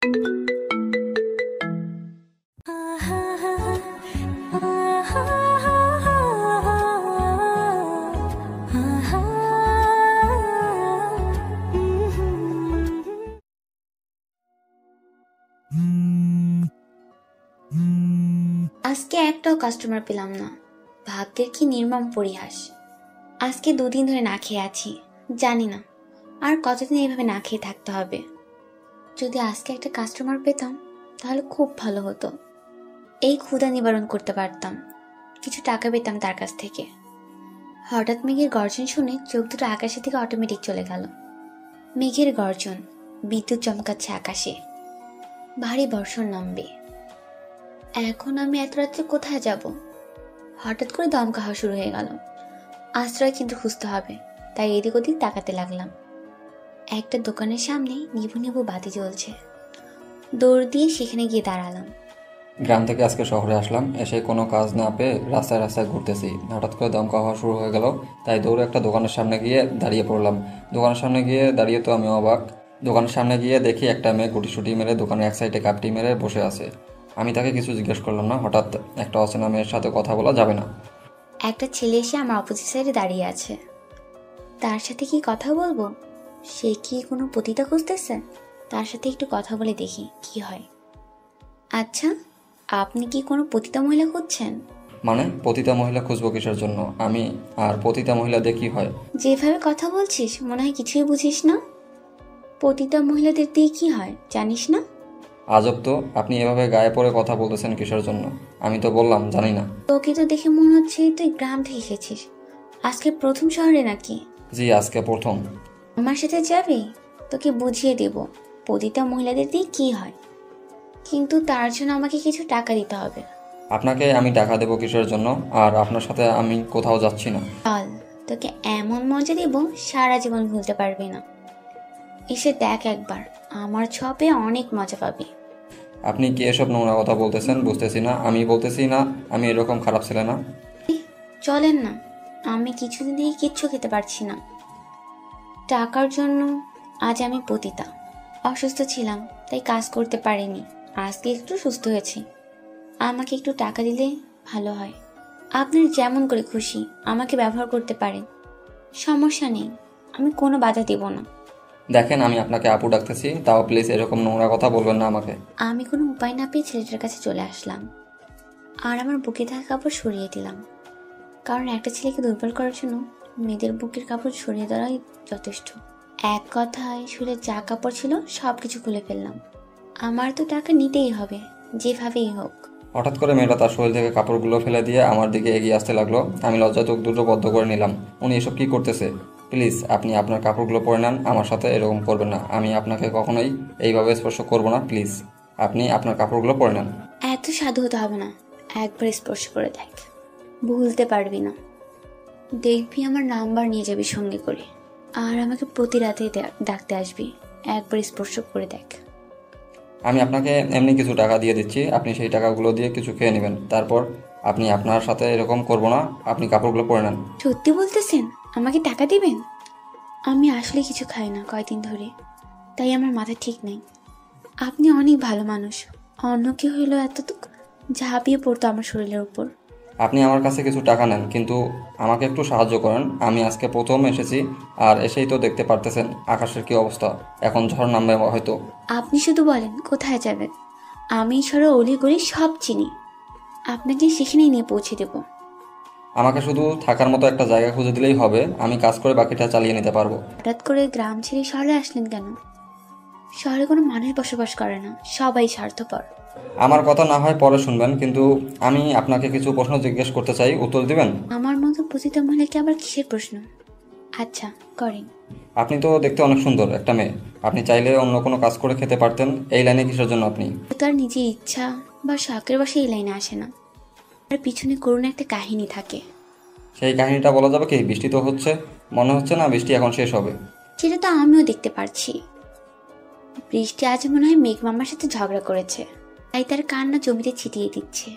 আজকে একটাও কাস্টমার পেলাম না। ভাগ্যের কি নির্মম পরিহাস। আজকে 2 দিন ধরে না খেয়ে আছি। জানি না আর কতদিন এইভাবে না খেয়ে থাকতে হবে। যদি আজকে একটা কাস্টমার পেতাম তাহলে খুব ভালো হতো। এই ক্ষুধা নিবারণ করতে পারতাম, কিছু টাকা পেতাম তার কাছ থেকে। হঠাৎ মেঘের গর্জন শুনে চোখ দুটো আকাশের দিকে অটোমেটিক চলে গেল। মেঘের গর্জন, বিদ্যুৎ চমকাচ্ছে আকাশে, ভারী বর্ষণ নামবে। এখন আমি এত রাত্রে কোথায় যাব? হঠাৎ করে দমকা হওয়া শুরু হয়ে গেল। আশ্রয় কিন্তু খুঁজতে হবে, তাই এদিক ওদিক তাকাতে লাগলাম। একটা দোকানের সামনে নিভু নিভু বাতি জ্বলছে। দৌড় দিয়ে সেখানে গিয়ে দাঁড়ালাম। গ্রাম থেকে আজকে শহরে আসলাম, এসে কোনো কাজ না পেয়ে রাস্তায় রাস্তায় ঘুরতেছি। হঠাৎ করে দমকা হওয়া শুরু হয়ে গেল, তাই দৌড়ে একটা দোকানের সামনে গিয়ে দাঁড়িয়ে পড়লাম। দোকানের সামনে গিয়ে দাঁড়িয়ে তো আমি অবাক। দোকানের সামনে গিয়ে দেখি একটা মেয়ে গুটিসুটি মেরে দোকানের এক সাইডে কাপটি মেরে বসে আছে। আমি তাকে কিছু জিজ্ঞেস করলাম না। হঠাৎ একটা অচেনা মেয়ের সাথে কথা বলা যাবে না। একটা ছেলে এসে আমার অপোজিট সাইডে দাঁড়িয়ে আছে। তার সাথে কি কথা বলবো? সে কি কোনো পতিতা খুঁজতেছে? তার সাথে একটু কথা বলে দেখি কি হয়। আচ্ছা, আপনি কি কোনো পতিতা মহিলা খুঁজছেন? মানে পতিতা মহিলা খুঁজবো কিসের জন্য? আমি আর পতিতা মহিলা দিয়ে কি হয়? যেভাবে কথা বলছিস মনে হয় কিছুই বুঝিস না। পতিতা মহিলাদের দিয়ে কি হয় জানিস না? আজব তো, আপনি এভাবে গায়ে পড়ে কথা বলতেছেন কিসের জন্য? আমি তো বললাম জানি না। তোকে তো দেখে মনে হচ্ছে তুই গ্রাম থেকে এসেছিস। আজকে প্রথম শহরে নাকি? জি, আজকে প্রথম। আমার সাথে যাবি? তোকে বুঝিয়ে দেব পতিতা মহিলাদের দিয়ে কি হয়। কিন্তু তার জন্য আমাকে কিছু টাকা দিতে হবে। আপনাকে আমি টাকা দেবো কিসের জন্য? আর আপনার সাথে আমি কোথাও যাচ্ছি না। চল, তোকে এমন মজা দেব সারা জীবন ভুলতে পারবি না। এসে দেখ একবার, আমার ছোঁয়া অনেক মজা পাবি। আপনি কি এসব নোংরা কথা বলতেছেন? বুঝতেছি না। আমি বলতেছি না আমি এরকম খারাপ ছেলে না। চলেন না, আমি কিছুদিন থেকে কিচ্ছু খেতে পারছি না। টাকার জন্য আজ আমি পতিতা। অসুস্থ ছিলাম তাই কাজ করতে পারিনি। আজকে একটু সুস্থ হয়েছি। আমাকে একটু টাকা দিলে ভালো হয়। আপনার যেমন করে খুশি আমাকে ব্যবহার করতে পারেন, সমস্যা নেই, আমি কোনো বাধা দেব না। দেখেন, আমি আপনাকে আপু ডাকতেছি, তাও প্লিজ এরকম নোংরা কথা বলবেন না আমাকে। আমি কোনো উপায় না পেয়ে ছেলেটার কাছে চলে আসলাম আর আমার বুকে থাকা কাপড় সরিয়ে দিলাম। কারণ একটা ছেলেকে দুর্বল করার জন্য মেয়েদের বুকের কাপড় সরিয়ে দেওয়াই যথেষ্ট। এক কথায় শরীরে যা কাপড় ছিল সব কিছু খুলে ফেললাম। আমার তো টাকা নিতেই হবে, যেভাবেই হোক। হঠাৎ করে মেয়েটা তার শরীর থেকে কাপড়গুলো ফেলে দিয়ে আমার দিকে এগিয়ে আসতে লাগলো। আমি লজ্জায় চোখ দুটো বদ্ধ করে নিলাম। উনি এসব কি করতেছে? প্লিজ আপনি আপনার কাপড়গুলো পরে নেন, আমার সাথে এরকম করবেন না। আমি আপনাকে কখনোই এইভাবে স্পর্শ করবো না। প্লিজ আপনি আপনার কাপড়গুলো পরে নেন। এত সাধু হতে হবে না, একবার স্পর্শ করে দেখ, ভুলতে পারবি না। দেখবি আমার নাম্বার নিয়ে যাবি সঙ্গে করে, আর আমাকে প্রতি রাতে ডাকতে আসবি। একবার স্পর্শ করে দেখ। আমি আপনাকে এমনি কিছু টাকা দিয়ে দিচ্ছি, আপনি সেই টাকাগুলো দিয়ে কিছু খেয়ে নেবেন। তারপর আপনি আপনার সাথে এরকম করবো না, আপনি কাপড়গুলো পরে নেন। সত্যি বলতেছেন আমাকে টাকা দিবেন? আমি আসলে কিছু খাই না কয়দিন ধরে, তাই আমার মাথা ঠিক নেই। আপনি অনেক ভালো মানুষ, অন্য কেউ হইলেও এতটুক ঝাঁপিয়ে পড়তো আমার শরীরের উপর। আপনি আমার কাছে কিছু টাকা নেন, কিন্তু আমাকে একটু সাহায্য করেন। আমি আজকে প্রথম এসেছি, আর এসেই তো দেখতে পারতেছেন আকাশের কি অবস্থা। এখন ঝড় নামবে হয়তো। আপনি শুধু বলেন কোথায় যাবেন, আমি ছড়া অলি গলি সব চিনি, আপনাকে সেখানেই নিয়ে পৌঁছে দেব। আমাকে শুধু থাকার মতো একটা জায়গা খুঁজে দিলেই হবে, আমি কাজ করে বাকিটা চালিয়ে নিতে পারবো। হঠাৎ করে গ্রাম ছেড়ে শহরে আসলেন কেন? শহরে কোনো মানুষ বসবাস করে না, সবাই স্বার্থপর। আমার কথা না হয় পরে শুনবেন, কিন্তু আমি আপনাকে কিছু প্রশ্ন জিজ্ঞেস করতে চাই, উত্তর দিবেন? আমার মতো পতিতা মহিলাকে আবার কিসের প্রশ্ন? আচ্ছা, করেন। আপনি তো দেখতে অনেক সুন্দর একটা মেয়ে, আপনি চাইলে অন্য কোনো কাজ করে খেতে পারতেন। এই লাইনে কিসের জন্য আপনি? তার নিজের ইচ্ছা বা শখের বসে এই লাইনে আসে না, আর পিছনে করুণ একটা কাহিনী থাকে। সেই কাহিনীটা বলা যাবে কি? বৃষ্টি তো হচ্ছে, মনে হচ্ছে না বৃষ্টি এখন শেষ হবে। সেটা তো আমিও দেখতে পারছি। বৃষ্টি আজ মনে হয় মেঘ মামার সাথে ঝগড়া করেছে, তাই তার কান্না জমিতে ছিটিয়ে দিচ্ছে।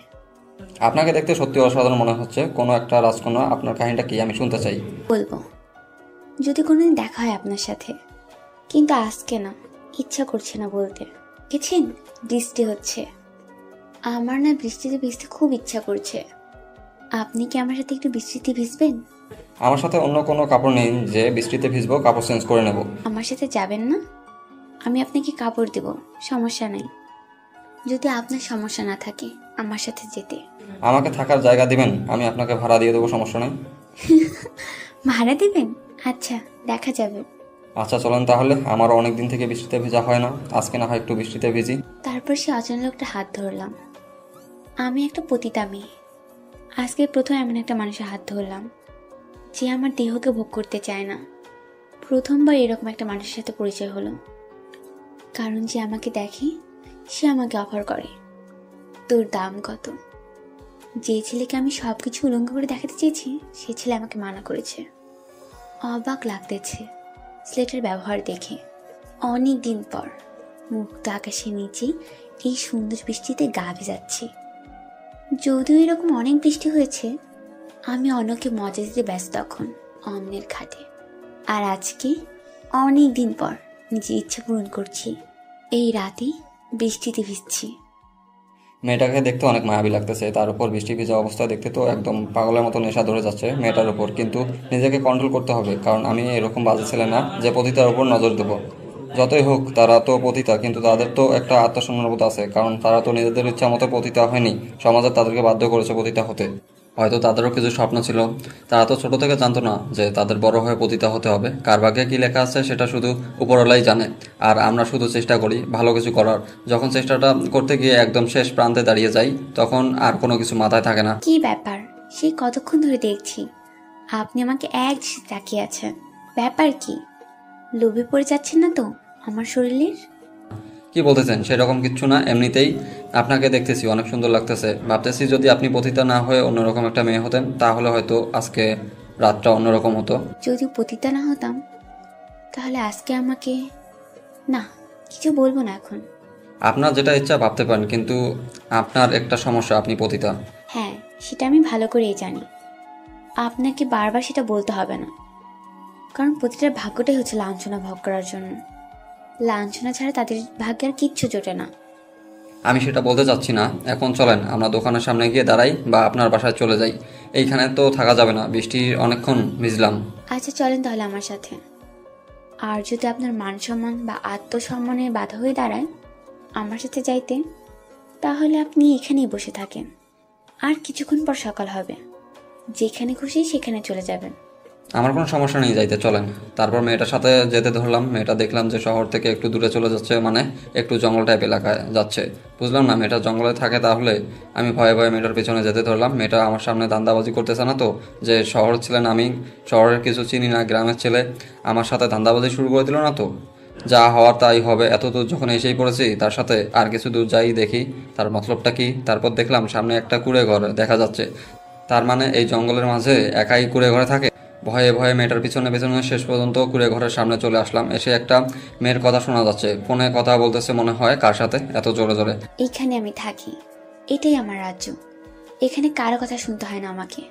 আপনাকে দেখতে সত্যি অসাধারণ মনে হচ্ছে, কোনো একটা রাজকন্যা। আপনার কাহিনীটা কি আমি শুনতে চাই। বলবো যদি কোনোদিন দেখা হয় আপনার সাথে, কিন্তু আজকে না, ইচ্ছা করছে না বলতে। দেখেছেন বৃষ্টি হচ্ছে, আমার না বৃষ্টিতে ভিজতে খুব ইচ্ছা করছে। আপনি কি আমার সাথে একটু বৃষ্টিতে ভিজবেন? আমার সাথে অন্য কোনো কাপড় নেই যে বৃষ্টিতে ভিজবো, কাপড় চেঞ্জ করে নেব। আমার সাথে যাবেন না? আমি আপনাকে কাপড় দেব, সমস্যা নাই। যদি আপনার সমস্যা না থাকে আমার সাথে যেতে। আমাকে থাকার জায়গা দিবেন, আমি আপনাকে ভাড়া দিয়ে দেবো, সমস্যা নেই। ভাড়া দেবেন? আচ্ছা, দেখা যাবে। আচ্ছা চলেন তাহলে, আমারও অনেক দিন থেকে বৃষ্টিতে ভেজা হয় না, আজকে না হয় একটু বৃষ্টিতে ভিজি। তারপর সে অচেনা লোকটা হাত ধরলাম। আমি একটা পতিতা মেয়ে, আজকে প্রথম এমন একটা মানুষের হাত ধরলাম যে আমার দেহকে ভোগ করতে চায় না। প্রথমবার এরকম একটা মানুষের সাথে পরিচয় হলো। কারণ যে আমাকে দেখে সে আমাকে অফার করে, তোর দাম কত? যে ছেলেকে আমি সব কিছু উলঙ্গ করে দেখাতে চেয়েছি সে ছেলে আমাকে মানা করেছে। অবাক লাগতেছে ছেলেটার ব্যবহার দেখে। অনেক দিন পর মুক্ত আকাশের নিচে এই সুন্দর বৃষ্টিতে গা ভেজাচ্ছি। যদিও এরকম অনেক বৃষ্টি হয়েছে, আমি অন্যকে মজা দিতে ব্যস্ত তখন অন্যের খাটে। আর আজকে অনেক দিন পর নিজের ইচ্ছা পূরণ করছি, এই রাতে বৃষ্টিতে ভিজছি। মেয়েটাকে দেখতে অনেক মায়াবী লাগতেছে, তার উপর বৃষ্টি ভিজা অবস্থায় দেখতে তো একদম পাগলের মতো নেশা ধরে যাচ্ছে মেয়েটার উপর। কিন্তু নিজেকে কন্ট্রোল করতে হবে, কারণ আমি এরকম বাজে ছেলে না যে পতিতার উপর নজর দেবো। যতই হোক তারা তো পতিতা, কিন্তু তাদের তো একটা আত্মসম্মানবোধ আছে, কারণ তারা তো নিজেদের ইচ্ছা মতো পতিতা হয়নি, সমাজে তাদেরকে বাধ্য করেছে পতিতা হতে। হয়তো তাদেরও কিছু স্বপ্ন ছিল, তারা তো ছোট থেকে জানতো না যে তাদের বড় হয়ে পতিতা হতে হবে। কার ভাগ্যে কী লেখা আছে সেটা শুধু উপরওয়ালাই জানে, আর আমরা শুধু চেষ্টা করি ভালো কিছু করার। যখন চেষ্টাটা করতে গিয়ে একদম শেষ প্রান্তে দাঁড়িয়ে যাই, তখন আর কোনো কিছু মাথায় থাকে না। কি ব্যাপার? সেই কতক্ষণ ধরে দেখছি আপনি আমাকে এক দৃষ্টিতে তাকিয়ে আছেন। ব্যাপার কি? লোভে পড়ে যাচ্ছেন না তো আমার শরীরের? কি বলতেছেন? সেরকম কিচ্ছু না, এমনিতেই আপনাকে দেখতেছি অনেক সুন্দর লাগতেছে। ভাবতেছি যদি আপনি পতিতা না হয়ে অন্যরকম একটা মেয়ে হতেন তাহলে হয়তো আজকে রাতটা অন্যরকম হতো। যদি পতিতা না হতাম তাহলে আজকে আমাকে... না, কিছু বলবো না এখন। আপনার যেটা ইচ্ছা ভাবতে পারেন, কিন্তু আপনার একটা সমস্যা, আপনি পতিতা। হ্যাঁ, সেটা আমি ভালো করেই জানি। আপনাকে বারবার সেটা বলতে হবে না, কারণ প্রতিটার ভাগ্যটাই হচ্ছে লাঞ্ছনা ভোগ করার জন্য। লাঞ্ছনা ছাড়া তাদের ভাগ্যে আর কিচ্ছু জোটে না। আমি সেটা বলতে চাচ্ছি না। এখন চলেন আমরা দোকানের সামনে গিয়ে দাঁড়াই, বা আপনার বাসায় চলে যাই। এইখানে তো থাকা যাবে না, বৃষ্টি অনেকক্ষণ ভিজলাম। আচ্ছা চলেন তাহলে আমার সাথে। আর যদি আপনার মান সম্মান বা আত্মসম্মানে বাধা হয়ে দাঁড়ায় আমার সাথে যাইতে, তাহলে আপনি এখানেই বসে থাকেন। আর কিছুক্ষণ পর সকাল হবে, যেখানে খুশি সেখানে চলে যাবেন। আমার কোনো সমস্যা নেই, যাইতে চলেন। তারপর মেয়েটার সাথে যেতে ধরলাম। মেয়েটা দেখলাম যে শহর থেকে একটু দূরে চলে যাচ্ছে, মানে একটু জঙ্গল টাইপ এলাকায় যাচ্ছে। বুঝলাম না মেয়েটা জঙ্গলে থাকে, তাহলে আমি ভয়ে ভয়ে মেয়েটার পিছনে যেতে ধরলাম। মেয়েটা আমার সামনে ধান্দাবাজি করতেছে না তো, যে শহর ছিলেন, আমি শহরের কিছু চিনি না, গ্রামের ছেলে, আমার সাথে ধান্দাবাজি শুরু করে দিল না তো? যা হওয়ার তাই হবে। এত দূর যখন এসেই পড়েছি, তার সাথে আর কিছু দূর যাই দেখি তার মতলবটা কি। তারপর দেখলাম সামনে একটা কুঁড়ে ঘর দেখা যাচ্ছে। তার মানে এই জঙ্গলের মাঝে একাই কুঁড়ে ঘরে থাকে। ভয়ে ভয়ে মেয়েটার পিছনে পিছনে শেষ পর্যন্ত কুঁড়ে ঘরের সামনে চলে আসলাম। এসে একটা মেয়ের কথা শোনা যাচ্ছে, ফোনে কথা বলতেছে মনে হয়। কার সাথে এত জোরে জোরে? এইখানে আমি থাকি, এটাই আমার রাজ্য। এখানে কারো কথা শুনতে হয় না আমাকে।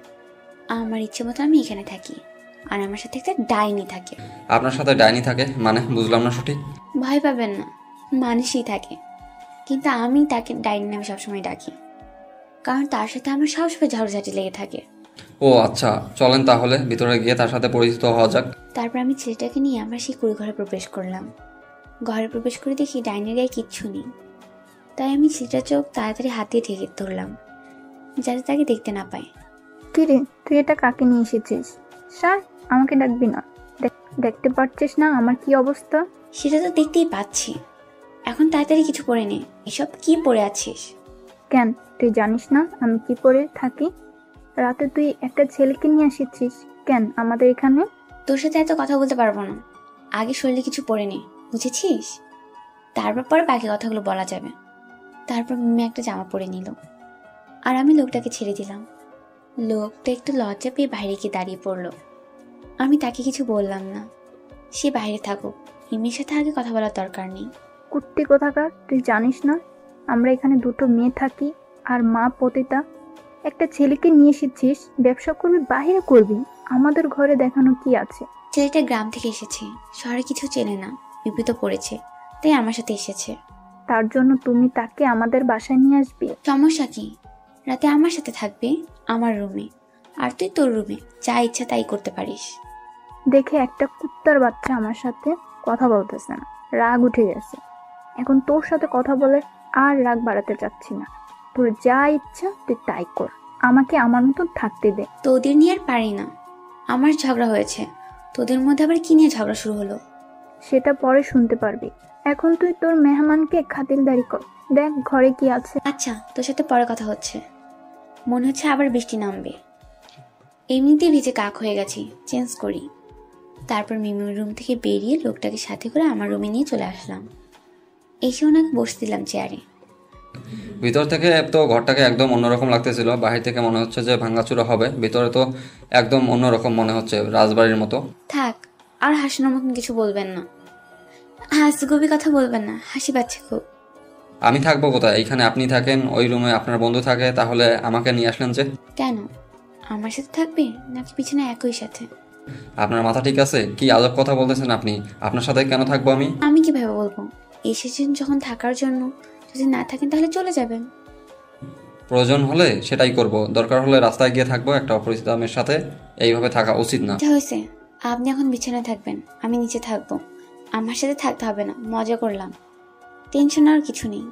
আমার ইচ্ছে মতো আমি এখানে থাকি, আর আমার সাথে একটা ডাইনি থাকে। আপনার সাথে ডাইনি থাকে মানে? বুঝলাম না সঠিক। ভয় পাবেন না, মানুষই থাকে, কিন্তু আমি তাকে ডাইনি নামে সবসময় ডাকি, কারণ তার সাথে আমার সবসময় ঝগড়াঝাটি লেগে থাকে। ও আচ্ছা, চলেন তাহলে ভিতরে গিয়ে তার সাথে পরিচিত হওয়া যাক। তারপর আমি ছেলেটাকে নিয়ে আমরা সেই কুড়ি ঘরে প্রবেশ করলাম। ঘরে প্রবেশ করে দেখি ডাইনির গায়ে কিচ্ছু নেই। তাই আমি ছেলেটার চোখ তাড়াতাড়ি হাত দিয়ে ঢেকে ধরলাম, যাতে তাকে দেখতে না পায়। কিরে, তুই এটা কাকে নিয়ে এসেছিস? স্যার, আমাকে ডাকবি না? দেখতে পাচ্ছিস না আমার কি অবস্থা? সেটা তো দেখতেই পাচ্ছি। এখন তাড়াতাড়ি কিছু পরে নে। এসব কি পরে আছিস? কেন, তুই জানিস না আমি কি পরে থাকি? রাতে তুই একটা ছেলেকে নিয়ে এসেছিস কেন আমাদের এখানে? তোর সাথে এত কথা বলতে পারবো না। আগে শরীরে কিছু পরে নে, বুঝেছিস? তারপর পরে বাকি কথাগুলো বলা যাবে। তারপর মিমি একটা জামা পরে নিল, আর আমি লোকটাকে ছেড়ে দিলাম। লোকটা একটু লজ্জা পেয়ে বাইরে গিয়ে দাঁড়িয়ে পড়লো। আমি তাকে কিছু বললাম না। সে বাইরে থাকুক, মিমির সাথে আগে কথা বলার দরকার নেই। কুত্তি কোথাকার, তুই জানিস না আমরা এখানে দুটো মেয়ে থাকি, আর মা পতিতা? একটা ছেলেকে নিয়ে এসেছিস, ব্যবসা করবি, বাহিরে করবি, আমাদের ঘরে দেখানো কি আছে? ছেলেটা গ্রাম থেকে এসেছে, শহরে কিছু চেনে না, বিপদে পড়েছে, তাই আমার সাথে এসেছে। তার জন্য তুমি তাকে আমাদের বাসায় নিয়ে আসবে? সমস্যা কি? রাতে আমার সাথে থাকবে, আমার রুমে, আর তুই তোর রুমে যা ইচ্ছা তাই করতে পারিস। দেখে একটা কুত্তার বাচ্চা আমার সাথে কথা বলতেছে না, রাগ উঠে গেছে। এখন তোর সাথে কথা বলে আর রাগ বাড়াতে চাচ্ছি না। তোর যা ইচ্ছা তুই তাই কর, আমাকে আমার মতন থাকতে দে। তোদের নিয়ে আর পারি না, আমার ঝগড়া হয়েছে, তোদের মধ্যে আবার কি নিয়ে ঝগড়া শুরু হলো? সেটা পরে শুনতে পারবি। এখন তুই তোর মেহমানকে খাতিরদারি কর, দেখ ঘরে কি আছে। আচ্ছা, তোর সাথে পরে কথা হচ্ছে। মনে হচ্ছে আবার বৃষ্টি নামবে। এমনিতেই ভিজে কাক হয়ে গেছি, চেঞ্জ করি। তারপর মিমির রুম থেকে বেরিয়ে লোকটাকে সাথে করে আমার রুমে নিয়ে চলে আসলাম। এসে ওনাকে বসে দিলাম চেয়ারে। ভিতর থেকে তো ঘরটাকে একদম অন্যরকম লাগতেছিল, বাহির থেকে মনে হচ্ছে যে ভাঙাচুরা হবে, ভিতরে তো একদম অন্যরকম মনে হচ্ছে, রাজবাড়ির মতো। থাক, আর হাসানোর মতন কিছু বলবেন না, হাসিগুবি কথা বলবেন না, হাসি পাচ্ছে খুব। আমি থাকবো কোথায়? এইখানে আপনি থাকেন, ওই রুমে আপনার বন্ধু থাকে, তাহলে আমাকে নিয়ে আসলেন যে? কেন, আমার সাথে থাকবে নাকি পিছনে একই সাথে? আপনার মাথা ঠিক আছে? কি আজব কথা বলতেছেন আপনি? আপনার সাথে কেন থাকবো আমি? আমি কিভাবে বলবো? এসেছেন যখন থাকার জন্য, যদি না থাকেন তাহলে চলে যাবেন। প্রয়োজন হলে সেটাই করব, দরকার হলে রাস্তায় গিয়ে থাকবো একটা অপরিচিত মেয়ের সাথে। এইভাবে থাকা উচিত না। যা হয়েছে, আপনি এখন বিছানায় থাকবেন, আমি নিচে থাকবো। আমার সাথে থাকতে হবে না, মজা করলাম, টেনশন আর কিছু নেই।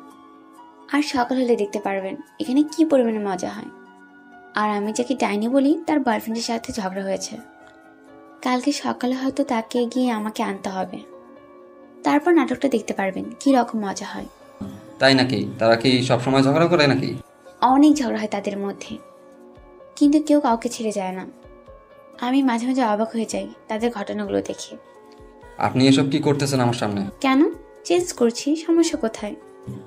আর সকাল হলে দেখতে পারবেন এখানে কি পরিমাণে মজা হয়। আর আমি যাকে ডাইনি বলি তার বয়ফ্রেন্ডের সাথে ঝগড়া হয়েছে। কালকে সকালে হয়তো তাকে গিয়ে আমাকে আনতে হবে, তারপর নাটকটা দেখতে পারবেন কি রকম মজা হয়। তাই নাকি? তারা কি সবসময় ঝগড়া করে নাকি? অনেক ঝগড়া হয় তাদের মধ্যে, কিন্তু কেউ কাউকে ছেড়ে যায় না। আমি মাঝে মাঝে অবাক হয়ে যাই তাদের ঘটনাগুলো দেখে। আপনি এসব কি করতেছেন আমার সামনে? কেন চেঞ্জ করছি, সমস্যা কোথায়?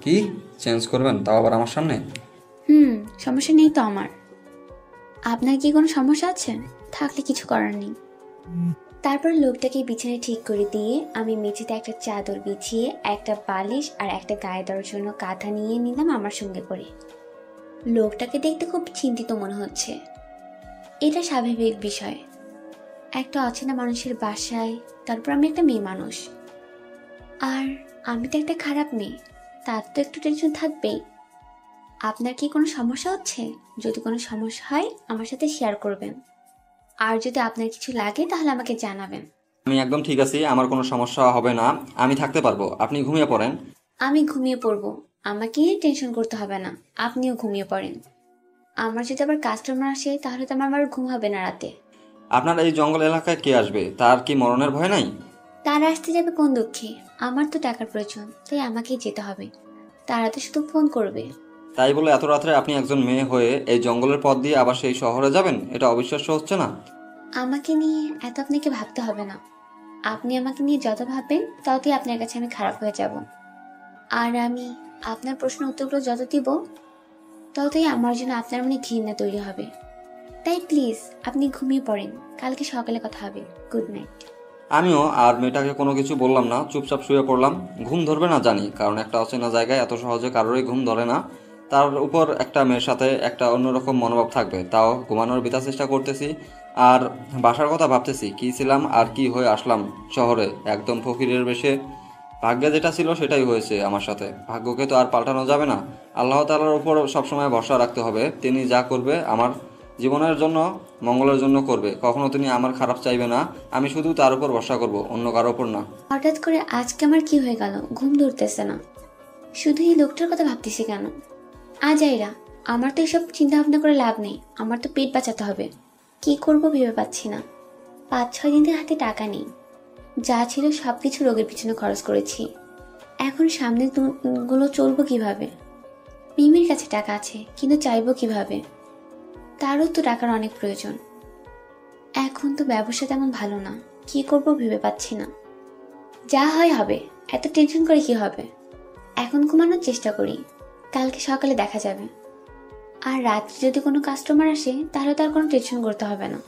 কি চেঞ্জ করবেন, তাও আবার আমার সামনে? সমস্যা নেই তো আমার। আপনার কি কোনো সমস্যা আছে? থাকলে কিছু করার নেই। তারপর লোকটাকে বিছানায় ঠিক করে দিয়ে আমি মেঝেতে একটা চাদর বিছিয়ে একটা বালিশ আর একটা গায়ে দেওয়ার জন্য কাঁথা নিয়ে নিলাম আমার সঙ্গে করে। লোকটাকে দেখতে খুব চিন্তিত মনে হচ্ছে। এটা স্বাভাবিক বিষয়, একটা অচেনা মানুষের বাসায়, তারপর আমি একটা মেয়ে মানুষ, আর আমি তো একটা খারাপ মেয়ে, তার তো একটু টেনশন থাকবেই। আপনার কি কোনো সমস্যা হচ্ছে? যদি কোনো সমস্যা হয় আমার সাথে শেয়ার করবেন, আর যদি আপনার কিছু লাগে তাহলে আমাকে জানাবেন। আমি একদম ঠিক আছি, আমার কোনো সমস্যা হবে না, আমি থাকতে পারবো, আপনি ঘুমিয়ে পড়েন। আমি ঘুমিয়ে পড়বো, আমাকে নিয়ে টেনশন করতে হবে না, আপনিও ঘুমিয়ে পড়েন। আমার যদি আবার কাস্টমার আসে তাহলে তো আমার আবার ঘুম হবে না রাতে। আপনার এই জঙ্গল এলাকায় কে আসবে? তার কি মরণের ভয় নাই? তারা আসতে যাবে কোন দুঃখে? আমার তো টাকার প্রয়োজন, তাই আমাকেই যেতে হবে। তারা তো শুধু ফোন করবে। তাই বলে এত রাত্রে আপনি একজন মেয়ে হয়ে এই জঙ্গলের পথ দিয়ে আবার সেই শহরে যাবেন? এটা অবিশ্বাস্য হচ্ছে না? আমাকে নিয়ে এত আপনাকে ভাবতে হবে না। আপনি আমাকে নিয়ে যত ভাববেন ততই আপনার কাছে আমি খারাপ হয়ে যাব, আর আমি আপনার প্রশ্ন উত্তরগুলো যত দিব ততই আমার জন্য আপনার মনে ঘৃণা তৈরি হবে। তাই প্লিজ আপনি ঘুমিয়ে পড়েন, কালকে সকালে কথা হবে। Good night. আমিও আর মেয়েটাকে কোনো কিছু বললাম না, চুপচাপ শুয়ে পড়লাম। ঘুম ধরবে না জানি, কারণ একটা অচেনা জায়গায় এত সহজে কারোরই ঘুম ধরে না। তার উপর একটা মেয়ের সাথে একটা অন্যরকম মনোভাব থাকবে, তাও ঘুমানোর বিতা চেষ্টা করতেছি। আর বাসার কথা ভাবতেছি, কি ছিলাম আর কি হয়ে আসলাম শহরে, একদম ফকিরের বেশে। ভাগ্যে যেটা ছিল সেটাই হয়েছে আমার সাথে, ভাগ্যকে তো আর পাল্টানো যাবে না। আল্লাহ তাআলার উপর সবসময় ভরসা রাখতে হবে, তিনি যা করবে আমার জীবনের জন্য মঙ্গলের জন্য করবে, কখনো তিনি আমার খারাপ চাইবে না। আমি শুধু তার উপর ভরসা করব, অন্য কারোর উপর না। হঠাৎ করে আজকে আমার কি হয়ে গেল, ঘুম ধরতেছে না, শুধু এই লোকটার কথা ভাবতেছি কেন? আজাইরা, আমার তো এসব চিন্তা ভাবনা করে লাভ নেই, আমার তো পেট বাঁচাতে হবে। কি করব ভেবে পাচ্ছি না। 5-6 দিন থেকে হাতে টাকা নেই, যা ছিল সবকিছু রোগের পিছনে খরচ করেছি। এখন সামনে গুলো চলবো কিভাবে? মিমির কাছে টাকা আছে, কিন্তু চাইবো কিভাবে? তারও তো টাকার অনেক প্রয়োজন। এখন তো ব্যবসা তেমন ভালো না, কি করব ভেবে পাচ্ছি না। যা হয় হবে, এত টেনশন করে কি হবে? এখন ঘুমানোর চেষ্টা করি, কালকে সকালে দেখা যাবে। আর রাত্রে যদি কোনো কাস্টমার আসে তাহলে তার কোনো টেনশন করতে হবে না।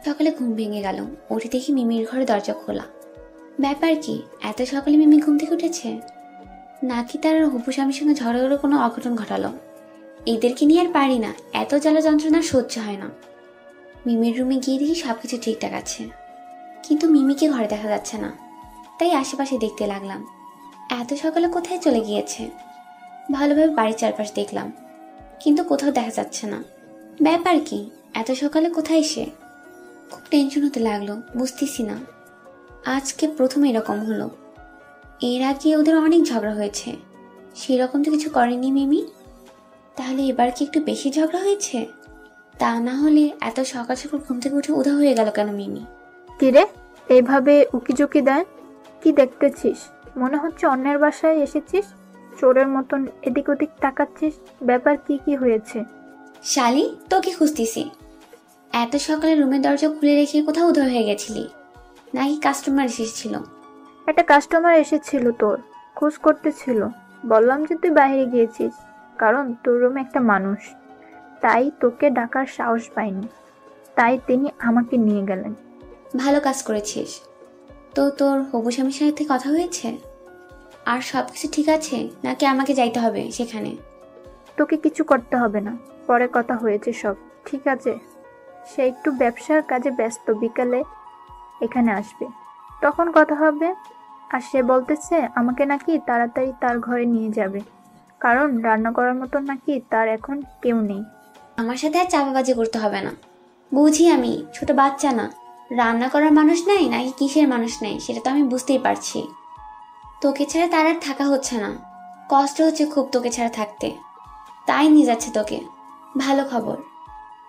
সকালে ঘুম ভেঙে গেল, উঠে দেখি মিমির ঘরে দরজা খোলা। ব্যাপার কি, এত সকালে মিমি ঘুম থেকে উঠেছে? নাকি তার হবু স্বামীর সঙ্গে ঝগড়া কোনো অঘটন ঘটালো? এদেরকে নিয়ে আর পারি না, এত জ্বালা যন্ত্রণা সহ্য হয় না। মিমির রুমে গিয়ে দেখি সবকিছু ঠিকঠাক আছে, কিন্তু মিমিকে ঘরে দেখা যাচ্ছে না। তাই আশেপাশে দেখতে লাগলাম, এত সকালে কোথায় চলে গিয়েছে? ভালোভাবে বাড়ির চারপাশ দেখলাম, কিন্তু কোথাও দেখা যাচ্ছে না। ব্যাপার কি, এত সকালে কোথায় সে? খুব টেনশন হতে লাগলো, বুঝতেছি না। আজকে প্রথম এরকম হলো। এর আগে ওদের অনেক ঝগড়া হয়েছে, সেরকম তো কিছু করেনি মিমি। তাহলে এবার কি একটু বেশি ঝগড়া হয়েছে? তা না হলে এত সকাল সকাল ঘুম থেকে উঠে উধাও হয়ে গেল কেন মিমি? কিরে, এইভাবে উকিঝুঁকি দেয়? কি দেখতেছিস? মনে হচ্ছে অন্যের বাসায় এসেছিস, চোরের মতন এদিক ওদিক তাকাচ্ছিস। ব্যাপার কি কি হয়েছে? শালি, তোকে খুঁজতেছি। এত সকালে রুমের দরজা খুলে রেখে কোথাও উধাও হয়ে গেছিলি? নাকি কাস্টমার এসেছিল? একটা কাস্টমার এসেছিল, তোর খোঁজ করতেছিল। বললাম যে তুই বাইরে গিয়েছিস, কারণ তোর রুমে একটা মানুষ, তাই তোকে ডাকার সাহস পাইনি, তাই তিনি আমাকে নিয়ে গেলেন। ভালো কাজ করেছিস। তো তোর হবু স্বামীর সাথে কথা হয়েছে? আর সব কিছু ঠিক আছে, নাকি আমাকে যাইতে হবে সেখানে? তোকে কিছু করতে হবে না, পরে কথা হয়েছে, সব ঠিক আছে। সে একটু ব্যবসার কাজে ব্যস্ত, বিকালে এখানে আসবে, তখন কথা হবে। আর সে বলতেছে আমাকে নাকি তাড়াতাড়ি তার ঘরে নিয়ে যাবে, কারণ রান্না করার মতো নাকি তার এখন কেউ নেই। আমার সাথে আর চাপাবাজি করতে হবে না। বুঝি আমি ছোট বাচ্চা না। রান্না করার মানুষ নাই নাকি কিসের মানুষ নাই সেটা তো আমি বুঝতেই পারছি। তোকে ছাড়া তার আর থাকা হচ্ছে না। কষ্ট হচ্ছে খুব তোকে ছাড়া থাকতে, তাই নিয়ে যাচ্ছে তোকে। ভালো খবর।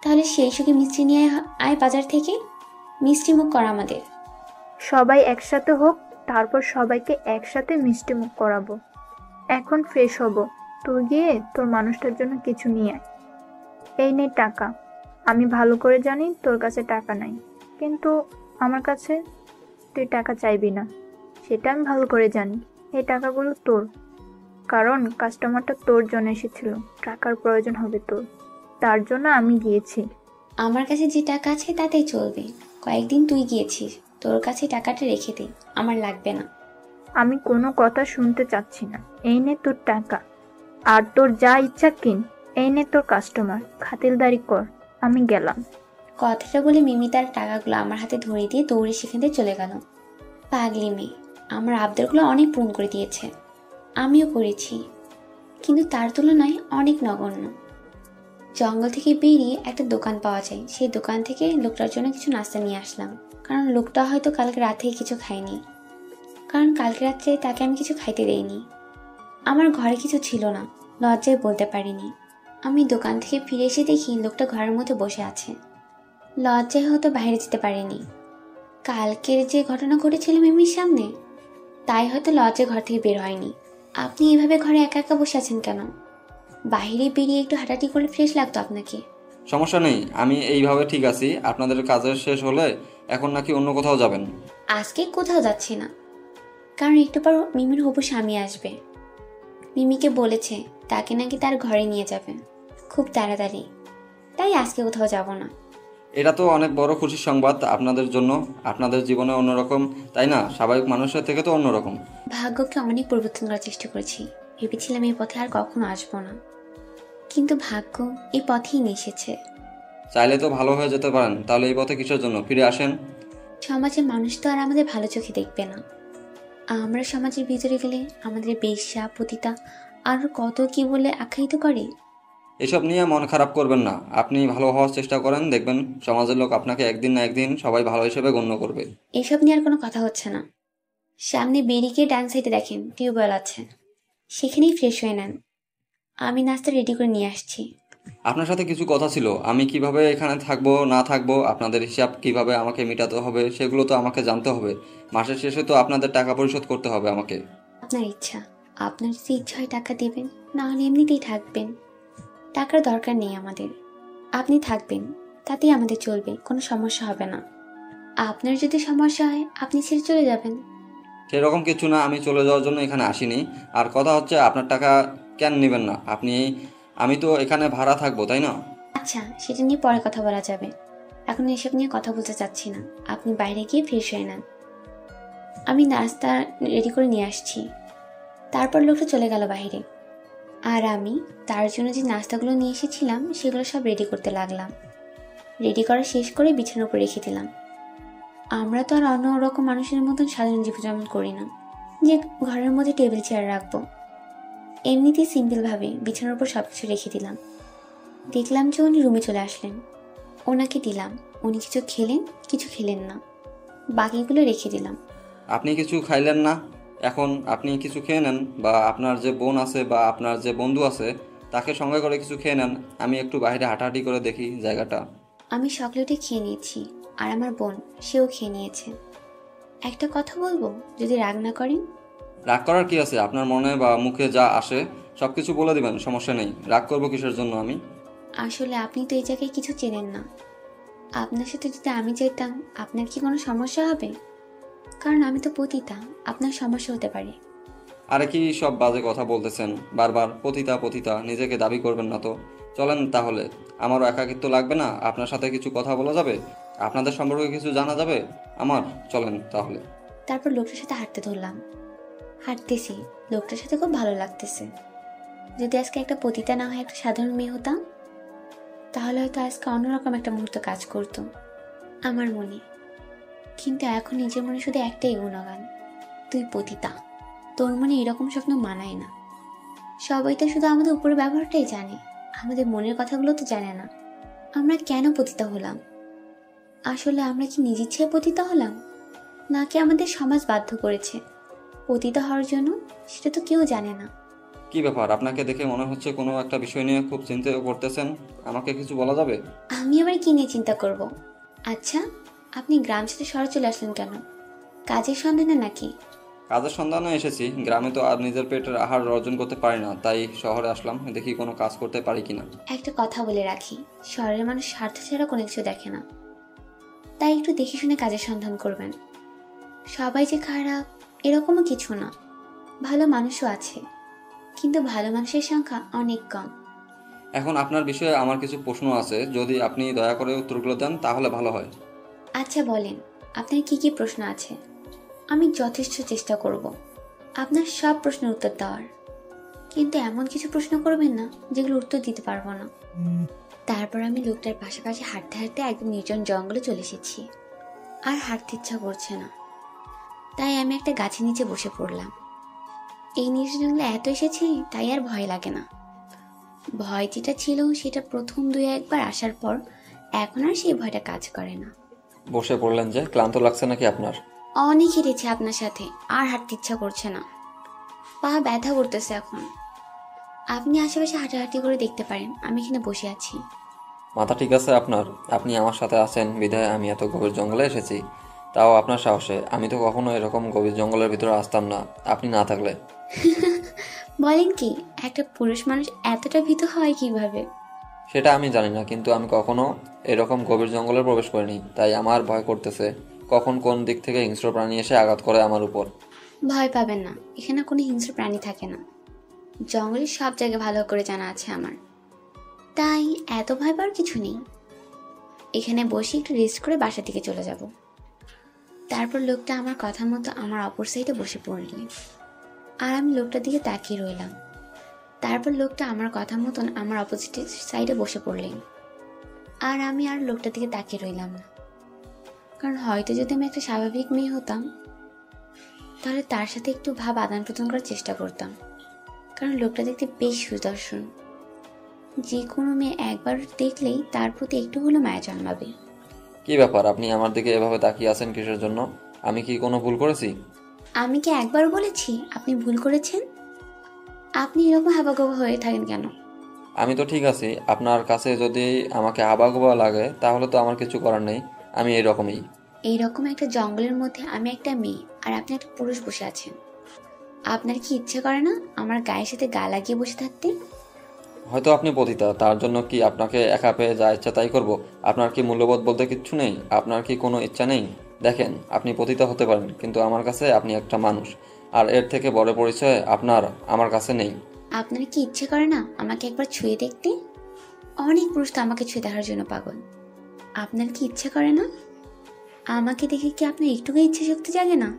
তাহলে সেই সুখে মিষ্টি নিয়ে আয় বাজার থেকে। মিষ্টি মুখ কর আমাদের। সবাই একসাথে হোক, তারপর সবাইকে একসাথে মিষ্টি মুখ করাবো। এখন ফ্রেশ হব, তুই গিয়ে তোর মানুষটার জন্য কিছু নিয়ে আয়। এই নে টাকা। আমি ভালো করে জানি তোর কাছে টাকা নাই, কিন্তু আমার কাছে তুই টাকা চাইবি না, সেটা আমি ভালো করে জানি। এই টাকাগুলো তোর, কারণ কাস্টমারটা তোর জন্য এসেছিল, টাকার প্রয়োজন হবে তোর, তার জন্য আমি গিয়েছি। আমার কাছে যে টাকা আছে তাতেই চলবে। কয়েকদিন তুই গিয়েছিস, তোর কাছে টাকাটা রেখে দে, আমার লাগবে না। আমি কোনো কথা শুনতে চাচ্ছি না। এই নে তোর টাকা, আর তোর যা ইচ্ছা কিন। এই নে তোর কাস্টমার, খাতিরদারি কর। আমি গেলাম। কথাটা বলে মিমি তার টাকাগুলো আমার হাতে ধরে দিয়ে দৌড়ে সেখান থেকে চলে গেল। পাগলি মেয়ে, আমার আবদারগুলো অনেক পূরণ করে দিয়েছে, আমিও করেছি, কিন্তু তার তুলনায় অনেক নগণ্য। জঙ্গল থেকে বেরিয়ে একটা দোকান পাওয়া যায়, সেই দোকান থেকে লোকটার জন্য কিছু নাস্তা নিয়ে আসলাম, কারণ লোকটা হয়তো কালকে রাত থেকে কিছু খায়নি, কারণ কালকে রাত্রে তাকে আমি কিছু খাইতে দেইনি। আমার ঘরে কিছু ছিল না, লজ্জায় বলতে পারিনি। আমি দোকান থেকে ফিরে এসে দেখি লোকটা ঘরের মধ্যে বসে আছে। লজ্জায় হয়তো বাইরে যেতে পারিনি। কালকের যে ঘটনা ঘটেছিল মিমির সামনে, তাই হয়তো লজ্জায় ঘর থেকে বের হয়নি। আপনি এভাবে ঘরে একা একা বসে আছেন কেন? বাইরে বেরিয়ে একটু হাঁটাহাঁটি করে ফ্রেশ লাগতো আপনাকে। সমস্যা নেই, আমি এইভাবে ঠিক আছি। আপনাদের কাজের শেষ হলে এখন নাকি অন্য কোথাও যাবেন? আজকে কোথাও যাচ্ছি না, কারণ একটু পর মিমির হবু স্বামী আসবে। মিমিকে বলেছে তাকে নাকি তার ঘরে নিয়ে যাবে খুব তাড়াতাড়ি, তাই আজকে কোথাও যাব না। এটা তো অনেক বড় খুশির সংবাদ আপনাদের জন্য। আপনাদের জীবনে অন্যরকম, তাই না? স্বাভাবিক মানুষের থেকে তো অন্যরকম। ভাগ্যকে অনেক পরিবর্তন করার চেষ্টা করেছি, ভেবেছিলাম এই পথে আর কখনো আসবো না, কিন্তু ভাগ্য এই পথেই নিয়ে এসেছে। চাইলে তো ভালো হয়ে যেতে পারেন, তাহলে এই পথে কিসের জন্য? ফিরে আসেন। সমাজের মানুষ তো আর আমাদের ভালো চোখে দেখবে না। আমরা সমাজের ভিতরে গেলে আমাদের বেশ্যা পতিতা আর কত কি বলে আখ্যায়িত করে। এসব নিয়ে মন খারাপ করবেন না। আপনি ভালো হওয়ার চেষ্টা করেন, দেখবেন সমাজের লোক আপনাকে একদিন না একদিন সবাই ভালো হিসেবে গণ্য করবে। এসব নিয়ে আর কোনো কথা হচ্ছে না। সামনে বেরিয়ে ডান সাইডে দেখেন টিউবওয়েল আছে, সেখানেই ফ্রেশ হয়ে নেন। আমি নাস্তা রেডি করে নিয়ে আসছি। আপনার সাথে কিছু কথা ছিল। আমি কিভাবে এখানে থাকবো না থাকবো, আপনাদের হিসাব কিভাবে আমাকে মেটাতে হবে, সেগুলো তো আমাকে জানতে হবে। মাসের শেষে তো আপনাদের টাকা পরিশোধ করতে হবে আমাকে। আপনার ইচ্ছা, আপনার যদি ইচ্ছা হয় টাকা দেবেন, না হলে এমনিতেই থাকবেন। টাকার দরকার নেই আমাদের, আপনি থাকবেন তাতেই আমাদের চলবে, কোনো সমস্যা হবে না। আপনার যদি সমস্যা হয় আপনি ছেড়ে চলে যাবেন। সেরকম কিছু না, আমি চলে যাওয়ার জন্য এখানে আসিনি। আর কথা হচ্ছে, আপনার টাকা কেন নেবেন না আপনি? আমি তো এখানে ভাড়া থাকবো, তাই না? আচ্ছা, সেটা নিয়ে পরে কথা বলা যাবে, এখন এসব নিয়ে কথা বলতে চাচ্ছি না। আপনি বাইরে গিয়ে ফ্রেশ হয়ে নেন, আমি নাস্তা রেডি করে নিয়ে আসছি। তারপর লোকটা চলে গেল বাইরে, আর আমি তার জন্য যে নাস্তাগুলো নিয়ে এসেছিলাম সেগুলো সব রেডি করতে লাগলাম। রেডি করা শেষ করে বিছানার উপর রেখে দিলাম। আমরা তো আর অন্য রকম মানুষের মতন সাধারণ জীবনযাপন করি না, যে ঘরের মধ্যে টেবিল চেয়ার রাখবো। এমনিতেই সিম্পলভাবে বিছানার উপর সব কিছু রেখে দিলাম। দেখলাম যে উনি রুমে চলে আসলেন। ওনাকে দিলাম, উনি কিছু খেলেন, কিছু খেলেন না, বাকিগুলো রেখে দিলাম। আপনি কিছু খাইলেন না, এখন আপনি কিছু খেয়ে নেন, বা আপনার যে বোন আছে বা আপনার যে বন্ধু আছে তাকে সঙ্গে করে কিছু খেয়ে নেন। আমি একটু বাইরে হাঁটাহাঁটি করে দেখি জায়গাটা। আমি চকলেটে খেয়ে নিয়েছি, আর আমার বোন সেও খেয়ে নিয়েছে। একটা কথা বলবো, যদি রাগ না করেন? রাগ করার কি আছে? আপনার মনে বা মুখে যা আসে সব কিছু বলে দিবেন, সমস্যা নেই। রাগ করবো কিসের জন্য আমি? আসলে আপনি তো এই জায়গায় কিছু চেনেন না। আপনার সাথে যদি আমি যেতাম, আপনার কি কোনো সমস্যা হবে? কারণ আমি তো পতিতা, আপনার সমস্যা হতে পারে। আরে কি সব বাজে কথা বলতেছেন বারবার? পতিতা পতিতা নিজেকে দাবি করবেন না তো। চলেন তাহলে, আমারও একাকিত্ব লাগবে না, আপনার সাথে কিছু কথা বলা যাবে, আপনাদের সম্পর্কে কিছু জানা যাবে আমার। চলেন তাহলে। তারপর লোকটার সাথে হাঁটতে ধরলাম। হাঁটতেছি, লোকটার সাথে খুব ভালো লাগতেছে। যদি আজকে একটা পতিতা না হয় একটা সাধারণ মেয়ে হতাম, তাহলে হয়তো আজকে অন্যরকম একটা মুহূর্ত কাজ করতো আমার মনে। কিন্তু এখন নিজের মনে শুধু একটাই গুণগান, তুই পতিতা, তোর মনে এরকম স্বপ্ন মানায় না। সবাই তো শুধু আমাদের উপরে ব্যবহারটাই জানে, আমাদের মনের কথাগুলো তো জানে না। আমরা কেন পতিতা হলাম? আসলে আমরা কি নিজ ইচ্ছায় পতিতা হলাম, নাকি আমাদের সমাজ বাধ্য করেছে পতিতা হওয়ার জন্য? সেটা তো কেউ জানে না। কি ব্যাপার, আপনাকে দেখে মনে হচ্ছে কোনো একটা বিষয় নিয়ে খুব চিন্তা করতেছেন। আমাকে কিছু বলা যাবে? আমি আবার কি নিয়ে চিন্তা করব? আচ্ছা, আপনি গ্রাম ছেড়ে শহরে চলে আসলেন কেন? কাজের সন্ধানে নাকি? কাজের সন্ধানে এসেছি। গ্রামে তো আর নিজের পেটের আহার অর্জন করতে পারি না, তাই শহরে আসলাম, দেখি কোনো কাজ করতে পারি কিনা। একটা কথা বলে রাখি, শহরের মানুষ স্বার্থ ছাড়া কোনো কিছু দেখে না, তাই একটু দেখে শুনে কাজের সন্ধান করবেন। সবাই যে খারাপ এরকমও কিছু না, ভালো মানুষও আছে, কিন্তু ভালো মানুষের সংখ্যা অনেক কম। এখন আপনার বিষয়ে আমার কিছু প্রশ্ন আছে, যদি আপনি দয়া করে উত্তরগুলো দেন তাহলে ভালো হয়। আচ্ছা বলেন, আপনার কি কি প্রশ্ন আছে? আমি যথেষ্ট চেষ্টা করব আপনার সব প্রশ্নের উত্তর দেওয়ার, কিন্তু এমন কিছু প্রশ্ন করবেন না যেগুলো উত্তর দিতে পারবো না। তারপর আমি লোকটার পাশাপাশি হাঁটতে হাঁটতে একদম নির্জন জঙ্গলে চলে এসেছি। আর হাঁটতে ইচ্ছা করছে না, তাই আমি একটা গাছের নিচে বসে পড়লাম। এই নির্জন জঙ্গলে এত এসেছি তাই আর ভয় লাগে না। ভয় যেটা ছিল সেটা প্রথম 2-1 বার আসার পর এখন আর সেই ভয়টা কাজ করে না। বসে পড়লেন যে, ক্লান্ত লাগছে নাকি আপনার? অনেক হেঁটেছি আপনার সাথে, আর হাঁটতে ইচ্ছা করছে না, পা ব্যথা করতেছে এখন। আপনি আশেপাশে হাঁটাহাঁটি করে দেখতে পারেন, আমি এখানে বসে আছি। মাথা ঠিক আছে আপনার? আপনি আমার সাথে আছেন বিধায় আমি এত গভীর জঙ্গলে এসেছি, তাও আপনার সাহসে। আমি তো কখনো এরকম গভীর জঙ্গলের ভিতরে আসতাম না আপনি না থাকলে। বলেন কি, একটা পুরুষ মানুষ এতটা ভীত হয় কিভাবে? সেটা আমি জানি না, কিন্তু আমি কখনো এরকম গভীর জঙ্গলে প্রবেশ করিনি, তাই আমার ভয় করতেছে কখন কোন দিক থেকে হিংস্র প্রাণী এসে আঘাত করে আমার উপর। ভয় পাবেন না, এখানে কোনো হিংস্র প্রাণী থাকে না। জঙ্গলের সব জায়গা ভালো করে জানা আছে আমার, তাই এত ভয় পাওয়ার কিছু নেই। এখানে বসে একটু রেস্ট করে বাসার দিকে চলে যাব। তারপর লোকটা আমার কথা মতো আমার অপর সাইডে বসে পড়লেন, আর আমি লোকটার দিকে তাকিয়ে রইলাম। তারপর লোকটা আমার কথা মতন আমার অপোজিট সাইডে বসে পড়লেন, আর আমি আর লোকটার দিকে তাকিয়ে রইলাম না। কারণ হয়তো যদি আমি একটা স্বাভাবিক মেয়ে হতাম, তাহলে তার সাথে একটু ভাব আদান প্রদান করার চেষ্টা করতাম। কারণ লোকটা দেখতে বেশ সুদর্শন, যে কোনো মেয়ে একবার দেখলেই তার প্রতি একটু হলেও মায়া জন্মাবে। কি ব্যাপার, আপনি আমার দিকে এভাবে তাকিয়ে আছেন কিসের জন্য? আমি কি কোনো ভুল করেছি? আমি কি একবার বলেছি আপনি ভুল করেছেন? আপনি এরকম হাবাগোবা হয়ে থাকেন কেন? আমি তো ঠিক আছি। আপনার কাছে যদি আমাকে আবাগোবা লাগে তাহলে তো আমার কিছু করার নেই, আমি এরকমই। এইরকম একটা জঙ্গলের মধ্যে আমি একটা মেয়ে আর আপনি একটা পুরুষ বসে আছেন, আপনার কি ইচ্ছে করে না আমার গায়ের সাথে গা লাগিয়ে বসে থাকতে? হয়তো আপনি পতিতা, তার জন্য কি আপনাকে একা পেয়ে যা ইচ্ছা তাই করব? আপনার কি মূল্যবোধ বলতে কিচ্ছু নেই? আপনার কি কোনো ইচ্ছা নেই? দেখেন, আপনি পতিতা হতে পারেন, কিন্তু আমার কাছে আপনি একটা মানুষ, আর এর থেকে বড় পরিচয় আপনার আমার কাছে নেই। আপনার কি ইচ্ছে করে না আমাকে একবার ছুঁয়ে দেখতে? অনেক পুরুষ তো আমাকে ছুঁয়ে দেখার জন্য পাগল, আপনার কি ইচ্ছে করে না? আমাকে দেখে কি আপনার একটুকু ইচ্ছে শক্তি জাগে না?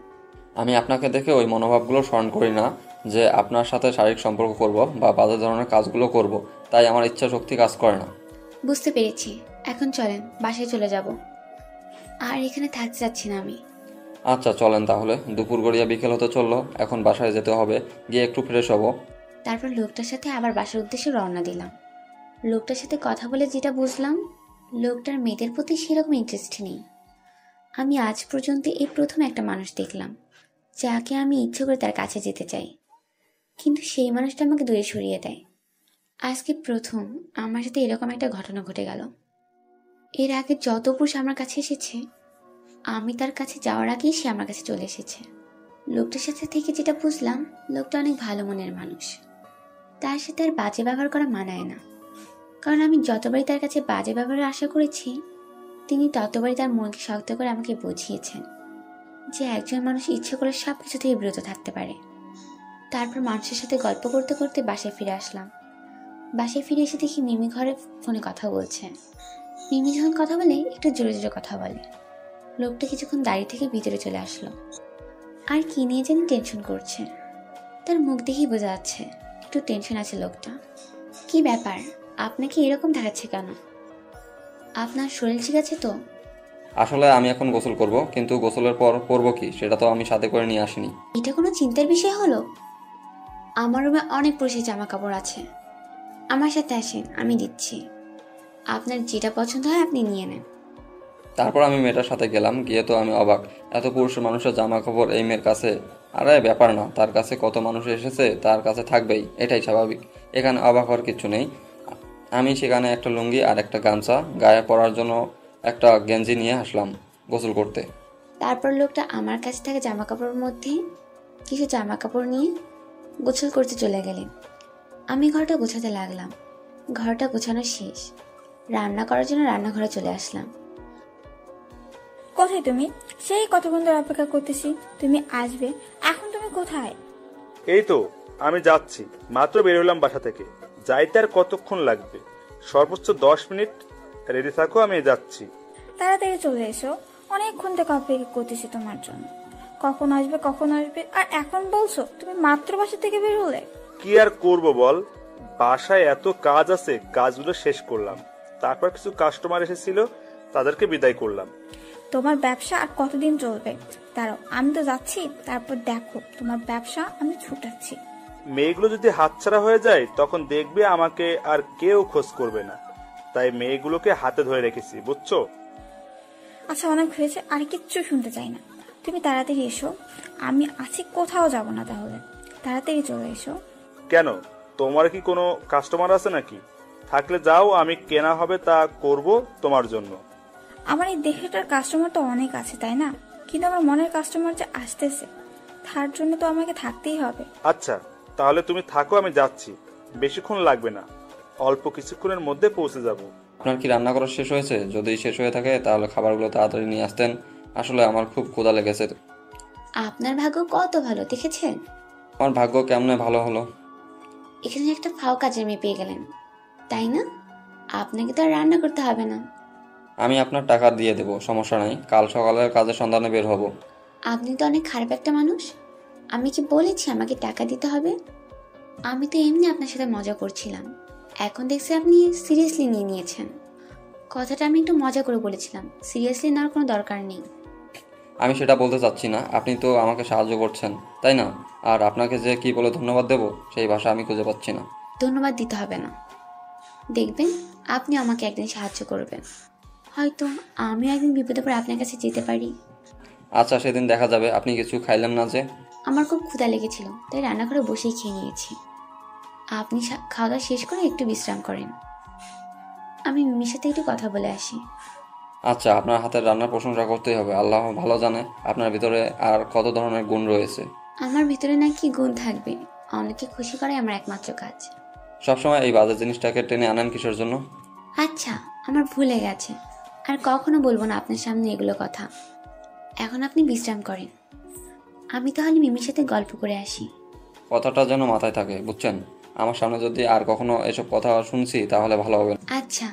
আমি আপনাকে দেখে ওই মনোভাবগুলো স্মরণ করি না যে আপনার সাথে শারীরিক সম্পর্ক করব বা বাজে ধরনের কাজগুলো করব, তাই আমার ইচ্ছা শক্তি কাজ করে না। বুঝতে পেরেছি, এখন চলেন বাসায় চলে যাব। আর এখানে থাকতে চাচ্ছি না আমি। আচ্ছা চলেন তাহলে, দুপুর গড়িয়া বিকেল হতে চললো, এখন বাসায় যেতে হবে, গিয়ে একটু ফ্রেশ হবো। তারপর লোকটার সাথে আবার বাসার উদ্দেশ্যে রওনা দিলাম। লোকটার সাথে কথা বলে যেটা বুঝলাম, লোকটার মেয়েদের প্রতি সেরকম ইন্টারেস্ট নেই। আমি আজ পর্যন্ত এই প্রথম একটা মানুষ দেখলাম যাকে আমি ইচ্ছে করে তার কাছে যেতে চাই, কিন্তু সেই মানুষটা আমাকে দূরে সরিয়ে দেয়। আজকে প্রথম আমার সাথে এরকম একটা ঘটনা ঘটে গেল। এর আগে যত পুরুষ আমার কাছে এসেছে, আমি তার কাছে যাওয়ার আগেই সে আমার কাছে চলে এসেছে। লোকটার সাথে থেকে যেটা বুঝলাম, লোকটা অনেক ভালো মনের মানুষ। তার সাথে আর বাজে ব্যবহার করা মানায় না, কারণ আমি যতবারই তার কাছে বাজে ব্যবহারের আশা করেছি, তিনি ততবারই তার মনকে শক্ত করে আমাকে বুঝিয়েছেন যে একজন মানুষ ইচ্ছে করে সব কিছু থেকে বিরত থাকতে পারে। তারপর মানুষের সাথে গল্প করতে করতে বাসায় ফিরে আসলাম। বাসায় ফিরে এসে দেখি মিমি ঘরে ফোনে কথা বলছে। মিমি যখন কথা বলে একটু জোরে জোরে কথা বলে। লোকটা কিছুক্ষণ দাঁড়িয়ে থেকে ভিতরে চলে আসলো, আর কি নিয়ে যেন টেনশন করছে। তার মুখ দেখেই বোঝা যাচ্ছে একটু টেনশন আছে লোকটা। কি ব্যাপার, আপনাকে এরকম দেখাচ্ছে কেন? আপনার শরীর ঠিক আছে তো? আসলে আমি এখন গোসল করব, কিন্তু গোসলের পর করবো কি সেটা তো আমি সাথে করে নিয়ে আসিনি। এটা কোনো চিন্তার বিষয় হলো? আমার রুমে অনেক পুরুষের জামা কাপড় আছে, আমার সাথে আসেন, আমি দিচ্ছি। আপনার যেটা পছন্দ হয় আপনি নিয়ে নেন। তারপর আমি মেয়েটার সাথে গেলাম, গিয়ে তো আমি অবাক, এত পুরুষ মানুষের জামা কাপড় এই মেয়ের কাছে। আরে ব্যাপার না, তার কাছে কত মানুষ এসেছে, তার কাছে থাকবেই, এটাই স্বাভাবিক, এখানে অবাক হওয়ার কিছু নেই। আমি সেখানে একটা লুঙ্গি আর একটা গামছা, গায়ে পরার জন্য একটা গেঞ্জি নিয়ে আসলাম গোসল করতে। তারপর লোকটা আমার কাছে থাকা জামা কাপড়ের মধ্যে কিছু জামা কাপড় নিয়ে গোছল করতে চলে গেলেন। আমি ঘরটা গোছাতে লাগলাম। ঘরটা গোছানো শেষ, রান্না করার জন্য রান্নাঘরে চলে আসলাম। কোথায় তুমি? সেই কতক্ষণ ধরে অপেক্ষা করতেছি, তুমি আসবে। এখন তুমি কোথায়? এই তো আমি যাচ্ছি, মাত্র বের হলাম বাসা থেকে। যাইতে আর কতক্ষণ লাগবে? সর্বোচ্চ 10 মিনিট। রেডি থাকো, আমি যাচ্ছি। তাড়াতাড়ি চলে এসো, অনেকক্ষণ থেকে অপেক্ষা করতেছি তোমার জন্য। কখন আসবে কখন আসবে, আর এখন বলছো তুমি মাত্র বাসা থেকে বের হলে। কি আর করব বল, বাসায় এত কাজ আছে, কাজগুলো শেষ করলাম। তারপর কিছু কাস্টমার এসেছিল, তাদেরকে বিদায় করলাম। তোমার ব্যবসা আর কতদিন চলবে? দাঁড়াও, আমি তো যাচ্ছি, তারপর দেখো তোমার ব্যবসা আমি ছুটাচ্ছি। মেয়েগুলো যদি হাতছাড়া হয়ে যায়, তখন দেখবে আমাকে আর কেউ খোঁজ করবে না। তাই মেয়েগুলোকে হাতে ধরে রেখেছি, বুঝছো? আচ্ছা অনেক হয়েছে, আর কিচ্ছু শুনতে চাই না। তুমি তাড়াতাড়ি এসো, আমি আছি, কোথাও যাব না। তাহলে তাড়াতাড়ি চলে এসো। কেন, তোমার কি কোনো কাস্টমার আছে নাকি? থাকলে যাও, আমি কেনা হবে তা করব তোমার জন্য। আমার এই দেহটার কাস্টমার তো অনেক আছে, তাই না? কিন্তু আমার মনের কাস্টমার যে আসতেছে, তার জন্য তো আমাকে থাকতেই হবে। আচ্ছা তাহলে তুমি থাকো, আমি যাচ্ছি। বেশিক্ষণ লাগবে না, অল্প কিছুক্ষণের মধ্যে পৌঁছে যাব। আপনার কি রান্না করা শেষ হয়েছে? যদি শেষ হয়ে থাকে তাহলে খাবারগুলো তাড়াতাড়ি নিয়ে আসতেন, আসলে আমার খুব ক্ষুধা লেগেছে। আপনার ভাগ্য কত ভালো দেখেছেন। আমার ভাগ্য কেমনে ভালো হলো? এখানে একটা ফাও কাজের মেয়ে পেয়ে গেলেন, তাই না? আপনাকে তো আর রান্না করতে হবে না। আমি আপনার টাকা দিয়ে দেবো, সমস্যা নাই, কাল সকালের কাজের সন্ধানে বের হব। আপনি তো অনেক খারাপ একটা মানুষ। আমি কি বলেছি আমাকে টাকা দিতে হবে? আমি তো এমনি আপনার সাথে মজা করছিলাম, এখন দেখছি আপনি সিরিয়াসলি নিয়ে নিয়েছেন। কথাটা আমি একটু মজা করে বলেছিলাম, সিরিয়াসলি নেওয়ার কোনো দরকার নেই। আমি সেটা বলতে চাচ্ছি না, আপনি তো আমাকে সাহায্য করছেন, তাই না? আর আপনাকে যে কি বলে ধন্যবাদ দেবো সেই ভাষা আমি খুঁজে পাচ্ছি না। ধন্যবাদ দিতে হবে না, দেখবেন আপনি আমাকে একদিন সাহায্য করবেন। হয়তো আমিও একদিন বিপদে পড়ে আপনার কাছে যেতে পারি। আচ্ছা সেদিন দেখা যাবে। আপনি কিছু খাইলেন না যে? আমার খুব ক্ষুধা লেগেছিল, তাই রান্নাঘরে বসেই খেয়ে নিয়েছি। আপনি খাওয়া দাওয়া শেষ করে একটু বিশ্রাম করেন, আমি মিমির সাথে একটু কথা বলে আসি। আচ্ছা, আপনার হাতের রান্নার প্রশংসা করতেই হবে, আল্লাহ ভালো জানে আপনার ভিতরে আর কত ধরনের গুণ রয়েছে। আমার ভিতরে নাকি গুণ থাকবে? অনেকে খুশি করাই আমার একমাত্র কাজ। সবসময় এই বাজে জিনিসটাকে টেনে আনেন কিসের জন্য? আচ্ছা আমার ভুলে গেছে, আর কখনো বলবো না আপনার সামনে এগুলো কথা। এখন আপনি বিশ্রাম করেন, আমি তাহলে মিমির সাথে গল্প করে আসি। কথাটা যেন মাথায় থাকে, বুঝছেন? আমার সামনে যদি আর কখনো এসব কথা শুনছি তাহলে ভালো হবে না। আচ্ছা,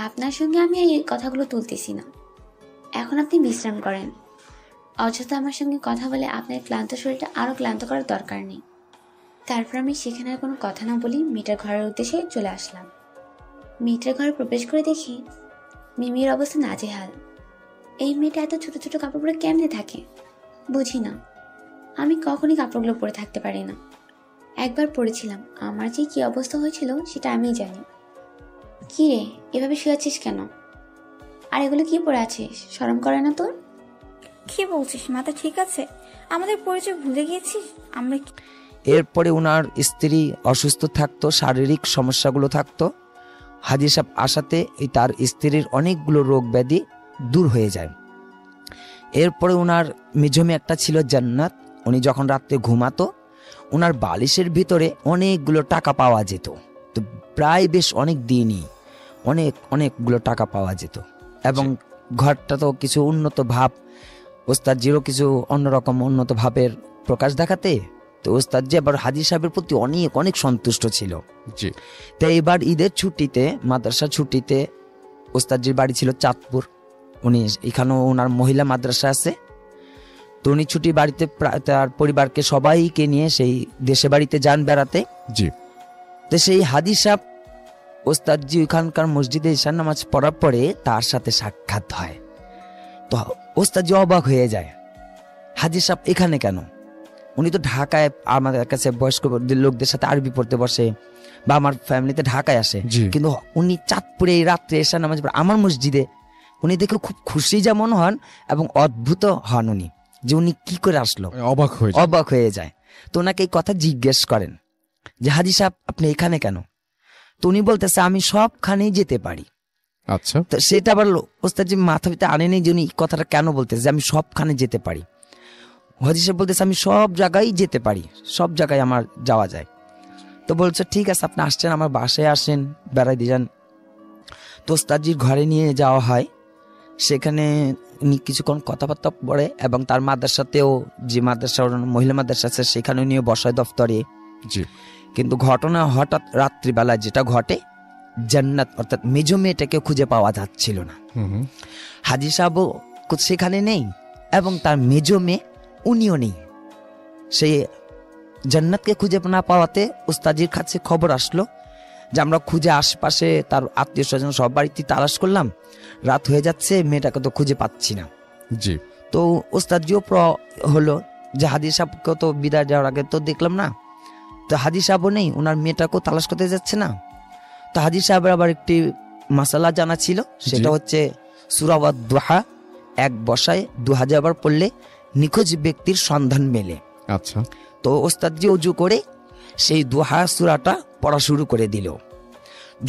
আপনার সঙ্গে আমি এই কথাগুলো তুলতেছি না, এখন আপনি বিশ্রাম করেন। অযথা আমার সঙ্গে কথা বলে আপনার ক্লান্ত শরীরটা আরও ক্লান্ত করার দরকার নেই। তারপর আমি সেখানে আর কোনো কথা না বলি মেয়েটার ঘরের উদ্দেশ্যে চলে আসলাম। মেয়েটার ঘরে প্রবেশ করে দেখি মিমির অবস্থা নাজেহাল। এই মেয়েটা এত ছোট ছোট কাপড় পরে কেমনে থাকে? বুঝি না, আমি কখনই কাপড়গুলো পরে থাকতে পারি না। একবার পরেছিলাম, আমার যে কি অবস্থা হয়েছিল সেটা আমিই জানি। কি রে, এভাবে শুয়ে আছিস কেন? আর এগুলো কি পরে আছিস? শরম করে না তোর? কি বলছিস, মাথা ঠিক আছে? আমাদের পরিচয় ভুলে গিয়েছিস? আমরা এরপরে ওনার স্ত্রী অসুস্থ থাকতো, শারীরিক সমস্যাগুলো থাকতো। হাজী সাহেব আসাতে তার স্ত্রীর অনেকগুলো রোগ ব্যাধি দূর হয়ে যায়। এরপরে ওনার মেজমে একটা ছিল জান্নাত। উনি যখন রাত্রে ঘুমাতো, ওনার বালিশের ভিতরে অনেকগুলো টাকা পাওয়া যেত। তো প্রায় বেশ অনেক দিনই অনেকগুলো টাকা পাওয়া যেত। এবং ঘরটা তো কিছু উন্নত ভাব, ওস্তাদজিরও কিছু অন্যরকম উন্নত ভাবের প্রকাশ দেখাতে, তো ওস্তাদজি আবার হাজী সাহেবের প্রতি অনেক সন্তুষ্ট ছিল। তো এবার ঈদের ছুটিতে, মাদ্রাসা ছুটিতে, ওস্তাদজির বাড়ি ছিল চাঁদপুর। উনি এখানেও ওনার মহিলা মাদ্রাসা আছে। তো উনি ছুটি বাড়িতে তার পরিবারকে সবাইকে নিয়ে সেই দেশে বাড়িতে যান বেড়াতে। তো সেই হাজী সাহেব ওস্তাদজি ওইখানকার মসজিদে ঈশার নামাজ পড়ার পরে তার সাথে সাক্ষাৎ হয়। তো ওস্তাদজি অবাক হয়ে যায়, হাজী সাহেব এখানে কেন? উনি তো ঢাকায় আমাদের কাছে বয়স্ক লোকদের সাথে আরবি পড়তে বসে, বা আমার ফ্যামিলিতে ঢাকায় আসে, কিন্তু উনি চাঁদপুরে এই রাত্রে ঈশার নামাজ পড়ে আমার মসজিদে। উনি দেখে খুব খুশি যেমন হন এবং অদ্ভুত হন উনি, যে উনি কি করে আসলো, অবাক হয়ে যায়। তো ওনাকে এই কথা জিজ্ঞেস করেন যে হাজী সাহেব আপনি এখানে কেন? তো উনি বলতেছে আমি সবখানেই যেতে পারি। আচ্ছা, তো সেটা আবার ওস্তাদজি মাথা ভিতরে আনেনি যে উনি কথাটা কেন বলতেছে যে আমি সবখানে যেতে পারি। হাজী সাহেব বলতেছে আমি সব জায়গায় যেতে পারি, সব জায়গায় আমার যাওয়া যায়। তো বলছে ঠিক আছে, আপনি আসছেন আমার বাসায় আসেন, বেড়াই দিয়ে যান। তো ওস্তাদজির ঘরে নিয়ে যাওয়া হয়। সেখানে উনি কিছুক্ষণ কথাবার্তা পড়ে এবং তার মাদ্রাসাতেও, যে মাদ্রাসা মহিলা মাদ্রাসা আছে সেখানেও নিয়ে বসায় দফতরে। কিন্তু ঘটনা হঠাৎ রাত্রিবেলা যেটা ঘটে, জান্নাত অর্থাৎ মেজো মেয়েটাকে খুঁজে পাওয়া যাচ্ছিল না। হাজী সাহেবও সেখানে নেই এবং তার মেজো মেয়ে উনিও নেই। সেই জান্নাতকে খুঁজে না পাওয়াতে ওস্তাদজির কাছে খবর আসলো যে আমরা খুঁজে আশপাশে তার আত্মীয় স্বজন সব বাড়িতে তালাশ করলাম, রাত হয়ে যাচ্ছে, মেয়েটাকে তো খুঁজে পাচ্ছি না। তো ওস্তাদজিও হলো যে হাজী সাহেবকে তো বিদায় যাওয়ার আগে তো দেখলাম না, তো হাজী সাহেবও নেই, ওনার মেয়েটাকেও তালাশ করতে যাচ্ছে না। তো হাজী সাহেবের আবার একটি মাসালা জানা ছিল, সেটা হচ্ছে সূরা ওয়াদ-দুহা এক বসায় 2000 বার পড়লে নিখোঁজ ব্যক্তির সন্ধান মেলে। আচ্ছা, তো ওস্তাদজি অজু করে সেই দুহা সূরাটা পড়া শুরু করে দিল।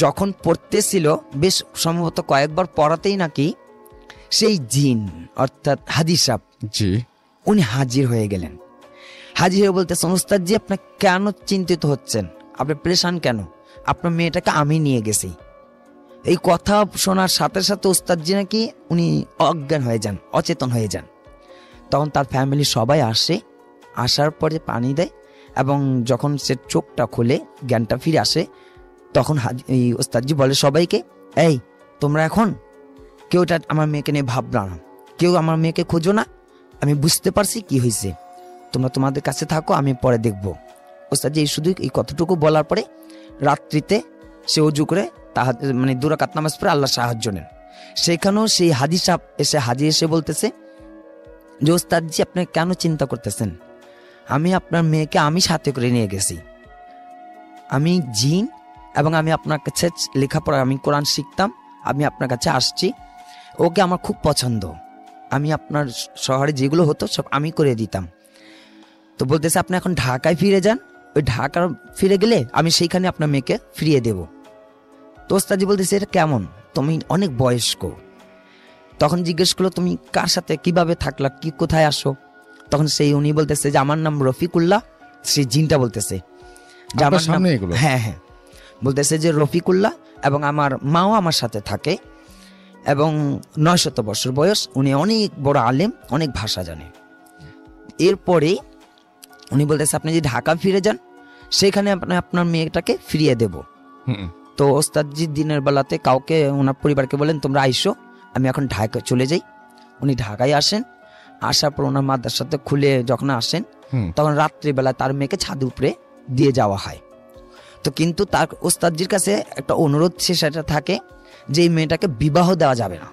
যখন পড়তেছিল, বেশ সম্ভবত কয়েকবার পড়াতেই নাকি সেই জিন অর্থাৎ হাজী সাহেব উনি হাজির হয়ে গেলেন। হাজির হয়ে বলতেছেন ওস্তাদজি আপনি কেন চিন্তিত হচ্ছেন, আপনি পরেশান কেন? আপনার মেয়েটাকে আমি নিয়ে গেছি। এই কথা শোনার সাথে সাথে ওস্তাদজি নাকি উনি অজ্ঞান হয়ে যান, অচেতন হয়ে যান। তখন তার ফ্যামিলি সবাই আসে, আসার পরে পানি দেয় এবং যখন সে চোখটা খুলে জ্ঞানটা ফিরে আসে, তখন এই ওস্তাদজি বলে সবাইকে, এই তোমরা এখন কেউ আমার মেয়েকে নিয়ে ভাবনা না, কেউ আমার মেয়েকে খোঁজো না, আমি বুঝতে পারছি কি হয়েছে, তোমরা তোমাদের কাছে থাকো, আমি পরে দেখবো। ওস্তাদজি শুধু এই কতটুকু বলার পরে রাত্রিতে সে অজু করে মানে 2 রাকাত নামাজ পড়ে আল্লাহ সাহায্য নেন। সেখানেও সেই হাজী সাহেব হাজী এসে বলতেছে যে ওস্তাদজি আপনি কেন চিন্তা করতেছেন, আমি আপনার মেয়েকে আমি সাথে করে নিয়ে গেছি, আমি জিন এবং আমি আপনার কাছে লেখাপড়া, আমি কোরআন শিখতাম, আমি আপনার কাছে আসছি, ওকে আমার খুব পছন্দ, আমি আপনার শহরে যেগুলো হতো সব আমি করে দিতাম। তো বলতেছে আপনি এখন ঢাকায় ফিরে যান, ওই ঢাকা ফিরে গেলে আমি সেইখানে আপনার মেয়েকে ফিরিয়ে দেব। তো ওস্তাদজি বলতেছে এটা কেমন, তুমি অনেক বয়স্ক। তখন জিজ্ঞেস করলো তুমি কার সাথে কিভাবে থাকলা, কি কোথায় আসো? তখন সেই উনি বলতেছে যে আমার নাম রফিকুল্লাহ। সেই জিনটা বলতেছে যে আমার নাম, হ্যাঁ হ্যাঁ, বলতেছে যে রফিকুল্লাহ এবং আমার মাও আমার সাথে থাকে এবং 900 বছর বয়স, উনি অনেক বড় আলেম, অনেক ভাষা জানে। এরপরে উনি বলতেছে আপনি যদি ঢাকা ফিরে যান সেখানে আপনার মেয়েটাকে ফিরিয়ে দেব। তো ওস্তাদজি দিনের বেলাতে কাউকে ওনার পরিবারকে বলেন তোমরা আইসো, আমি এখন ঢাকায় চলে যাই। উনি ঢাকায় আসেন, আসার পর ওনার মাদ্রাসাতে খুলে যখন আসেন তখন রাত্রিবেলা তার মেয়েকে ছাদের উপরে দিয়ে যাওয়া হয়। তো কিন্তু তার ওস্তাদজির কাছে একটা অনুরোধ সেটা থাকে যে এই মেয়েটাকে বিবাহ দেওয়া যাবে না,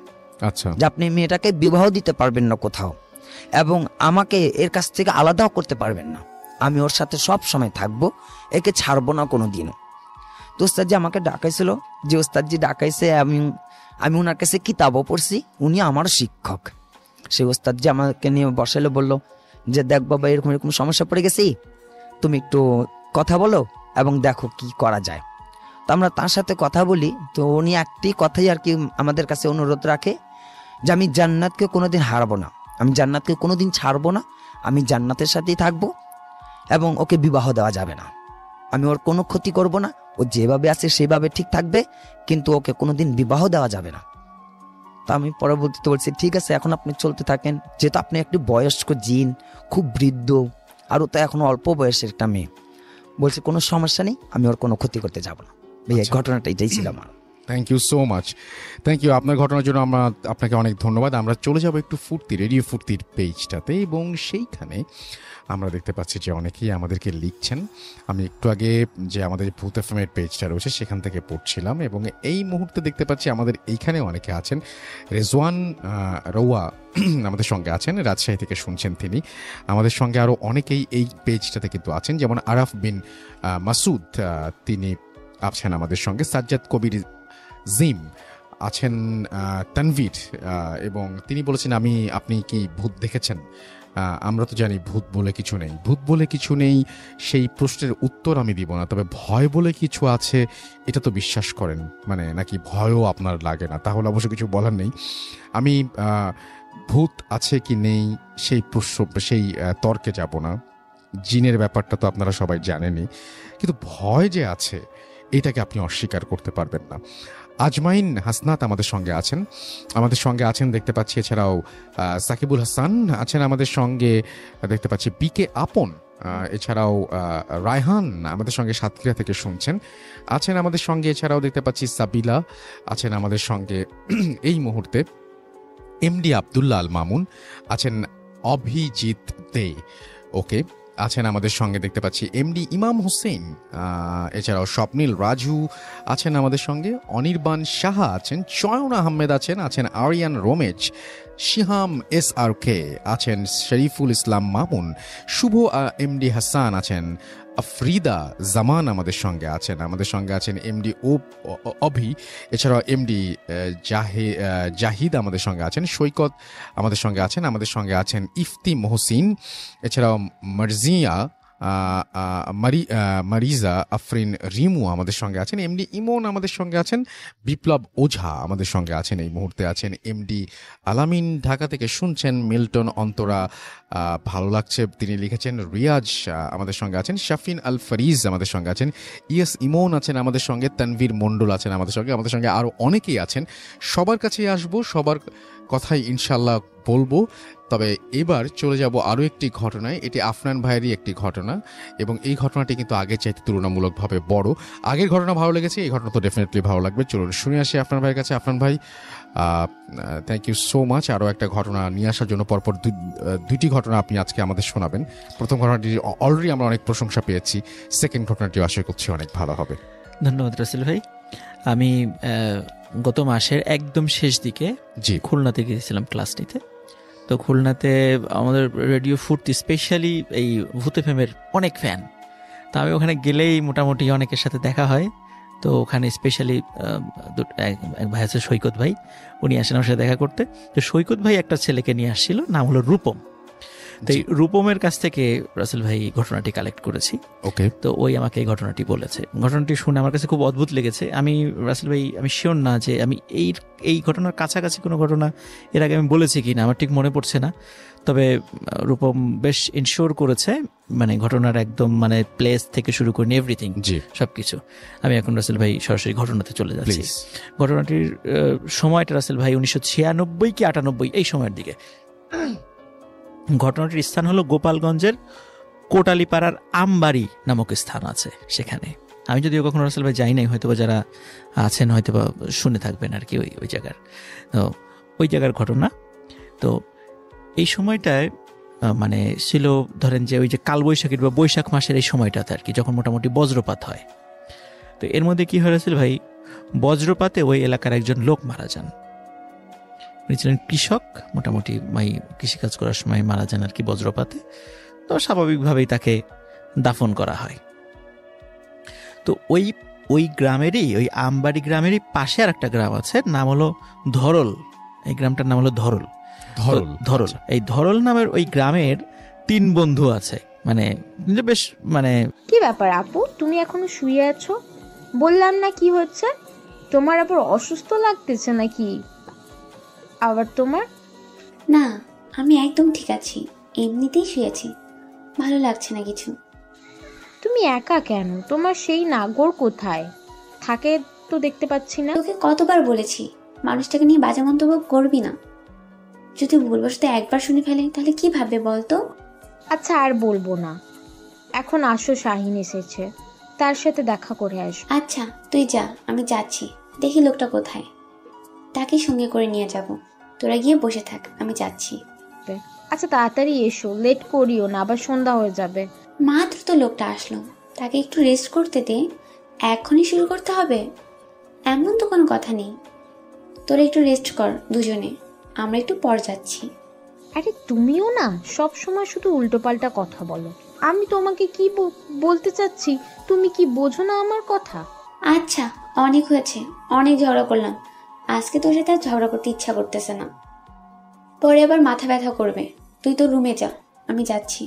আচ্ছা, যে আপনি মেয়েটাকে বিবাহ দিতে পারবেন না কোথাও, এবং আমাকে এর কাছ থেকে আলাদাও করতে পারবেন না। আমি ওর সাথে সব সময় থাকবো, একে ছাড়বো না কোনো দিনও। তো ওস্তাদজি আমাকে ডাকাইছিল, যে ওস্তাদজি ডাকাইছে, আমি ওনার কাছে কিতাবও পড়ছি, উনি আমার শিক্ষক। সেই ওস্তাদজি আমাকে নিয়ে বসাইলে বলল যে দেখ বাবা, এরকম এরকম সমস্যা পড়ে গেছি, তুমি একটু কথা বলো এবং দেখো কি করা যায়। তো আমরা তার সাথে কথা বলি। তো উনি একটি কথাই আর কি আমাদের কাছে অনুরোধ রাখে যে আমি জান্নাতকে কোনোদিন হারাবো না, আমি জান্নাতকে কোনোদিন ছাড়বো না, আমি জান্নাতের সাথেই থাকবো এবং ওকে বিবাহ দেওয়া যাবে না। আমি ওর কোনো ক্ষতি করব না, ও যেভাবে আছে সেভাবে ঠিক থাকবে, কিন্তু ওকে কোনোদিন বিবাহ দেওয়া যাবে না। তা আমি পরবর্তীতে বলছি ঠিক আছে, এখন আপনি চলতে থাকেন, যেহেতু আপনি একটি বয়স্ক জিন, খুব বৃদ্ধ, আর ও তো এখনো অল্প বয়সের একটা মেয়ে। বলছে কোনো সমস্যা নেই, আমি ওর কোনো ক্ষতি করতে যাব না। এই ঘটনাটা এটাই ছিল আমার। Thank you so much, thank you আপনার ঘটনার জন্য। আপনাকে অনেক ধন্যবাদ। আমরা চলে যাব একটু রেডিও ফুর্তির পেজটাতে, এবং সেইখানে আমরা দেখতে পাচ্ছি যে অনেকেই আমাদেরকে লিখছেন। আমি একটু আগে যে আমাদের ভূত এফএমের পেজটা রয়েছে সেখান থেকে পড়ছিলাম, এবং এই মুহূর্তে দেখতে পাচ্ছি আমাদের এইখানে অনেকে আছেন। রেজওয়ান রৌয়া আমাদের সঙ্গে আছেন, রাজশাহী থেকে শুনছেন তিনি। আমাদের সঙ্গে আরও অনেকেই এই পেজটাতে কিন্তু আছেন, যেমন আরাফ বিন মাসুদ, তিনি আছেন আমাদের সঙ্গে। সাজ্জাদ কবির জিম আছেন, তানভীর, এবং তিনি বলেছেন আপনি কি ভূত দেখেছেন? আমরা তো জানি ভূত বলে কিছু নেই, ভূত বলে কিছু নেই, সেই প্রশ্নের উত্তর আমি দিব না। তবে ভয় বলে কিছু আছে, এটা তো বিশ্বাস করেন, মানে নাকি ভয়ও আপনার লাগে না? তাহলে অবশ্য কিছু বলার নেই। আমি ভূত আছে কি নেই সেই সেই তর্কে যাব না। জিনের ব্যাপারটা তো আপনারা সবাই জানেনই, কিন্তু ভয় যে আছে এটাকে আপনি অস্বীকার করতে পারবেন না। আজমাইন হাসনাত আমাদের সঙ্গে আছেন দেখতে পাচ্ছি। এছাড়াও সাকিবুল হাসান আছেন আমাদের সঙ্গে দেখতে পাচ্ছি। বিকে আপন, এছাড়াও রায়হান আমাদের সঙ্গে সাতক্ষীরা থেকে শুনছেন, আছেন আমাদের সঙ্গে। এছাড়াও দেখতে পাচ্ছি সাবিলা আছেন আমাদের সঙ্গে এই মুহূর্তে। এমডি আব্দুল্লাহ আল মামুন আছেন, অভিজিৎ দে ওকে আছেন আমাদের সঙ্গে দেখতে পাচ্ছি। এমডি ইমাম হোসেন, এছাড়াও স্বপ্নীল রাজু আছেন আমাদের সঙ্গে। অনির্বাণ সাহা আছেন, চয়ন আহমেদ আছেন আরিয়ান রোমেজ, শিহাম SRK আছেন, শরীফুল ইসলাম মামুন, শুভ এমডি হাসান আছেন, আফরিদা জামান আমাদের সঙ্গে আছেন এমডি অভি, এছাড়াও এমডি জাহিদ আমাদের সঙ্গে আছেন, সৈকত আমাদের সঙ্গে আছেন ইফতি মহসিন, এছাড়াও মার্জিয়া মারিজা আফরিন রিমু আমাদের সঙ্গে আছেন, এমডি ইমন আমাদের সঙ্গে আছেন, বিপ্লব ওঝা আমাদের সঙ্গে আছেন, এই মুহূর্তে আছেন এমডি আলামিন ঢাকা থেকে শুনছেন, মিল্টন অন্তরা ভালো লাগছে তিনি লিখেছেন, রিয়াজ আমাদের সঙ্গে আছেন, শাফিন আল ফরিজ আমাদের সঙ্গে আছেন, ইয়েস ইমন আছেন আমাদের সঙ্গে, তানভীর মণ্ডল আছেন আমাদের সঙ্গে আরও অনেকেই আছেন। সবার কাছেই আসবো, সবার কথাই ইনশাল্লাহ বলবো। তবে এবার চলে যাব আরও একটি ঘটনায়। এটি আফনান ভাইয়েরই একটি ঘটনা, এবং এই ঘটনাটি কিন্তু আগের চাইতে তুলনামূলকভাবে বড়। আগের ঘটনা ভালো লেগেছে, এই ঘটনা তো ডেফিনেটলি ভালো লাগবে। চলুন শুনে আসি আফনান ভাইয়ের কাছে। আফনান ভাই, থ্যাংক ইউ সো মাচ আরও একটা ঘটনা নিয়ে আসার জন্য। পরপর দুইটি ঘটনা আপনি আজকে আমাদের শোনাবেন। প্রথম ঘটনাটি অলরেডি আমরা অনেক প্রশংসা পেয়েছি, সেকেন্ড ঘটনাটিও আশা করছি অনেক ভালো হবে। ধন্যবাদ রাসেল ভাই। আমি গত মাসের একদম শেষ দিকে খুলনাতে গিয়েছিলাম ক্লাস নিতে। তো খুলনাতে আমাদের রেডিও ফুর্তি স্পেশালি এই ভূত এফএমের অনেক ফ্যান। তো আমি ওখানে গেলেই মোটামুটি অনেকের সাথে দেখা হয়। তো ওখানে স্পেশালি এক ভাই আছে সৈকত ভাই, উনি আসেন আমার সাথে দেখা করতে। তো সৈকত ভাই একটা ছেলেকে নিয়ে আসছিল, নাম হলো রূপম। তো এই রূপমের কাছ থেকে রাসেল ভাই ঘটনাটি কালেক্ট করেছি। ওকে, তো ওই আমাকে এই ঘটনাটি বলেছে। ঘটনাটি শুনে আমার কাছে খুব অদ্ভুত লেগেছে। আমি রাসেল ভাই আমি শিওর না যে আমি এই ঘটনার কাছাকাছি কোনো ঘটনা এর আগে আমি বলেছি কি না, আমার ঠিক মনে পড়ছে না। তবে রূপম বেশ ইনশিওর করেছে, মানে ঘটনার একদম মানে প্লেস থেকে শুরু করে এভরিথিং সবকিছু। আমি এখন রাসেল ভাই সরাসরি ঘটনাতে চলে যাচ্ছি। ঘটনাটির সময়টা রাসেল ভাই 1996 কি 98 এই সময়ের দিকে। ঘটনাটির স্থান হলো গোপালগঞ্জের কোটালীপাড়ার আমবাড়ি নামক স্থান আছে সেখানে। আমি যদিও কখনো রাসেল ভাই যাই নাই, হয়তো বা যারা আছেন হয়তো বা শুনে থাকবেন আর কি ওই জায়গার। তো ওই জায়গার ঘটনা। তো এই সময়টায় মানে ছিল ধরেন যে ওই যে কালবৈশাখীর বা বৈশাখ মাসের এই সময়টাতে আর কি, যখন মোটামুটি বজ্রপাত হয়। তো এর মধ্যে কি হয়েছিল ভাই, বজ্রপাতে ওই এলাকার একজন লোক মারা যান। উনি ছিলেন কৃষক, মোটামুটি কৃষিকাজ করার সময় মারা যান আর কি বজ্রপাতে। তো স্বাভাবিকভাবেই তাকে দাফন করা হয়। তো ওই গ্রামেরই, ওই আমবাড়ি গ্রামেরই পাশে আর একটা গ্রাম আছে, নাম হলো ধরল। এই গ্রামটার নাম হলো ধরল। ধরল, এই ধরল নামের ওই গ্রামের 3 বন্ধু আছে। বেশ কি ব্যাপার আপু, তুমি এখনো শুয়ে আছো? বললাম না কি হচ্ছে? তোমার আবার অসুস্থ লাগতেছে নাকি আবার তোমার? না, আমি একদম ঠিক আছি, এমনিতেই শুয়েছি, ভালো লাগছে না কিছু। তুমি একা কেন? তোমার সেই নাগর কোথায় থাকে তো দেখতে পাচ্ছি না। তোকে কতবার বলেছি মানুষটাকে নিয়ে বাজে মন্তব্য করবি না। যদি ভুলবশত একবার শুনে ফেলে তাহলে কি ভাববে বলতো? আচ্ছা আর বলবো না, এখন আসো, শাহিন এসেছে, তার সাথে দেখা করে আসো। আচ্ছা তুই যা, আমি যাচ্ছি, দেখি লোকটা কোথায়, তাকে সঙ্গে করে নিয়ে যাব। তোরা গিয়ে বসে থাক, আমি যাচ্ছি। আচ্ছা তাড়াতাড়ি এসো, লেট করিও না, আবার সন্ধ্যা হয়ে যাবে। মাত্র তো লোকটা আসলো, তাকে একটু রেস্ট করতে দে, এখনই শুরু করতে হবে এমন তো কোনো কথা নেই। তোরা একটু রেস্ট কর দুজনে, আমরা একটু পর যাচ্ছি। আরে তুমিও না সব সময় শুধু উল্টোপাল্টা কথা বলো। আমি তোমাকে কি বলতে চাচ্ছি, তুমি কি বোঝো না আমার কথা? আচ্ছা অনেক হয়েছে, অনেক ঝগড়া করলাম, আজকে তোর সাথে আর ঝগড়া করতে ইচ্ছা করতেছে না, পরে আবার মাথা ব্যথা করবে। তুই তোর রুমে যা, আমি যাচ্ছি।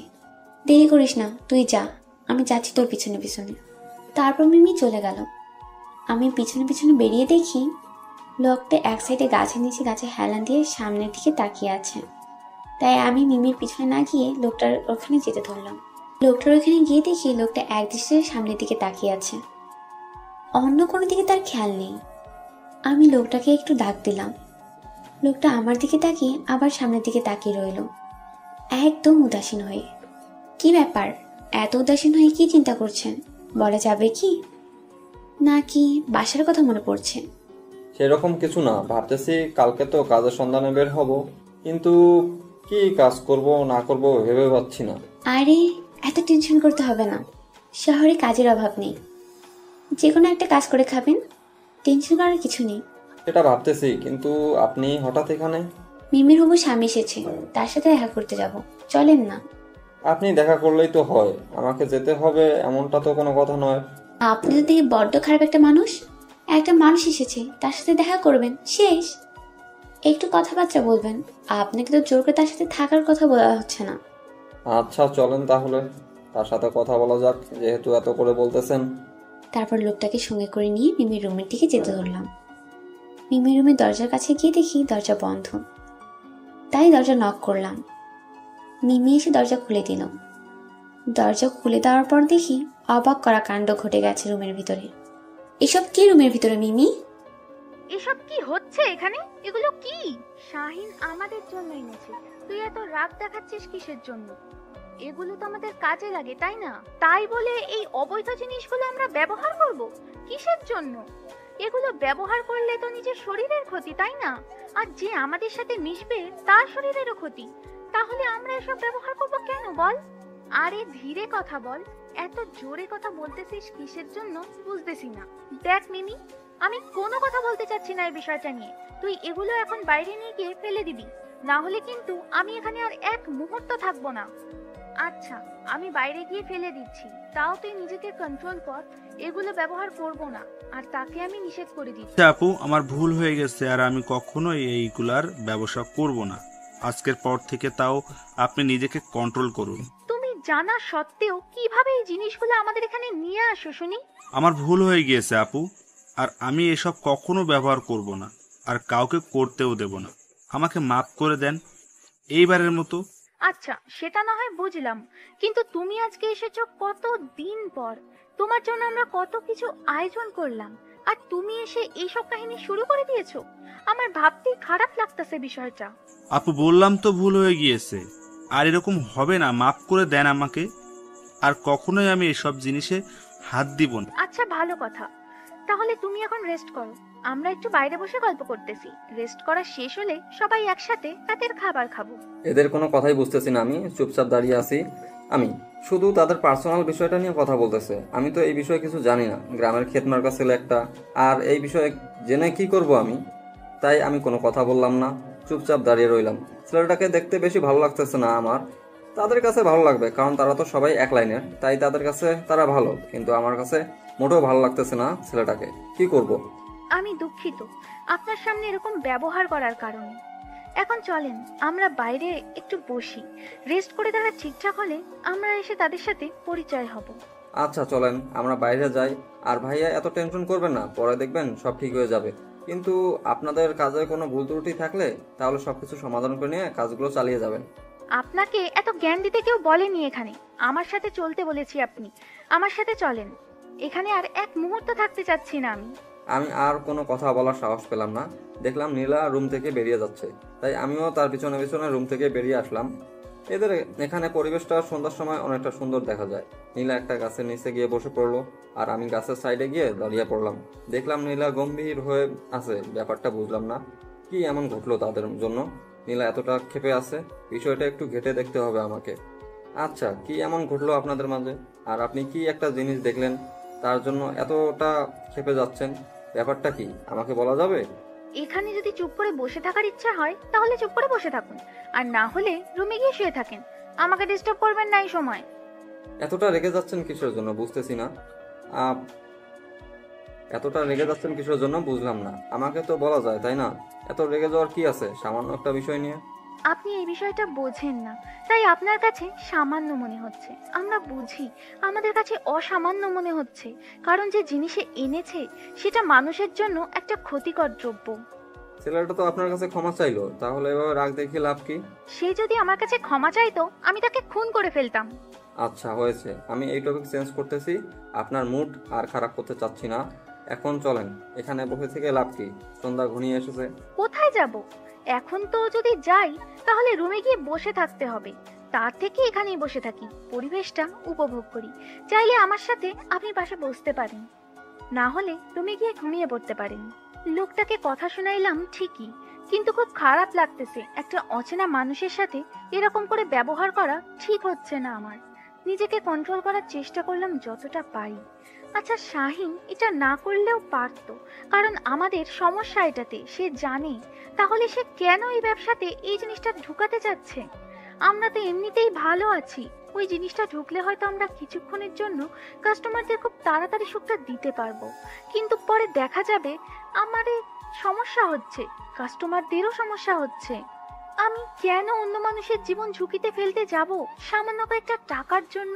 দেরি করিস না, তুই যা, আমি যাচ্ছি তোর পিছনে পিছনে। তারপর মিমি চলে গেল। আমি পিছনে পিছনে বেরিয়ে দেখি লোকটা এক সাইডে গাছের নিচে গাছে হেলান দিয়ে সামনের দিকে তাকিয়ে আছে। তাই আমি মিমির পিছনে না গিয়ে লোকটার ওখানে যেতে ধরলাম। লোকটার ওখানে গিয়ে দেখি লোকটা এক দৃষ্টিতে সামনের দিকে তাকিয়ে আছে, অন্য কোনো দিকে তার খেয়াল নেই। আমি লোকটাকে একটু ডাক দিলাম। লোকটা আমার দিকে তাকিয়ে আবার সামনের দিকে তাকিয়ে রইল, একদম উদাসীন হয়ে। কি ব্যাপার, এত উদাসীন হয়ে কি চিন্তা করছেন বলা যাবে কি? নাকি বাসার কথা মনে পড়ছে? সেরকম কিছু না, ভাবতেছি কালকে তো কাজের সন্ধানে বের হব, কিন্তু কি কাজ করব না করব ভেবে পাচ্ছি না। আরে এত টেনশন করতে হবে না, শহরে কাজের অভাব নেই, যে কোনো একটা কাজ করে খাবেন, টেনশন করার কিছু নেই। সেটা ভাবতেছি, কিন্তু আপনি হঠাৎ এখানে? মিমির হবু স্বামী এসেছে, তার সাথে দেখা করতে যাব, চলেন না। আপনি দেখা করলেই তো হয়, আমাকে যেতে হবে এমনটা তো কোনো কথা নয়। আপনি তো দেখে বড্ড খারাপ একটা মানুষ এসেছে, তার সাথে দেখা করবেন, শেষ। একটু কথাবার্তা বলবেন, আপনাকে তো জোর করে তার সাথে থাকার কথা বলা হচ্ছে না। আচ্ছা চলেন তাহলে, তার সাথে কথা বলা যাক, যেহেতু এত করে বলতেছেন। তারপর লোকটাকে সঙ্গে করে নিয়ে মিমির রুমের দিকে যেতে ধরলাম। মিমির রুমের দরজার কাছে গিয়ে দেখি দরজা বন্ধ, তাই দরজা নক করলাম। মিমি এসে দরজা খুলে দিল। দরজা খুলে দেওয়ার পর দেখি অবাক করা কাণ্ড ঘটে গেছে রুমের ভিতরে। এসব কি রুমের ভিতরে মিমি? এসব কি হচ্ছে এখানে? এগুলো কি? শাহিন আমাদের জন্য এনেছে, তুই এত রাগ দেখাচ্ছিস কিসের জন্য? এগুলো তো আমাদের কাজে লাগে তাই না? তাই বলে এই অবৈধ জিনিসগুলো আমরা ব্যবহার করব কিসের জন্য? এগুলো ব্যবহার করলে তো নিজের শরীরের ক্ষতি তাই না? আর যে আমাদের সাথে মিশবে তার শরীরেরও ক্ষতি, তাহলে আমরা এসব ব্যবহার করব কেন বল? আরে ধীরে কথা বল, এত জোরে কথা বলতেছিস কিসের জন্য বুঝতেছি না। দেখ মিমি, আমি কোনো কথা বলতে চাচ্ছি না এই বিষয়টা নিয়ে, তুই এগুলো এখন বাইরে নিয়ে গিয়ে ফেলে দিবি, না হলে কিন্তু আমি এখানে আর এক মুহূর্ত থাকবো না। আচ্ছা আমি বাইরে গিয়ে ফেলে দিচ্ছি, তাও তুই নিজেকে কন্ট্রোল কর, এগুলো ব্যবহার করব না, আর তাকে আমি নিষেধ করে দিচ্ছি। আপু আমার ভুল হয়ে গেছে, আর আমি কখনোই এইগুলার ব্যবসা করব না। আজকের পর থেকে তাও আপনি নিজেকে কন্ট্রোল করুন। তুমি জানা সত্ত্বেও কিভাবে এই জিনিসগুলো আমাদের এখানে নিয়ে আসো শুনি? আমার ভুল হয়ে গিয়েছে আপু, আর আমি এসব কখনো ব্যবহার করব না, আর কাউকে করতেও দেব না। আমাকে মাফ করে দেন এইবারের মতো। আচ্ছা সেটা না হয় বুঝলাম, কিন্তু তুমি আজকে এসেছো কত দিন পর, তোমার জন্য আমরা কত কিছু আয়োজন করলাম, আর তুমি এসে এইসব কাহিনী শুরু করে দিয়েছো। আমার ভাবতেই খারাপ লাগতেছে বিষয়টা। আপু বললাম তো ভুল হয়ে গিয়েছে, আর এরকম হবে না, মাফ করে দেন আমাকে, আর কখনোই আমি এসব জিনিসে হাত দিব না। আচ্ছা ভালো কথা, তাহলে তুমি এখন রেস্ট করো, আমরা একটু বাইরে বসে গল্প করতেছি, রেস্ট করা শেষ হলে সবাই একসাথে রাতের খাবার খাবো। এদের কোনো কথাই বুঝতেছি না, আমি চুপচাপ দাঁড়িয়ে আছি। আমি শুধু তাদের পার্সোনাল বিষয়টা নিয়ে কথা বলতেছে, আমি তো এই বিষয়ে কিছু জানি না। গ্রামের ক্ষেত মার্কা ছেলে একটা, আর এই বিষয়ে জেনে কি করব আমি? তাই আমি কোনো কথা বললাম না। চুপচাপ দাঁড়িয়ে রইলাম। ছেলেটাকে দেখতে বেশি ভালো লাগতেছে না আমার। তাদের কাছে ভালো লাগবে, কারণ তারা তো সবাই এক লাইনের, তাই তাদের কাছে তারা ভালো, কিন্তু আমার কাছে মোটেও ভালো লাগতেছে না ছেলেটাকে। কি করব? আমি দুঃখিত আপনার সামনে এরকম ব্যবহার করার কারণে। এখন চলেন আমরা বাইরে একটু বসি, রেস্ট করে তারা ঠিকঠাক হলে আমরা এসে তাদের সাথে পরিচয় হব। আচ্ছা চলেন আমরা বাইরে যাই। আর ভাইয়া এত টেনশন করবেন না, পরে দেখবেন সব ঠিক হয়ে যাবে। কিন্তু আপনাদের কাজে কোনো ভুল ত্রুটি থাকলে তাহলে সবকিছু সমাধান করে নিয়ে কাজগুলো চালিয়ে যাবেন। আপনাকে এত জ্ঞান দিতে কেউ বলেনি এখানে, আমার সাথে চলতে বলেছি আপনি। আমার সাথে চলেন, এখানে আর এক মুহূর্ত থাকতে চাচ্ছি না আমি। আমি আর কোনো কথা বলার সাহস পেলাম না। দেখলাম নীলা রুম থেকে বেরিয়ে যাচ্ছে, তাই আমিও তার পিছনে পিছনে রুম থেকে বেরিয়ে আসলাম। এদের এখানে পরিবেশটা সন্ধ্যার সময় অনেকটা সুন্দর দেখা যায়। নীলা একটা গাছের নিচে গিয়ে বসে পড়লো, আর আমি গাছের সাইডে গিয়ে দাঁড়িয়ে পড়লাম। দেখলাম নীলা গম্ভীর হয়ে আছে। ব্যাপারটা বুঝলাম না, কি এমন ঘটলো তাদের জন্য নীলা এতটা ক্ষেপে আছে। বিষয়টা একটু ঘেটে দেখতে হবে আমাকে। আচ্ছা, কি এমন ঘটলো আপনাদের মাঝে, আর আপনি কি একটা জিনিস দেখলেন তার জন্য এতটা ক্ষেপে যাচ্ছেন? ব্যাপারটা কি আমাকে বলা যাবে? এখানে যদি চুপ করে বসে থাকার ইচ্ছা হয় তাহলে চুপ করে বসে থাকুন, আর না হলে রুমে গিয়ে শুয়ে থাকেন। আমাকে ডিস্টার্ব করবেন না এই সময়। এতটা রেগে যাচ্ছেন কিসের জন্য বুঝতেছি না। এতটা রেগে যাচ্ছেন কিসের জন্য বুঝলাম না। আমাকে তো বলা যায়, তাই না? এত রেগে যাওয়ার কি আছে সামান্য একটা বিষয় নিয়ে? আপনি এই বিষয়টা বোঝেন না, তাই আপনার কাছে সামান্য মনে হচ্ছে। আমরা বুঝি, আমাদের কাছে অসামান্য মনে হচ্ছে, কারণ যে জিনিসে এনেছে সেটা মানুষের জন্য একটা ক্ষতিকর দ্রব্য। ছেলেটা তো আপনার কাছে ক্ষমা চাইলো, তাহলে এভাবে রাগ দেখিয়ে লাভ কি? সে যদি আমার কাছে ক্ষমা চাইতো আমি তাকে খুন করে ফেলতাম। আচ্ছা হয়েছে, আমি এই টপিক চেঞ্জ করতেছি। আপনার মুড আর খারাপ করতে চাচ্ছি না। এখন চলেন, এখানে বসে থেকে লাভ কি? সন্ধ্যা ঘনিয়ে এসেছে। কোথায় যাব? এখন তো যদি যাই তাহলে রুমে গিয়ে বসে থাকতে হবে। তার থেকে এখানেই বসে থাকি, পরিবেশটা উপভোগ করি। চাইলে আমার সাথে আপনি পাশে বসতে পারেন, না হলে রুমে গিয়ে ঘুমিয়ে পড়তে পারেন। লোকটাকে কথা শোনাইলাম ঠিকই, কিন্তু খুব খারাপ লাগতেছে। একটা অচেনা মানুষের সাথে এরকম করে ব্যবহার করা ঠিক হচ্ছে না আমার। নিজেকে কন্ট্রোল করার চেষ্টা করলাম যতটা পারি। আচ্ছা শাহিন এটা না করলেও পারতো, কারণ আমাদের সমস্যা এটাতে সে জানে। তাহলে সে কেন এই ব্যবসাতে এই জিনিসটা ঢুকাতে চাচ্ছে? আমরা তো এমনিতেই ভালো আছি, ওই জিনিসটা ঢুকলে হয়তো আমরা কিছুক্ষণের জন্য কাস্টমারদের খুব তাড়াতাড়ি সুখটা দিতে পারবো, কিন্তু পরে দেখা যাবে আমাদের সমস্যা হচ্ছে, কাস্টমারদেরও সমস্যা হচ্ছে। আমি কেন অন্য মানুষের জীবন ঝুঁকিতে ফেলতে যাব সামান্য কয়েকটা টাকার জন্য?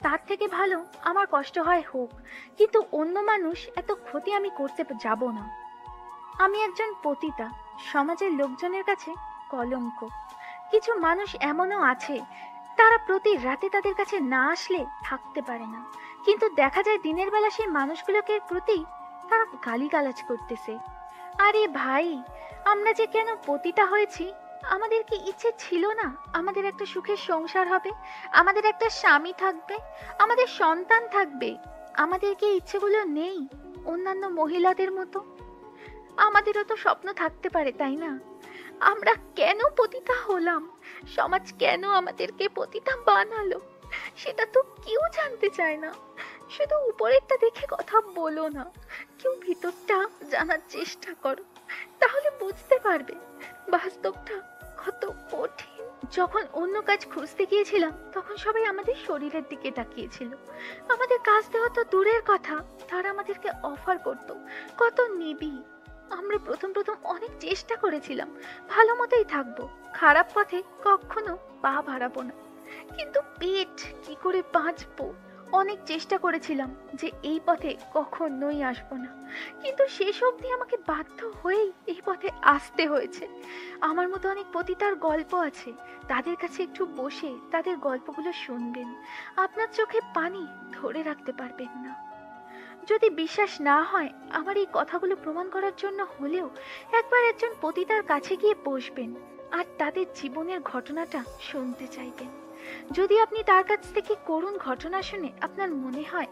তার থেকে ভালো আমার কষ্ট হয় হোক, কিন্তু অন্য মানুষ এত ক্ষতি আমি করতে যাব না। আমি একজন পতিতা, সমাজের লোকজনের কাছে কলঙ্ক। কিছু মানুষ এমনও আছে, তারা প্রতি রাতে তাদের কাছে না আসলে থাকতে পারে না, কিন্তু দেখা যায় দিনের বেলা সেই মানুষগুলোকে প্রতি তারা গালিগালাজ করতেছে। আরে ভাই, আমরা যে কেন পতিতা হয়েছি? আমাদের কি ইচ্ছে ছিল না আমাদের একটা সুখের সংসার হবে, আমাদের একটা স্বামী থাকবে, আমাদের সন্তান থাকবে? আমাদের কি ইচ্ছেগুলো নেই অন্যান্য মহিলাদের মতো? আমাদেরও তো স্বপ্ন থাকতে পারে, তাই না? আমরা কেন পতিতা হলাম? সমাজ কেন আমাদেরকে পতিতা বানালো? সেটা তো কেউ জানতে চায় না। শুধু উপরেরটা দেখে কথা বলো না, কেউ ভিতরটা জানার চেষ্টা করো, তাহলে বুঝতে পারবে বাস্তবটা কত কঠিন। যখন অন্য কাজ খুঁজতে গিয়েছিলাম তখন সবাই আমাদের শরীরের দিকে তাকিয়েছিল। আমাদের কাজ দেওয়া তো দূরের কথা, তারা আমাদেরকে অফার করত কত নিবি। আমরা প্রথম অনেক চেষ্টা করেছিলাম ভালো মতোই থাকবো, খারাপ পথে কখনো পা বাড়াবো না, কিন্তু পেট কি করে বাঁচবো অনেক চেষ্টা করেছিলাম যে এই পথে কখনোই আসবো না, কিন্তু শেষ অবধি আমাকে বাধ্য হয়েই এই পথে আসতে হয়েছে। আমার মতো অনেক পতিতার গল্প আছে, তাদের কাছে একটু বসে তাদের গল্পগুলো শুনবেন, আপনার চোখে পানি ধরে রাখতে পারবেন না। যদি বিশ্বাস না হয় আমার এই কথাগুলো প্রমাণ করার জন্য হলেও একবার একজন পতিতার কাছে গিয়ে বসবেন আর তাদের জীবনের ঘটনাটা শুনতে চাইবেন। যদি আপনি তার কাছ থেকে করুণ ঘটনা শুনে আপনার মনে হয়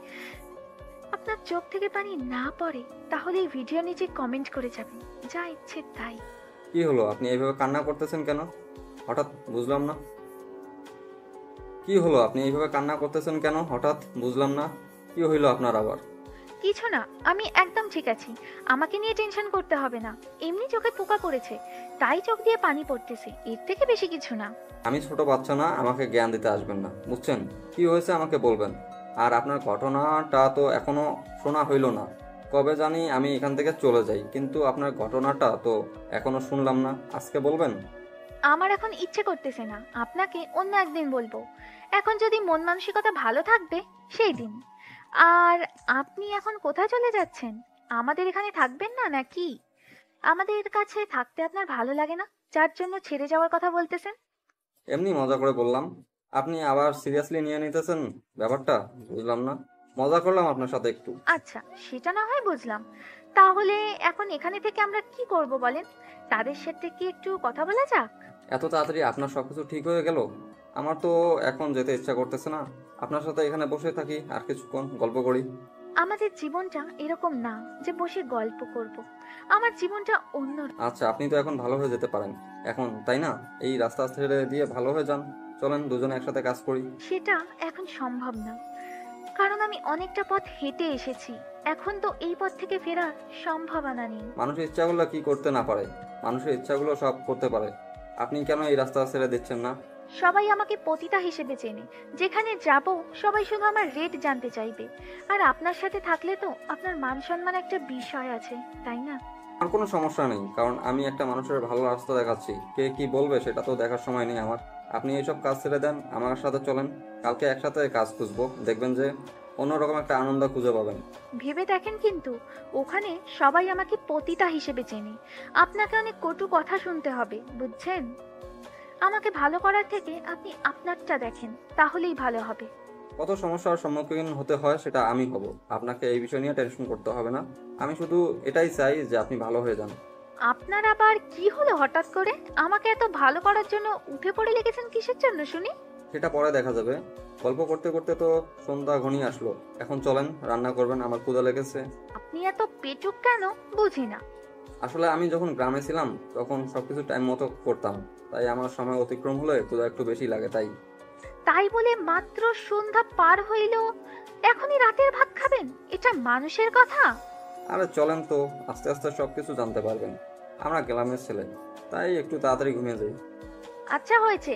আপনার চোখ থেকে পানি না পড়ে, তাহলে এই ভিডিও নিচে কমেন্ট করে যাবেন, যা ইচ্ছে তাই। কি হলো, আপনি এইভাবে কান্না করতেছেন কেন হঠাৎ? বুঝলাম না। কি হলো, আপনি এইভাবে কান্না করতেছেন কেন হঠাৎ? বুঝলাম না, কি হইলো আপনার আবার? কিছু না, আমি একদম ঠিক আছি। আমাকে নিয়ে টেনশন করতে হবে না। এমনি চোখে পোকা পড়েছে, তাই চোখ দিয়ে পানি পড়তেছে, এর থেকে বেশি কিছু না। আমি ছোট বাচ্চা না, আমাকে জ্ঞান দিতে আসবেন না, বুঝছেন? কি হয়েছে আমাকে বলবেন। আর আপনার ঘটনাটা তো এখনো শোনা হইল না। কবে জানি আমি এখান থেকে চলে যাই, কিন্তু আপনার ঘটনাটা তো এখনো শুনলাম না। আজকে বলবেন? আমার এখন ইচ্ছে করতেছে না, আপনাকে অন্য একদিন বলবো। এখন যদি মন মানসিকতা ভালো থাকবে সেই দিন। আর আপনি এখন কোথায় চলে যাচ্ছেন? আমাদের এখানে থাকবেন না নাকি? আমাদের কাছে থাকতে আপনার ভালো লাগে না, যার জন্য ছেড়ে যাওয়ার কথা বলতেছেন? এমনি মজা করে বললাম, আপনি আবার সিরিয়াসলি নিয়ে নিতেছেন ব্যাপারটা। বুঝলাম না, মজা করলাম আপনার সাথে একটু। আচ্ছা, সেটা না হয় বুঝলাম। তাহলে এখন এখানে থেকে আমরা কি করব বলেন? তাদের সাথে কি একটু কথা বলা যাক? এত তাড়াতাড়ি আপনার সবকিছু ঠিক হয়ে গেল? আমার তো এখন যেতে ইচ্ছা করতেছে না। আপনার সাথে এখানে বসে থাকি, আর কিছুক্ষণ গল্প করি। আমাদের জীবনটা এরকম না যে বসে গল্প করব। আমার জীবনটা অন্য। আচ্ছা, আপনি তো এখন ভালো হয়ে যেতে পারেন এখন, তাই না? এই রাস্তা ছেড়ে দিয়ে ভালো হয়ে যান। চলেন দুজনে একসাথে কাজ করি। সেটা এখন সম্ভব না, কারণ আমি অনেকটা পথ হেঁটে এসেছি। এখন তো এই পথ থেকে ফেরার সম্ভাবনা নেই। মানুষের ইচ্ছাগুলো কি করতে না পারে? মানুষের ইচ্ছাগুলো সব করতে পারে। আপনি কেন এই রাস্তা ছেড়ে দিচ্ছেন না? সবাই আমাকে পতিতা হিসেবে চেনে। যেখানে যাব সবাই শুধু আমার রেট জানতে চাইবে। আর আপনার সাথে থাকলে তো আপনার মান সম্মান একটা বিষয় আছে, তাই না? আমার কোনো সমস্যা নেই, কারণ আমি একটা মানুষের ভালো রাস্তা দেখাচ্ছি। কে কি বলবে সেটা তো দেখার সময় নেই আমার। আপনি এইসব কাজ ছেড়ে দেন, আমার সাথে চলেন। কালকে একসাথে কাজ খুঁজবো, দেখবেন যে অন্যরকম একটা আনন্দ খুঁজে পাবেন। ভেবে দেখেন, কিন্তু ওখানে সবাই আমাকে পতিতা হিসেবে চেনে। আপনাকে অনেক কটু কথা শুনতে হবে, বুঝছেন? আমাকে ভালো করার থেকে আপনি আপনারটা দেখেন, তাহলেই ভালো হবে। কত সমস্যার সম্মুখীন হতে হয় সেটা আমি হব, আপনাকে এই বিষয় নিয়ে টেনশন করতে হবে না। আমি শুধু এটাই চাই যে আপনি ভালো হয়ে যান। আপনার আবার কি হলো হঠাৎ করে? আমাকে এত ভালো করার জন্য উঠে পড়ে লেগেছেন কিসের জন্য শুনি? সেটা পরে দেখা যাবে। গল্প করতে করতে তো সন্ধ্যা ঘনিয়ে আসলো। এখন চলেন, রান্না করবেন, আমার ক্ষুধা লেগেছে। আপনি এত পেটুক কেন বুঝি না। আসলে আমি যখন গ্রামে ছিলাম তখন সবকিছু টাইম মতো করতাম, তাই আমার সময় অতিক্রম হলে ক্ষুধা একটু বেশি লাগে। তাই বলে মাত্র সন্ধ্যা পার হইল এখনই রাতের ভাত খাবেন? এটা মানুষের কথা? আরে চলেন তো, আস্তে আস্তে সবকিছু জানতে পারবেন। আমরা গ্রামের ছেলে, তাই একটু তাড়াতাড়ি ঘুমিয়ে যাই। আচ্ছা হয়েছে,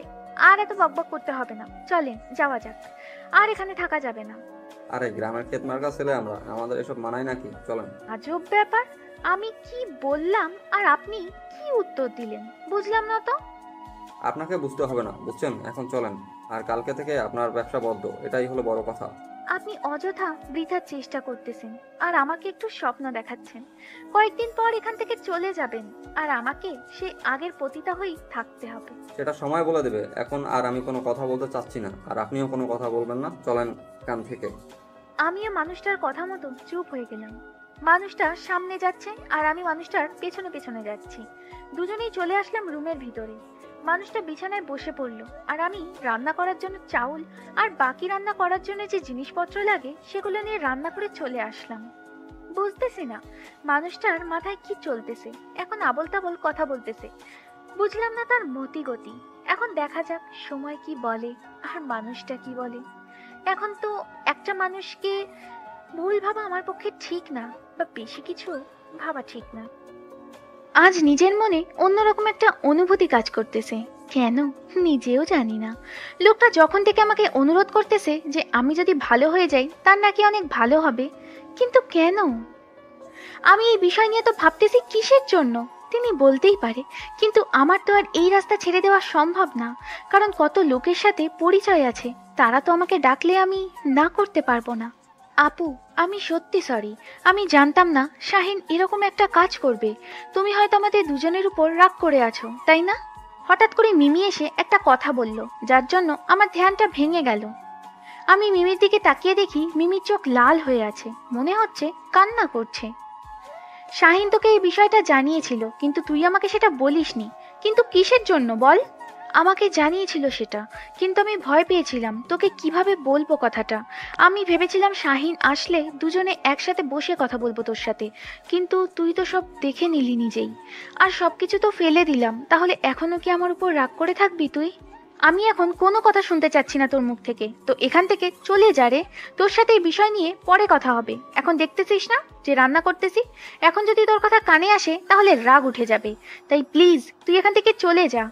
আর এত বকবক করতে হবে না, চলেন যাওয়া যাক। আর এখানে থাকা যাবে না। আরে গ্রামের ক্ষেত মার্কা ছেলে আমরা, আমাদের এসব মানায় নাকি? চলেন। আজব ব্যাপার, আমি কি বললাম আর আপনি কি উত্তর দিলেন বুঝলাম না তো। আপনাকে বুঝতে হবে না, বুঝছেন? এখন চলেন। আর কালকে থেকে আপনার ব্যবসা বদ্ধ, এটাই হলো বড় কথা। আপনি অযথা বৃথার চেষ্টা করতেছেন, আর আমাকে একটু স্বপ্ন দেখাচ্ছেন। কয়েকদিন পর এখান থেকে চলে যাবেন, আর আমাকে সে আগের পতিতা হয়েই থাকতে হবে। সেটা সময় বলে দেবে। এখন আর আমি কোনো কথা বলতে চাচ্ছি না, আর আপনিও কোনো কথা বলবেন না। চলেন এখান থেকে। আমিও মানুষটার কথা মতো চুপ হয়ে গেলাম। মানুষটা সামনে যাচ্ছে আর আমি মানুষটার পেছনে পেছনে যাচ্ছি। দুজনেই চলে আসলাম রুমের ভিতরে। মানুষটা বিছানায় বসে পড়লো, আর আমি রান্না করার জন্য চাউল আর বাকি রান্না করার জন্য যে জিনিসপত্র লাগে সেগুলো নিয়ে রান্না করে চলে আসলাম। বুঝতেছি না মানুষটার মাথায় কি চলতেছে, এখন আবল তাবল কথা বলতেছে। বুঝলাম না তার মতি গতি। এখন দেখা যাক সময় কি বলে আর মানুষটা কি বলে। এখন তো একটা মানুষকে ভুল ভাবা আমার পক্ষে ঠিক না, বা বেশি কিছু ভাবা ঠিক না। আজ নিজের মনে অন্যরকম একটা অনুভূতি কাজ করতেছে, কেন নিজেও জানি না। লোকটা যখন থেকে আমাকে অনুরোধ করতেছে যে আমি যদি ভালো হয়ে যাই তার নাকি অনেক ভালো হবে, কিন্তু কেন? আমি এই বিষয় নিয়ে তো ভাবতেছি কিসের জন্য। তিনি বলতেই পারে, কিন্তু আমার তো আর এই রাস্তা ছেড়ে দেওয়া সম্ভব না, কারণ কত লোকের সাথে পরিচয় আছে, তারা তো আমাকে ডাকলে আমি না করতে পারবো না। আপু, আমি সত্যি সরি। আমি জানতাম না শাহিন এরকম একটা কাজ করবে। তুমি হয়তো আমাদের দুজনের উপর রাগ করে আছো, তাই না? হঠাৎ করে মিমি এসে একটা কথা বলল, যার জন্য আমার ধ্যানটা ভেঙে গেল। আমি মিমির দিকে তাকিয়ে দেখি মিমির চোখ লাল হয়ে আছে, মনে হচ্ছে কান্না করছে। শাহিন তোকে এই বিষয়টা জানিয়েছিল, কিন্তু তুই আমাকে সেটা বলিসনি। কিন্তু কিসের জন্য বল? আমাকে জানিয়েছিল সেটা, কিন্তু আমি ভয় পেয়েছিলাম তোকে কিভাবে বলবো কথাটা। আমি ভেবেছিলাম শাহিন আসলে দুজনে একসাথে বসে কথা বলবো তোর সাথে, কিন্তু তুই তো সব দেখে নিলি নিজেই, আর সবকিছু তো ফেলে দিলাম। তাহলে এখনো কি আমার উপর রাগ করে থাকবি তুই? আমি এখন কোনো কথা শুনতে চাচ্ছি না তোর মুখ থেকে, তো এখান থেকে চলে যা রে। তোর সাথে এই বিষয় নিয়ে পরে কথা হবে। এখন দেখতেছিস না যে রান্না করতেছি? এখন যদি তোর কথা কানে আসে তাহলে রাগ উঠে যাবে। তাই প্লিজ তুই এখান থেকে চলে যা।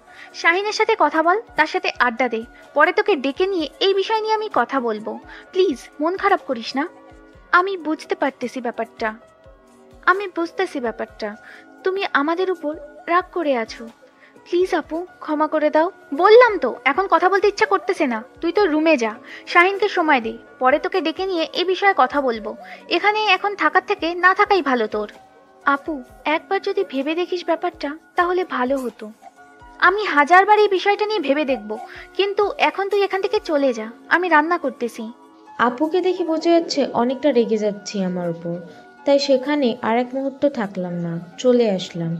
শাহিনের সাথে কথা বল, তার সাথে আড্ডা দে। পরে তোকে ডেকে নিয়ে এই বিষয় নিয়ে আমি কথা বলবো। প্লিজ মন খারাপ করিস না। আমি বুঝতে পারতেছি ব্যাপারটা। তুমি আমাদের উপর রাগ করে আছো। প্লিজ আপু, ক্ষমা করে দাও। বললাম তো এখন কথা বলতে ইচ্ছা করতেছে না। তুই তো রুমে যা, শাহিনকে সময় দে। পরে তোকে ডেকে নিয়ে এ বিষয়ে কথা বলবো। এখানে এখন থাকার থেকে না থাকাই ভালো তোর। আপু, একবার যদি ভেবে দেখিস ব্যাপারটা তাহলে ভালো হতো। আমি 1000বার এই বিষয়টা নিয়ে ভেবে দেখব, কিন্তু এখন তুই এখান থেকে চলে যা। আমি রান্না করতেছি। আপুকে দেখে বোঝা যাচ্ছে অনেকটা রেগে যাচ্ছি আমার উপর, তাই সেখানে আর এক মুহূর্ত থাকলাম না, চলে আসলাম।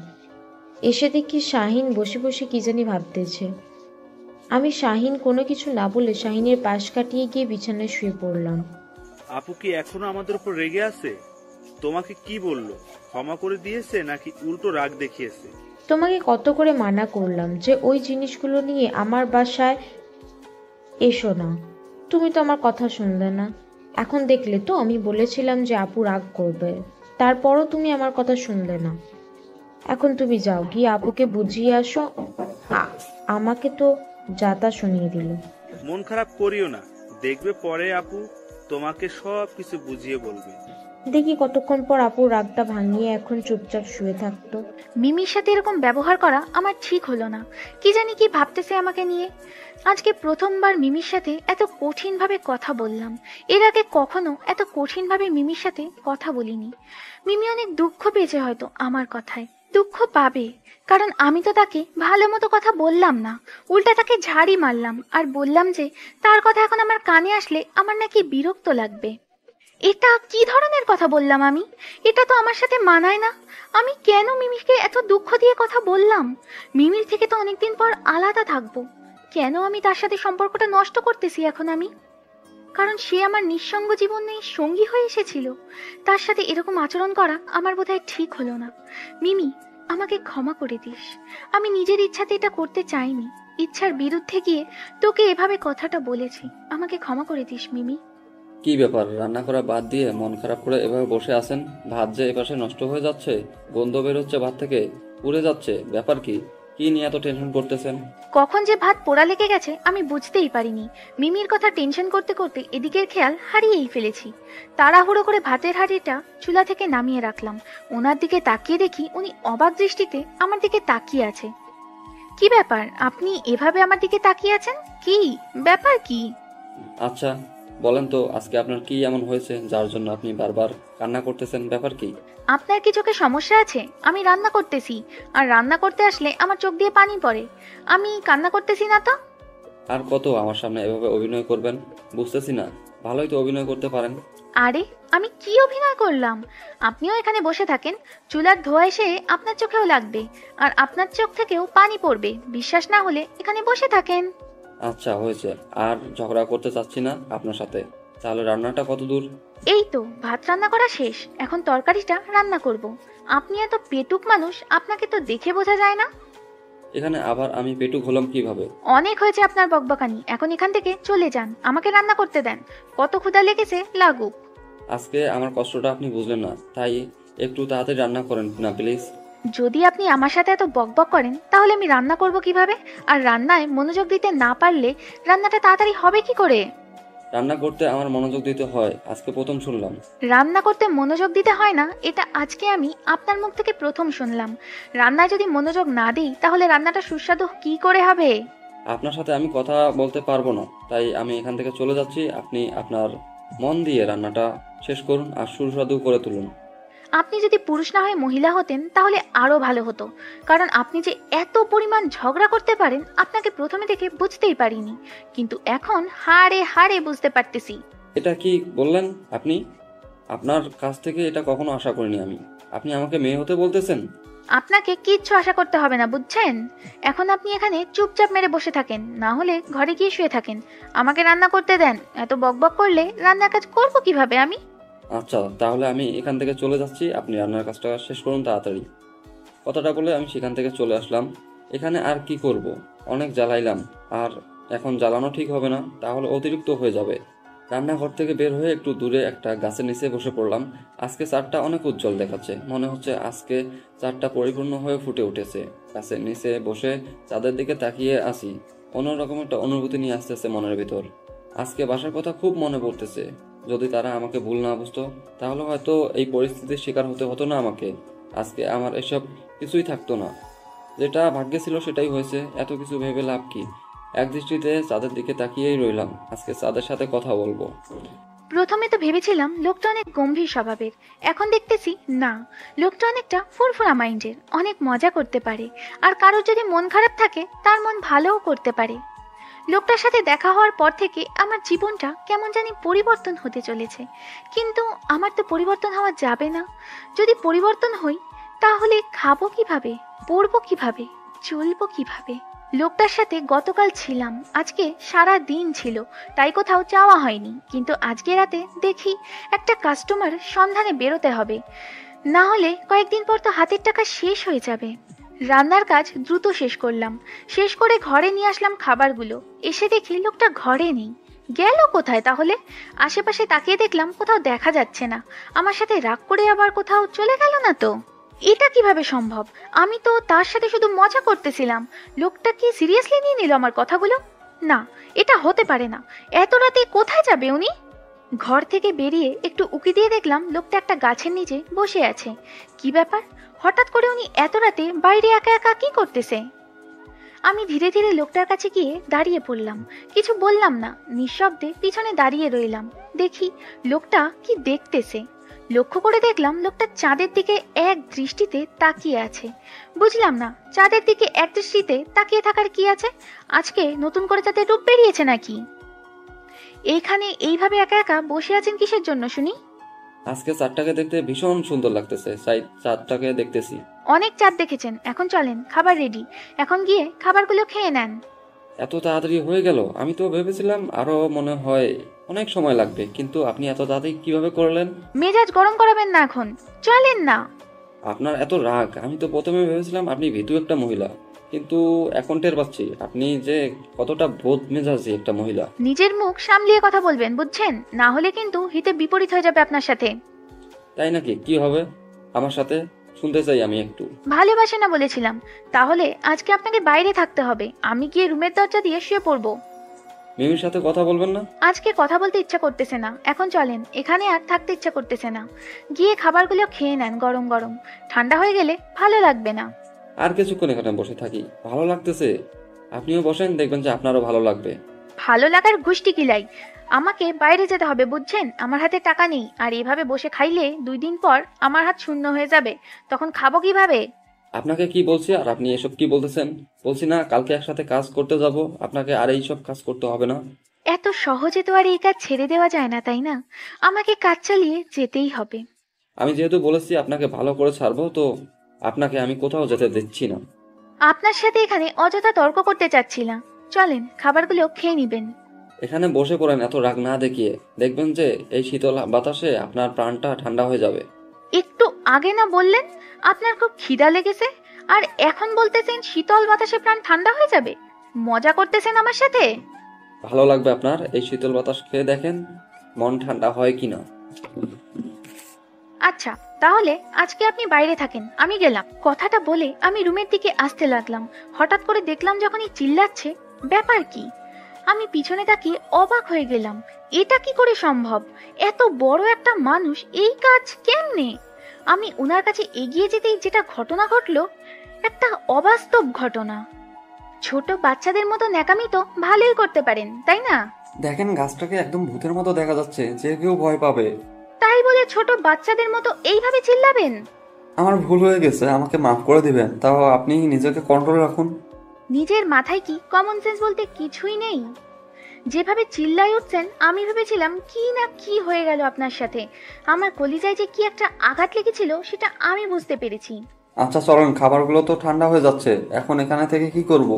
এসে দেখি শাহিন বসে বসে কি জানি ভাবতেছে। আমি শাহিন কোনো কিছু না বলে শাহিনের পাশ কাটিয়ে গিয়ে বিছানায় শুয়ে পড়লাম। আপু কি এখনো আমাদের উপর রেগে আছে? তোমাকে কি বললো? ক্ষমা করে দিয়েছে নাকি উল্টো রাগ দেখিয়েছে? তোমাকে কত করে মানা করলাম যে ওই জিনিসগুলো নিয়ে আমার বাসায় এসো না, তুমি তো আমার কথা শুনলে না। এখন দেখলে তো আমি বলেছিলাম যে আপু রাগ করবে, তারপরও তুমি আমার কথা শুনলে না। এখন তুমি যাও, গিয়ে আপুকে বুঝিয়ে আসো। আমাকে তো যাতা শুনিয়ে দিল। মন খারাপ করিও না, দেখবে পরে আপু তোমাকে সব কিছু বুঝিয়ে বলবে। দেখি কতক্ষণ পর আপুর রাগটা ভাঙিয়ে এখন চুপচাপ শুয়ে থাকতো। মিমির সাথে এরকম ব্যবহার করা আমার ঠিক হলো না। কি জানি কি ভাবতেছে আমাকে নিয়ে। আজকে প্রথমবার মিমির সাথে এত কঠিনভাবে কথা বললাম। এর আগে কখনো এত কঠিনভাবে মিমির সাথে কথা বলিনি। মিমি অনেক দুঃখ পেয়েছে হয়তো আমার কথায়। দুঃখ পাবে, কারণ আমি তো তাকে ভালো মতো কথা বললাম না, উল্টা তাকে ঝাড়ি মারলাম আর বললাম যে তার কথা এখন আমার কানে আসলে আমার নাকি বিরক্ত লাগবে। এটা কি ধরনের কথা বললাম আমি? এটা তো আমার সাথে মানায় না। আমি কেন মিমিকে এত দুঃখ দিয়ে কথা বললাম? মিমির থেকে তো অনেকদিন পর আলাদা থাকবো, কেন আমি তার সাথে সম্পর্কটা নষ্ট করতেছি এখন আমি? কারণ সে আমার নিঃসঙ্গ জীবনে সঙ্গী হয়ে এসেছিল। তার সাথে এরকম আচরণ করা আমার বোধহয় ঠিক হলো না। মিমি, আমাকে ক্ষমা করে দিস। আমি নিজের ইচ্ছাতে এটা করতে চাইনি, ইচ্ছার বিরুদ্ধে গিয়ে তোকে এভাবে কথাটা বলেছি। আমাকে ক্ষমা করে দিস মিমি। কি ব্যাপার, রান্না করা বাদ দিয়ে মন খারাপ করে এভাবে বসে আছেন? ভাত যে এপাশে নষ্ট হয়ে যাচ্ছে, গন্ধ বের হচ্ছে ভাত থেকে, পুড়ে যাচ্ছে, ব্যাপার কি? কি নিয়ে এত টেনশন করতেছেন? কখন যে ভাত পোড়া লেগে গেছে আমি বুঝতেই পারিনি। মিমির কথা টেনশন করতে করতে এদিকের খেয়াল হারিয়েই ফেলেছি। তাড়াহুড়ো করে ভাতের হাঁড়িটা চুলা থেকে নামিয়ে রাখলাম। ওনার দিকে তাকিয়ে দেখি উনি অবাক দৃষ্টিতে আমার দিকে তাকিয়ে আছে। কি ব্যাপার, আপনি এভাবে আমার দিকে তাকিয়ে আছেন? কি ব্যাপার কি? আচ্ছা বলেন তো, আজকে আপনার কি এমন হয়েছে যার জন্য আপনি বারবার কান্না করতেছেন? ব্যাপার কি? আপনার কি চোখে সমস্যা আছে? আমি রান্না করতেছি, আর রান্না করতে আসলে আমার চোখ দিয়ে পানি পড়ে। আমি কান্না করতেছি না তো? আর কত আমার সামনে এভাবে অভিনয় করবেন? বুঝতেছি না, ভালোই তো অভিনয় করতে পারেন। আরে আমি কি অভিনয় করলাম? আপনিও এখানে বসে থাকেন, চুলার ধোঁয়া এসে আপনার চোখেও লাগবে, আর আপনার চোখ থেকেও পানি পড়বে। বিশ্বাস না হলে এখানে বসে থাকেন। আচ্ছা হয়েছে, আর ঝগড়া করতে চাচ্ছি না আপনার সাথে। তাহলে রান্নাটা কত দূর? এই তো ভাত রান্না করা শেষ, এখন তরকারিটা রান্না করব। আপনি এত পেটুক মানুষ, আপনাকে তো দেখে বোঝা যায় না। এখানে আবার আমি পেটুক হলাম কিভাবে? অনেক হয়েছে আপনার বকবকানি, এখন এখান থেকে চলে যান, আমাকে রান্না করতে দেন। কত ক্ষুধা লেগেছে লাগুক। আজকে আমার কষ্টটা আপনি বুঝলেন না, তাই একটু তাড়াতাড়ি রান্না করেন না প্লিজ। যদি আপনি আমার সাথে এত বকবক করেন তাহলে আমি রান্না করব কিভাবে? আর রান্নায় মনোযোগ দিতে না পারলে রান্নাটা তাড়াতাড়ি হবে কি করে? রান্না করতে আমার মনোযোগ দিতে হয়, আজকে প্রথম শুনলাম। রান্না করতে মনোযোগ দিতে হয় না, এটা আজকে আমি আপনার মুখ থেকে প্রথম শুনলাম। রান্নায় যদি মনোযোগ না দিই তাহলে রান্নাটা সুস্বাদু কি করে হবে? আপনার সাথে আমি কথা বলতে পারবো না, তাই আমি এখান থেকে চলে যাচ্ছি। আপনি আপনার মন দিয়ে রান্নাটা শেষ করুন আর সুস্বাদু করে তুলুন। আপনি যদি পুরুষ না হয়ে মহিলা হতেন তাহলে আরো ভালো হতো, কারণ আপনি যে এত পরিমাণ ঝগড়া করতে পারেন আপনাকে প্রথমে দেখে বুঝতেই পারিনি, কিন্তু এখন হাড়ে হাড়ে বুঝতে পারতেছি। এটা কি বললেন আপনি? আপনার কাছ থেকে এটা কখনো আশা করিনি আমি। আপনি আমাকে মেয়ে হতে বলতেছেন? আপনাকে কিচ্ছু আশা করতে হবে না, বুঝছেন? এখন আপনি এখানে চুপচাপ মেরে বসে থাকেন, না হলে ঘরে গিয়ে শুয়ে থাকেন। আমাকে রান্না করতে দেন, এত বকবক করলে রান্নার কাজ করবো কিভাবে আমি? আচ্ছা তাহলে আমি এখান থেকে চলে যাচ্ছি, আপনি রান্নার কাজটা শেষ করুন তাড়াতাড়ি। কথাটা বলে আমি সেখান থেকে চলে আসলাম। এখানে আর কি করব, অনেক জ্বালাইলাম, আর এখন জ্বালানো ঠিক হবে না, তাহলে অতিরিক্ত হয়ে যাবে। রান্নাঘর থেকে বের হয়ে একটু দূরে একটা গাছের নিচে বসে পড়লাম। আজকে চাঁদটা অনেক উজ্জ্বল দেখাচ্ছে, মনে হচ্ছে আজকে চাঁদটা পরিপূর্ণ হয়ে ফুটে উঠেছে। গাছের নিচে বসে চাঁদের দিকে তাকিয়ে আসি, অন্যরকম একটা অনুভূতি নিয়ে আসতেছে মনের ভিতর। আজকে বাসার কথা খুব মনে পড়তেছে। যদি তারা আমাকে ভুল না বুঝতো, তাহলে হয়তো এই পরিস্থিতির শিকার হতে হতো না আমাকে। আজকে আমার এসব কিছুই থাকতো না, যেটা ভাগ্যে ছিল সেটাই হয়েছে। এত কিছু ভেবে লাভ কি? এক দৃষ্টিতে চাঁদের দিকে তাকিয়েই রইলাম। আজকে চাঁদের সাথে কথা বলবো। প্রথমে তো ভেবেছিলাম লোকটা অনেক গম্ভীর স্বভাবের, এখন দেখতেছি না, লোকটা অনেকটা ফুরফুরা মাইন্ডের, অনেক মজা করতে পারে, আর কারোর যদি মন খারাপ থাকে তার মন ভালোও করতে পারে। লোকটার সাথে দেখা হওয়ার পর থেকে আমার জীবনটা কেমন জানি পরিবর্তন হতে চলেছে, কিন্তু আমার তো পরিবর্তন হওয়া যাবে না। যদি পরিবর্তন হই তাহলে খাবো কিভাবে, পড়বো কিভাবে, চলবো কিভাবে? লোকটার সাথে গতকাল ছিলাম, আজকে সারা দিন ছিল, তাই কোথাও যাওয়া হয়নি, কিন্তু আজকে রাতে দেখি একটা কাস্টমার সন্ধানে বেরোতে হবে, না হলে কয়েকদিন পর তো হাতের টাকা শেষ হয়ে যাবে। রান্নার কাজ দ্রুত শেষ করলাম, শেষ করে ঘরে নিয়ে আসলাম খাবারগুলো। এসে দেখি লোকটা ঘরে নেই, গেল কোথায় তাহলে? আশেপাশে তাকিয়ে দেখলাম কোথাও দেখা যাচ্ছে না। আমার সাথে রাগ করে আবার কোথাও চলে গেল না তো? এটা কিভাবে সম্ভব? আমি তো তার সাথে শুধু মজা করতেছিলাম, লোকটা কি সিরিয়াসলি নিয়ে নিল আমার কথাগুলো? না, এটা হতে পারে না। এত রাতে কোথায় যাবে উনি? ঘর থেকে বেরিয়ে একটু উকি দিয়ে দেখলাম লোকটা একটা গাছের নিচে বসে আছে। কি ব্যাপার, হঠাৎ করে উনি এত রাতে বাইরে একা একা কি করতেছে? আমি ধীরে ধীরে লোকটার কাছে গিয়ে দাঁড়িয়ে পড়লাম, কিছু বললাম না, নিঃশব্দে পিছনে দাঁড়িয়ে রইলাম। দেখি লোকটা কি দেখতেছে। লক্ষ্য করে দেখলাম লোকটা চাঁদের দিকে এক দৃষ্টিতে তাকিয়ে আছে। বুঝলাম না, চাঁদের দিকে এক দৃষ্টিতে তাকিয়ে থাকার কি আছে? আজকে নতুন করে চাঁদের রূপ বেরিয়েছে নাকি? এইখানে এইভাবে একা একা বসে আছেন কিসের জন্য শুনি? আজকে চাঁদটাকে দেখতে ভীষণ সুন্দর লাগতেছে, তাই চাঁদটাকে দেখতেছি। অনেক চাঁদ দেখেছেন, এখন চলেন, খাবার রেডি, এখন গিয়ে খাবারগুলো খেয়ে নেন। এত তাড়াতাড়ি হয়ে গেল? আমি তো ভেবেছিলাম আরো মনে হয় অনেক সময় লাগবে, কিন্তু আপনি এত তাড়াতাড়ি কিভাবে করলেন? মেজাজ গরম করাবেন না, এখন চলেন না। আপনার এত রাগ? আমি তো প্রথমে ভেবেছিলাম আপনি ভীতু একটা মহিলা, কিন্তু এখন টের পাচ্ছি আপনি যে কতটা বোধ মেজাজি একটা মহিলা। নিজের মুখ সামলিয়ে কথা বলবেন, বুঝছেন? না হলে কিন্তু হিতে বিপরীত হয়ে যাবে আপনার সাথে। তাই নাকি? কি হবে আমার সাথে? শুনতে চাই আমি একটু। ভালোবাসে না বলেছিলাম, তাহলে আজকে আপনাকে বাইরে থাকতে হবে। আমি গিয়ে রুমের দরজা দিয়ে শুয়ে পড়বো। মিমির সাথে কথা বলবেন না? আজকে কথা বলতে ইচ্ছা করতেছে না, এখন চলেন, এখানে আর থাকতে ইচ্ছা করতেছে না। গিয়ে খাবারগুলো খেয়ে নেন, গরম গরম, ঠান্ডা হয়ে গেলে ভালো লাগবে না। আর কিছুক্ষণ এখানে বসে থাকি, ভালো লাগতেছে। আপনিও বসেন, দেখবেন যে আপনারও ভালো লাগবে। ভালো লাগার গোষ্ঠী কিলাই, আমাকে বাইরে যেতে হবে, বুঝছেন? আমার হাতে টাকা নেই, আর এভাবে বসে খাইলে 2 দিন পর আমার হাত শূন্য হয়ে যাবে, তখন খাবো কিভাবে? আপনাকে কি বলছি আর আপনি এসব কি বলতেছেন? বলছি না কালকে একসাথে কাজ করতে যাব, আপনাকে আর এইসব কাজ করতে হবে না। এত সহজে তো আর এই কাজ ছেড়ে দেওয়া যায় না, তাই না? আমাকে কাজ চালিয়ে যেতেই হবে। আমি যেহেতু বলেছি আপনাকে ভালো করে ছাড়বো, তো আপনাকে আমি কোথাও যেতে দিচ্ছি না। আপনার সাথে এখানে অযথা তর্ক করতে চাচ্ছি না, চলেন খাবারগুলো খেয়ে নিবেন। এখানে বসে পড়েন এত রাগ না দেখিয়ে, দেখবেন যে এই শীতল বাতাসে আপনার প্রাণটা ঠান্ডা হয়ে যাবে। একটু আগে না বললেন আপনার খুব খিদা লেগেছে, আর এখন বলতেছেন শীতল বাতাসে প্রাণ ঠান্ডা হয়ে যাবে? মজা করতেছেন আমার সাথে? ভালো লাগবে আপনার এই শীতল বাতাস খেয়ে, দেখেন মন ঠান্ডা হয় কিনা। আচ্ছা, তাহলে আজকে আপনি বাইরে থাকেন, আমি গেলাম। কথাটা বলে আমি রুমের দিকে আসতে লাগলাম। হঠাৎ করে দেখলাম যখনই চিল্লাচ্ছে, ব্যাপার কি? আমি পিছনে তাকিয়ে অবাক হয়ে গেলাম। এটা কি করে সম্ভব? এত বড় একটা মানুষ এই কাজ কেমনে? আমি ওনার কাছে এগিয়ে যেতেই যেটা ঘটনা ঘটলো, একটা অবাস্তব ঘটনা। ছোট বাচ্চাদের মতো ন্যাকামি তো ভালোই করতে পারেন, তাই না? দেখেন গাছটাকে একদম ভূতের মতো দেখা যাচ্ছে, যে কেউ ভয় পাবে। তাই বলে ছোট বাচ্চাদের মতো এইভাবে চিল্লাবেন? আমার ভুল হয়ে গেছে, আমাকে মাফ করে দিবেন। তাও আপনি নিজেকে কন্ট্রোলে রাখুন। নিজের মাথায় কি কমন সেন্স বলতে কিছুই নেই? যেভাবে চিল্লাই উঠছেন, আমি ভেবেছিলাম কি না কি হয়ে গেল আপনার সাথে। আমার কলিজায় যে কি একটা আঘাত লেগেছিল সেটা আমি বুঝতে পেরেছি। আচ্ছা চলেন, খাবারগুলো তো ঠান্ডা হয়ে যাচ্ছে, এখন এখানে থেকে কি করব?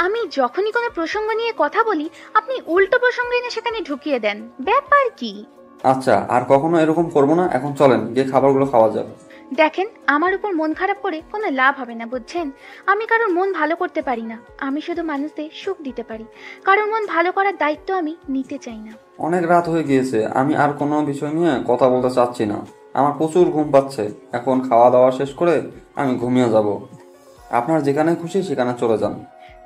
আমি যখনই কোনো প্রসঙ্গ নিয়ে কথা বলি, আপনি উল্টো প্রসঙ্গ এনে সেখানে ঢুকিয়ে দেন, ব্যাপার কি? আচ্ছা আর কখনো এরকম করবো না, এখন চলেন গিয়ে খাবারগুলো খাওয়া যাক। দেখেন, আমার উপর মন খারাপ করে কোনো লাভ হবে না, বুঝছেন? আমি কারোর মন ভালো করতে পারি না, আমি শুধু মানুষদের সুখ দিতে পারি। কারোর মন ভালো করার দায়িত্ব আমি নিতে চাই না। অনেক রাত হয়ে গিয়েছে, আমি আর কোনো বিষয় নিয়ে কথা বলতে চাচ্ছি না। আমার প্রচুর ঘুম পাচ্ছে। এখন খাওয়া দাওয়া শেষ করে আমি ঘুমিয়ে যাব। আপনার যেখানে খুশি সেখানে চলে যান।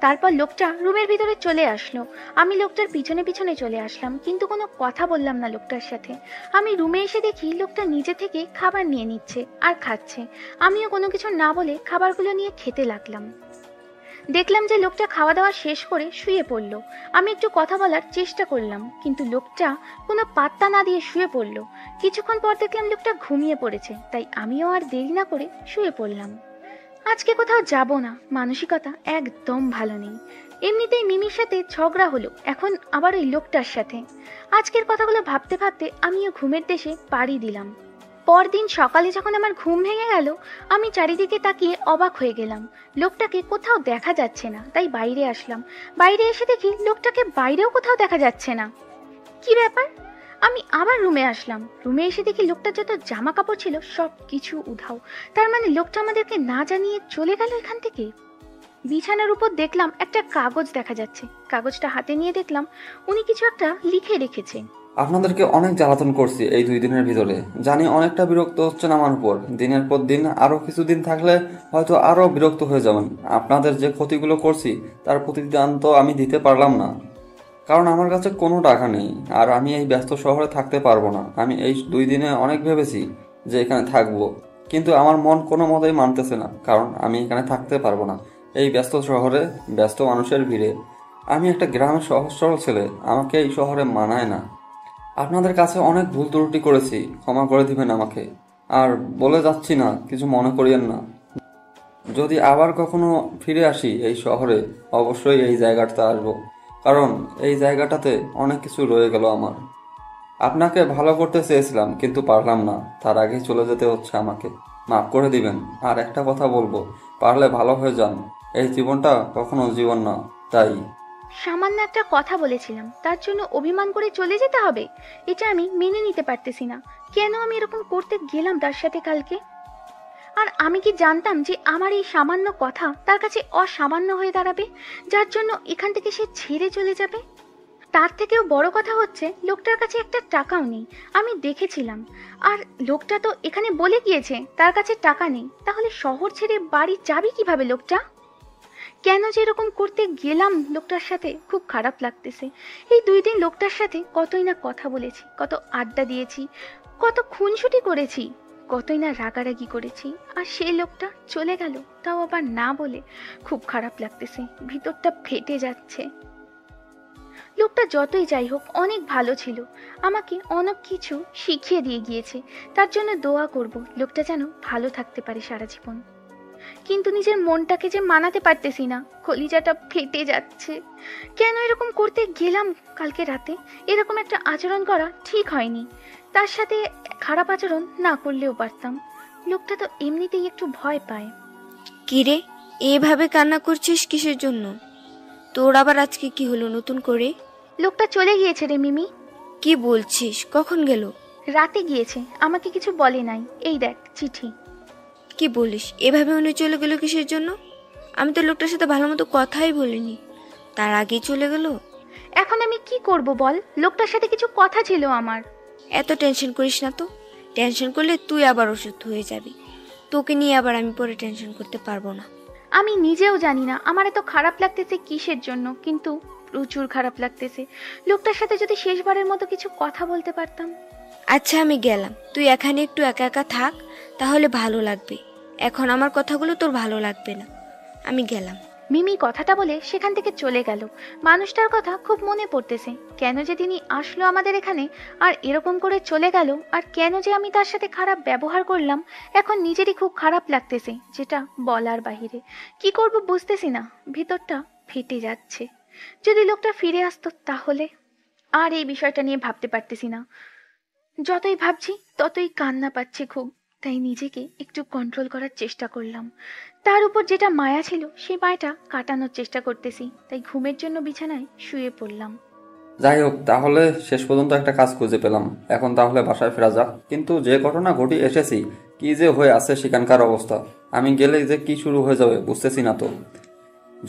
তারপর লোকটা রুমের ভিতরে চলে আসলো। আমি লোকটার পিছনে পিছনে চলে আসলাম, কিন্তু কোনো কথা বললাম না লোকটার সাথে। আমি রুমে এসে দেখি লোকটা নিজে থেকে খাবার নিয়ে নিচ্ছে আর খাচ্ছে। আমিও কোনো কিছু না বলে খাবারগুলো নিয়ে খেতে লাগলাম। দেখলাম যে লোকটা খাওয়া দাওয়া শেষ করে শুয়ে পড়ল। আমি একটু কথা বলার চেষ্টা করলাম, কিন্তু লোকটা কোনো পাত্তা না দিয়ে শুয়ে পড়ল। কিছুক্ষণ পর দেখলাম লোকটা ঘুমিয়ে পড়েছে, তাই আমিও আর দেরি না করে শুয়ে পড়লাম। আজকে কোথাও যাব না, মানসিকতা একদম ভালো নেই। এমনিতেই মিমির সাথে ঝগড়া হলো, এখন আবার ওই লোকটার সাথে। আজকের কথাগুলো ভাবতে ভাবতে আমিও ঘুমের দেশে পাড়ি দিলাম। পরদিন সকালে যখন আমার ঘুম ভেঙে গেল, আমি চারিদিকে তাকিয়ে অবাক হয়ে গেলাম। লোকটাকে কোথাও দেখা যাচ্ছে না, তাই বাইরে আসলাম। বাইরে এসে দেখি লোকটাকে বাইরেও কোথাও দেখা যাচ্ছে না। কি ব্যাপার? আমি আবার রুমে আসলাম। রুমে এসে দেখি লোকটার যত জামা কাপড় ছিল সব কিছু উধাও। তার মানে লোকটা আমাদেরকে না জানিয়ে চলে গেল এখান থেকে। বিছানার উপর দেখলাম একটা কাগজ দেখা যাচ্ছে। কাগজটা হাতে নিয়ে দেখলাম উনি কিছু একটা লিখে রেখেছে। আপনাদেরকে অনেক জ্বালাতন করছি এই 2 দিনের ভিতরে, জানি অনেকটা বিরক্ত হচ্ছেন আমার উপর। দিনের পর দিন আরো কিছুদিন থাকলে হয়তো আরো বিরক্ত হয়ে যাবেন। আপনাদের যে ক্ষতিগুলো করছি তার প্রতিদান তো আমি দিতে পারলাম না, কারণ আমার কাছে কোনো টাকা নেই। আর আমি এই ব্যস্ত শহরে থাকতে পারবো না। আমি এই 2 দিনে অনেক ভেবেছি যে এখানে থাকবো, কিন্তু আমার মন কোনো মতেই মানতেছে না, কারণ আমি এখানে থাকতে পারবো না এই ব্যস্ত শহরে, ব্যস্ত মানুষের ভিড়ে। আমি একটা গ্রামের সহজ সরল ছেলে, আমাকে এই শহরে মানায় না। আপনাদের কাছে অনেক ভুল ত্রুটি করেছি, ক্ষমা করে দিবেন আমাকে। আর বলে যাচ্ছি না, কিছু মনে করিয়েন না। যদি আবার কখনো ফিরে আসি এই শহরে, অবশ্যই এই জায়গাটাতে আসবো, কারণ এই জায়গাটাতে অনেক কিছু রয়ে গেল আমার। আপনাকে ভালো করতে চেয়েছিলাম, কিন্তু পারলাম না, তার আগেই চলে যেতে হচ্ছে আমাকে। মাফ করে দিবেন। আর একটা কথা বলবো, পারলে ভালো হয়ে যান। এই জীবনটা কখনো জীবন না, তাই। সামান্য একটা কথা বলেছিলাম, তার জন্য অভিমান করে চলে যেতে হবে? এটা আমি মেনে নিতে পারতেছি না। কেন আমি এরকম করতে গেলাম তার সাথে কালকে? আর আমি কি জানতাম যে আমার এই সামান্য কথা তার কাছে অসামান্য হয়ে দাঁড়াবে, যার জন্য এখান থেকে সে ছেড়ে চলে যাবে? তার থেকেও বড় কথা হচ্ছে লোকটার কাছে একটা টাকাও নেই, আমি দেখেছিলাম। আর লোকটা তো এখানে বলে গিয়েছে তার কাছে টাকা নেই। তাহলে শহর ছেড়ে বাড়ি যাবে কিভাবে লোকটা? কেন যে এরকম করতে গেলাম লোকটার সাথে, খুব খারাপ লাগতেছে। এই 2 দিন লোকটার সাথে কতই না কথা বলেছি, কত আড্ডা দিয়েছি, কত খুনসুটি করেছি, কতই না রাগারাগি করেছি। আর সেই লোকটা চলে গেল, তাও আবার না বলে। খুব খারাপ লাগতেছে, ভিতরটা ফেটে যাচ্ছে। লোকটা যতই যাই হোক অনেক ভালো ছিল, আমাকে অনেক কিছু শিখিয়ে দিয়ে গিয়েছে। তার জন্য দোয়া করব লোকটা যেন ভালো থাকতে পারে সারা জীবন। কিন্তু নিজের মনটাকে যে মানাতে পারতেছি না, কলিজাটা ফেটে যাচ্ছে। কেন এরকম করতে গেলাম কালকে রাতে? এরকম একটা আচরণ করা ঠিক হয়নি। তার সাথে খারাপ আচরণ না করলেও পারতাম। লোকটা তো এমনিতেই একটু ভয় পায়। কিরে, এভাবে কান্না করছিস কিসের জন্য? তোর আবার আজকে কি হলো নতুন করে? লোকটা চলে গিয়েছে রে মিমি। কি বলছিস? কখন গেল? রাতে গিয়েছে, আমাকে কিছু বলে নাই। এই দেখ চিঠি। কি বলিস? এভাবে উনি চলে গেল কিসের জন্য? আমি তো লোকটার সাথে ভালো মতো কথাই বলিনি, তার আগেই চলে গেল। এখন আমি কি করব বল? লোকটার সাথে কিছু কথা ছিল আমার। এত টেনশন করিস না তো। টেনশন করলে তুই আবার অসুস্থ হয়ে যাবি। তোকে নিয়ে আবার আমি পরে টেনশন করতে পারবো না। আমি নিজেও জানি না আমার এত খারাপ লাগতেছে কিসের জন্য, কিন্তু প্রচুর খারাপ লাগতেছে। লোকটার সাথে যদি শেষবারের মতো কিছু কথা বলতে পারতাম। আচ্ছা, আমি গেলাম, তুই এখানে একটু একা একা থাক, তাহলে ভালো লাগবে। এখন আমার কথাগুলো তোর ভালো লাগবে না, আমি গেলাম। মিমি কথাটা বলে সেখান থেকে চলে গেল। মানুষটার কথা খুব মনে পড়তেছে। কেন যে তিনি আসলো আমাদের এখানে আর এরকম করে চলে গেল, আর কেন যে আমি তার সাথে খারাপ ব্যবহার করলাম, এখন নিজেরই খুব খারাপ লাগতেছে, যেটা বলার বাহিরে। কি করব বুঝতেছি না, ভিতরটা ফেটে যাচ্ছে। যদি লোকটা ফিরে আসতো তাহলে। আর এই বিষয়টা নিয়ে ভাবতে পারতেছি না। যতই ভাবছি ততই কান্না পাচ্ছে খুব। তাই নিজেকে একটু কন্ট্রোল করার চেষ্টা করলাম। তার উপর যেটা মায়া ছিল সেই মায়াটা কাটানোর চেষ্টা করতেছি। তাই ঘুমের জন্য বিছানায় শুয়ে পড়লাম। যাই হোক, তাহলে শেষ পর্যন্ত একটা কাজ খুঁজে পেলাম। এখন তাহলে বাসায় ফেরা যাক। কিন্তু যে ঘটনা ঘটে এসেছি কি যে হয়ে আছে সেখানকার অবস্থা, আমি গেলেই যে কি শুরু হয়ে যাবে বুঝতেছি না তো।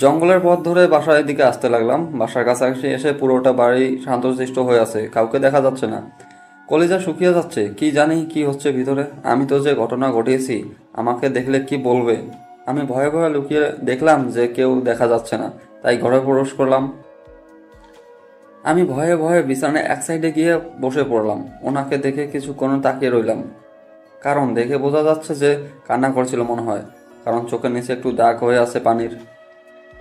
জঙ্গলের পথ ধরে বাসার দিকে আসতে লাগলাম। বাসার কাছাকাছি এসে পুরোটা বাড়ি শান্তশিষ্ট হয়ে আছে, কাউকে দেখা যাচ্ছে না। কলিজা শুকিয়ে যাচ্ছে, কি জানি কি হচ্ছে ভিতরে। আমি তো যে ঘটনা ঘটিয়েছি, আমাকে দেখলে কি বলবে। আমি ভয়ে ভয়ে লুকিয়ে দেখলাম যে কেউ দেখা যাচ্ছে না, তাই ঘরে প্রবেশ করলাম। আমি ভয়ে ভয়ে বিছানায় এক সাইডে গিয়ে বসে পড়লাম। ওনাকে দেখে কিছুক্ষণ তাকিয়ে রইলাম, কারণ দেখে বোঝা যাচ্ছে যে কান্না করছিল মনে হয়, কারণ চোখের নিচে একটু দাগ হয়ে আছে পানির।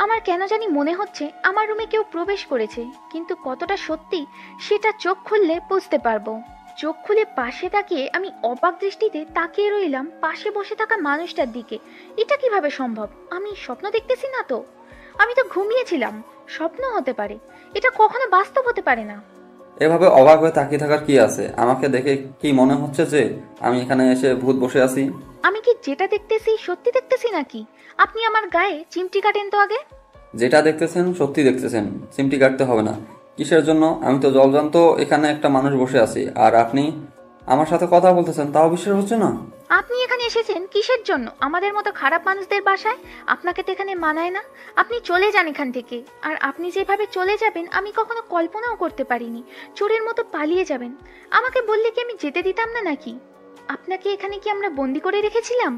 আমার কেন জানি মনে হচ্ছে আমার রুমে কেউ প্রবেশ করেছে, কিন্তু কতটা সত্যি সেটা চোখ খুললে বুঝতে পারবো। চোখ খুলে পাশে তাকিয়ে আমি অবাক দৃষ্টিতে তাকিয়ে রইলাম পাশে বসে থাকা মানুষটার দিকে। এটা কিভাবে সম্ভব? আমি স্বপ্ন দেখতেছি না তো? আমি তো ঘুমিয়েছিলাম, স্বপ্ন হতে পারে, এটা কখনো বাস্তব হতে পারে না। এভাবে অবাক হয়ে তাকিয়ে থাকার কি আছে? আমাকে দেখে কি মনে হচ্ছে যে আমি এখানে এসে ভূত বসে আছি? আমি কি যেটা দেখতেছি সত্যি দেখতেছি নাকি? আপনি আমার গায়ে চিমটি কাটেন তো আগে। যেটা দেখতেছেন সত্যি দেখতেছেন, চিমটি কাটতে হবে না। কিসের জন্য? আমি তো জলজান্ত এখানে একটা মানুষ বসে আছি, আর আপনি আমার সাথে কথা বলতেছেন, তাও বিশ্বাস হচ্ছে না। আপনি এখানে এসেছেন কিসের জন্য? আমাদের মতো খারাপ মানুষদের বাসায়? আপনাকে তো এখানে মানায় না, আপনি চলে যান এখান থেকে। আর আপনি যেভাবে চলে যাবেন আমি কখনো কল্পনাও করতে পারিনি। চোরের মতো পালিয়ে যাবেন। আমাকে বললে কি আমি যেতে দিতাম না নাকি? আপনাকে এখানে কি আমরা বন্দি করে রেখেছিলাম?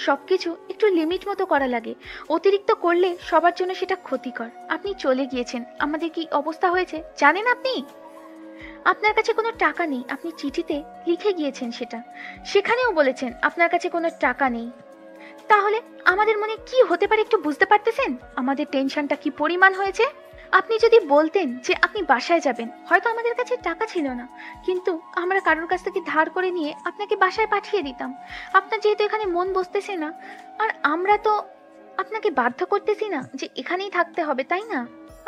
সবকিছু একটু লিমিট মতো করা লাগে, অতিরিক্ত করলে সবার জন্য সেটা ক্ষতিকর। আপনি চলে গিয়েছেন, আমাদের কি অবস্থা হয়েছে জানেন আপনি? আপনার কাছে কোনো টাকা নেই, আপনি চিঠিতে লিখে গিয়েছেন সেটা, সেখানেও বলেছেন আপনার কাছে কোনো টাকা নেই। তাহলে আমাদের মনে কি হতে পারে একটু বুঝতে পারতেছেন? আমাদের টেনশনটা কি পরিমাণ হয়েছে? আপনি যদি বলতেন যে আপনি বাসায় যাবেন, হয়তো আমাদের কাছে টাকা ছিল না, কিন্তু আমরা কারোর কাছ থেকে ধার করে নিয়ে আপনাকে বাসায় পাঠিয়ে দিতাম। আপনার যেহেতু এখানে মন বসতেছে না, আর আমরা তো আপনাকে বাধ্য করতেছি না যে এখানেই থাকতে হবে, তাই না?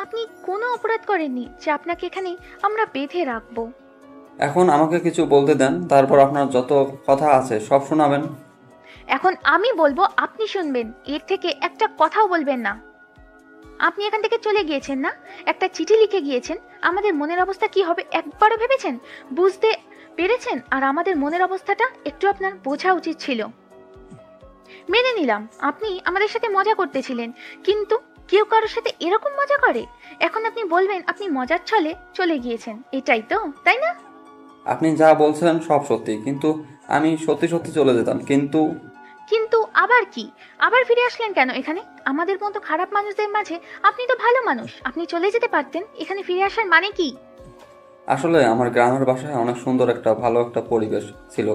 আপনি কোনো অপরাধ করেননি যে আপনাকে এখানে আমরা বেঁধে রাখবো। এখন আমাকে কিছু বলতে দেন, তারপর আপনার যত কথা আছে সব শোনাবেন। এখন আমি বলবো, আপনি শুনবেন, এর থেকে একটা কথাও বলবেন না। আপনি এখান থেকে চলে গিয়েছেন না, একটা চিঠি লিখে গিয়েছেন। আমাদের মনের অবস্থা কি হবে একবারও ভেবেছেন? বুঝতে পেরেছেন? আর আমাদের মনের অবস্থাটা একটু আপনার বোঝা উচিত ছিল। মেনে নিলাম আপনি আমাদের সাথে মজা করতেছিলেন, কিন্তু কেউ কারোর সাথে এরকম মজা করে? এখন আপনি বলবেন আপনি মজার ছলে চলে গিয়েছেন, এটাই তো, তাই না? আপনি যা বলছেন সব সত্যি, কিন্তু আমি সত্যি সত্যি চলে যেতাম। কিন্তু আবার কি? আবার ফিরে আসলেন কেন এখানে? আমাদের মতো খারাপ মানুষদের মাঝে আপনি তো ভালো মানুষ, আপনি চলে যেতে পারতেন। এখানে ফিরে আসার মানে কি? আসলে আমার গ্রামের বাসায় অনেক সুন্দর একটা ভালো একটা পরিবেশ ছিল,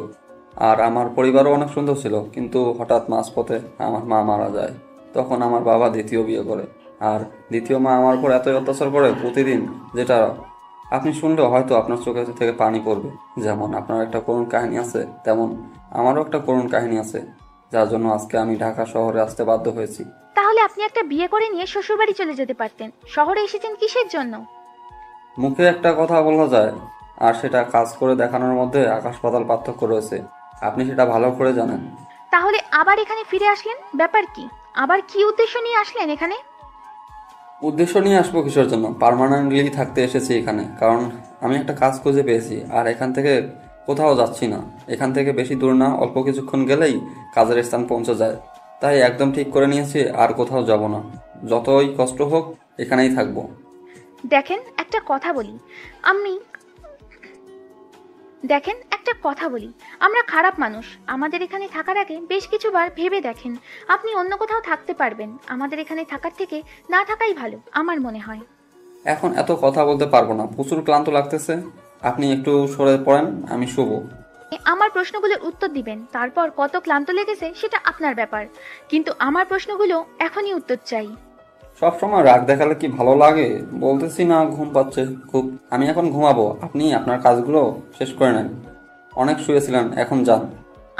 আর আমার পরিবারও অনেক সুন্দর ছিল। কিন্তু হঠাৎ মাঝপথে আমার মা মারা যায়। তখন আমার বাবা দ্বিতীয় বিয়ে করে, আর দ্বিতীয় মা আমার উপর এতই অত্যাচার করে প্রতিদিন, যেটা আপনি শুনলেও হয়তো আপনার চোখে থেকে পানি পড়বে। যেমন আপনার একটা করুণ কাহিনী আছে, তেমন আমারও একটা করুণ কাহিনী আছে, যার জন্য আজকে আমি ঢাকা শহরে আসতে বাধ্য হয়েছি। তাহলে আপনি একটা বিয়ে করে নিয়ে শ্বশুরবাড়ি চলে যেতে পারতেন। শহরে এসেছেন কিসের জন্য? মুখে একটা কথা বলা যায়, আর সেটা কাজ করে দেখানোর মধ্যে আকাশ পাতাল পার্থক্য রয়েছে। আপনি সেটা ভালো করে জানেন। তাহলে আবার এখানে ফিরে আসলেন, ব্যাপার কি? আবার কি উদ্দেশ্য নিয়ে আসলেন এখানে? উদ্দেশ্য নিয়ে আসবো কিসের জন্য? পার্মানেন্টলি থাকতে এসেছি এখানে, কারণ আমি একটা কাজ খুঁজে পেয়েছি, আর এখান থেকে কোথাও যাচ্ছি না। এখান থেকে বেশি দূর না, অল্প কিছুক্ষণ গেলেই কাজের স্থান পৌঁছে যায়। তাই একদম ঠিক করে নিয়েছি আর কোথাও যাব না। যতই কষ্ট হোক এখানেই থাকবো। দেখেন একটা কথা বলি, আমরা খারাপ মানুষ। আমাদের এখানে থাকার আগে বেশ কিছুবার ভেবে দেখেন, আপনি অন্য কোথাও থাকতে পারবেন। আমাদের এখানে থাকার থেকে না থাকাই ভালো আমার মনে হয়। এখন এত কথা বলতে পারবো না, প্রচুর ক্লান্ত লাগতেছে। আপনি একটু সরে পড়েন, আমি শুভ। আমার প্রশ্নগুলোর উত্তর দিবেন, তারপর কত ক্লান্ত লেগেছে সেটা আপনার ব্যাপার, কিন্তু আমার প্রশ্নগুলো এখনই উত্তর চাই। সবসময় রাগ দেখালে কি ভালো লাগে? বলতেছি না, ঘুম পাচ্ছে খুব। আমি এখন ঘুমাবো, আপনি আপনার কাজগুলো শেষ করে নেন। অনেক শুয়েছিলেন, এখন যান।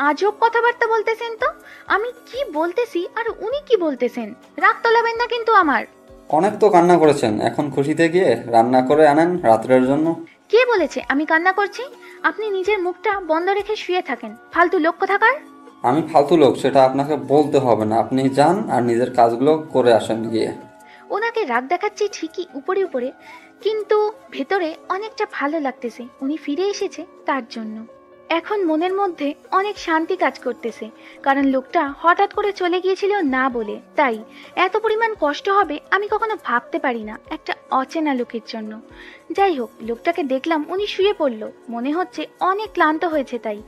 আজব কথাবার্তা বলতেছেন তো। আমি কি বলতেছি আর উনি কি বলতেছেন? রাগ তোলাবেন না কিন্তু আমার। অনেক তো কান্না করেছেন, এখন খুশিতে গিয়ে রান্না করে আনেন রাত্রের জন্য। কে বলেছে আমি কান্না করছি? আপনি নিজের মুখটা বন্ধ রেখে শুয়ে থাকেন, ফালতু লোক কোথাকার। আমি ফালতু লোক সেটা আপনাকে বলতে হবে না। আপনি যান আর নিজের কাজগুলো করে আসেন গিয়ে। ওনাকে রাগ দেখাচ্ছি ঠিকই উপরে উপরে, কিন্তু ভেতরে অনেকটা ভালো লাগতেছে উনি ফিরে এসেছে তার জন্য। এখন মনের মধ্যে অনেক শান্তি কাজ করতেছে, কারণ লোকটা হঠাৎ করে চলে গিয়েছিল না বলে। তাই এত পরিমাণ কষ্ট হবে আমি কখনো ভাবতে পারি না একটা অচেনা লোকের জন্য। যাই হোক, লোকটাকে দেখলাম উনি শুয়ে পড়লো, মনে হচ্ছে অনেক ক্লান্ত হয়েছে। তাই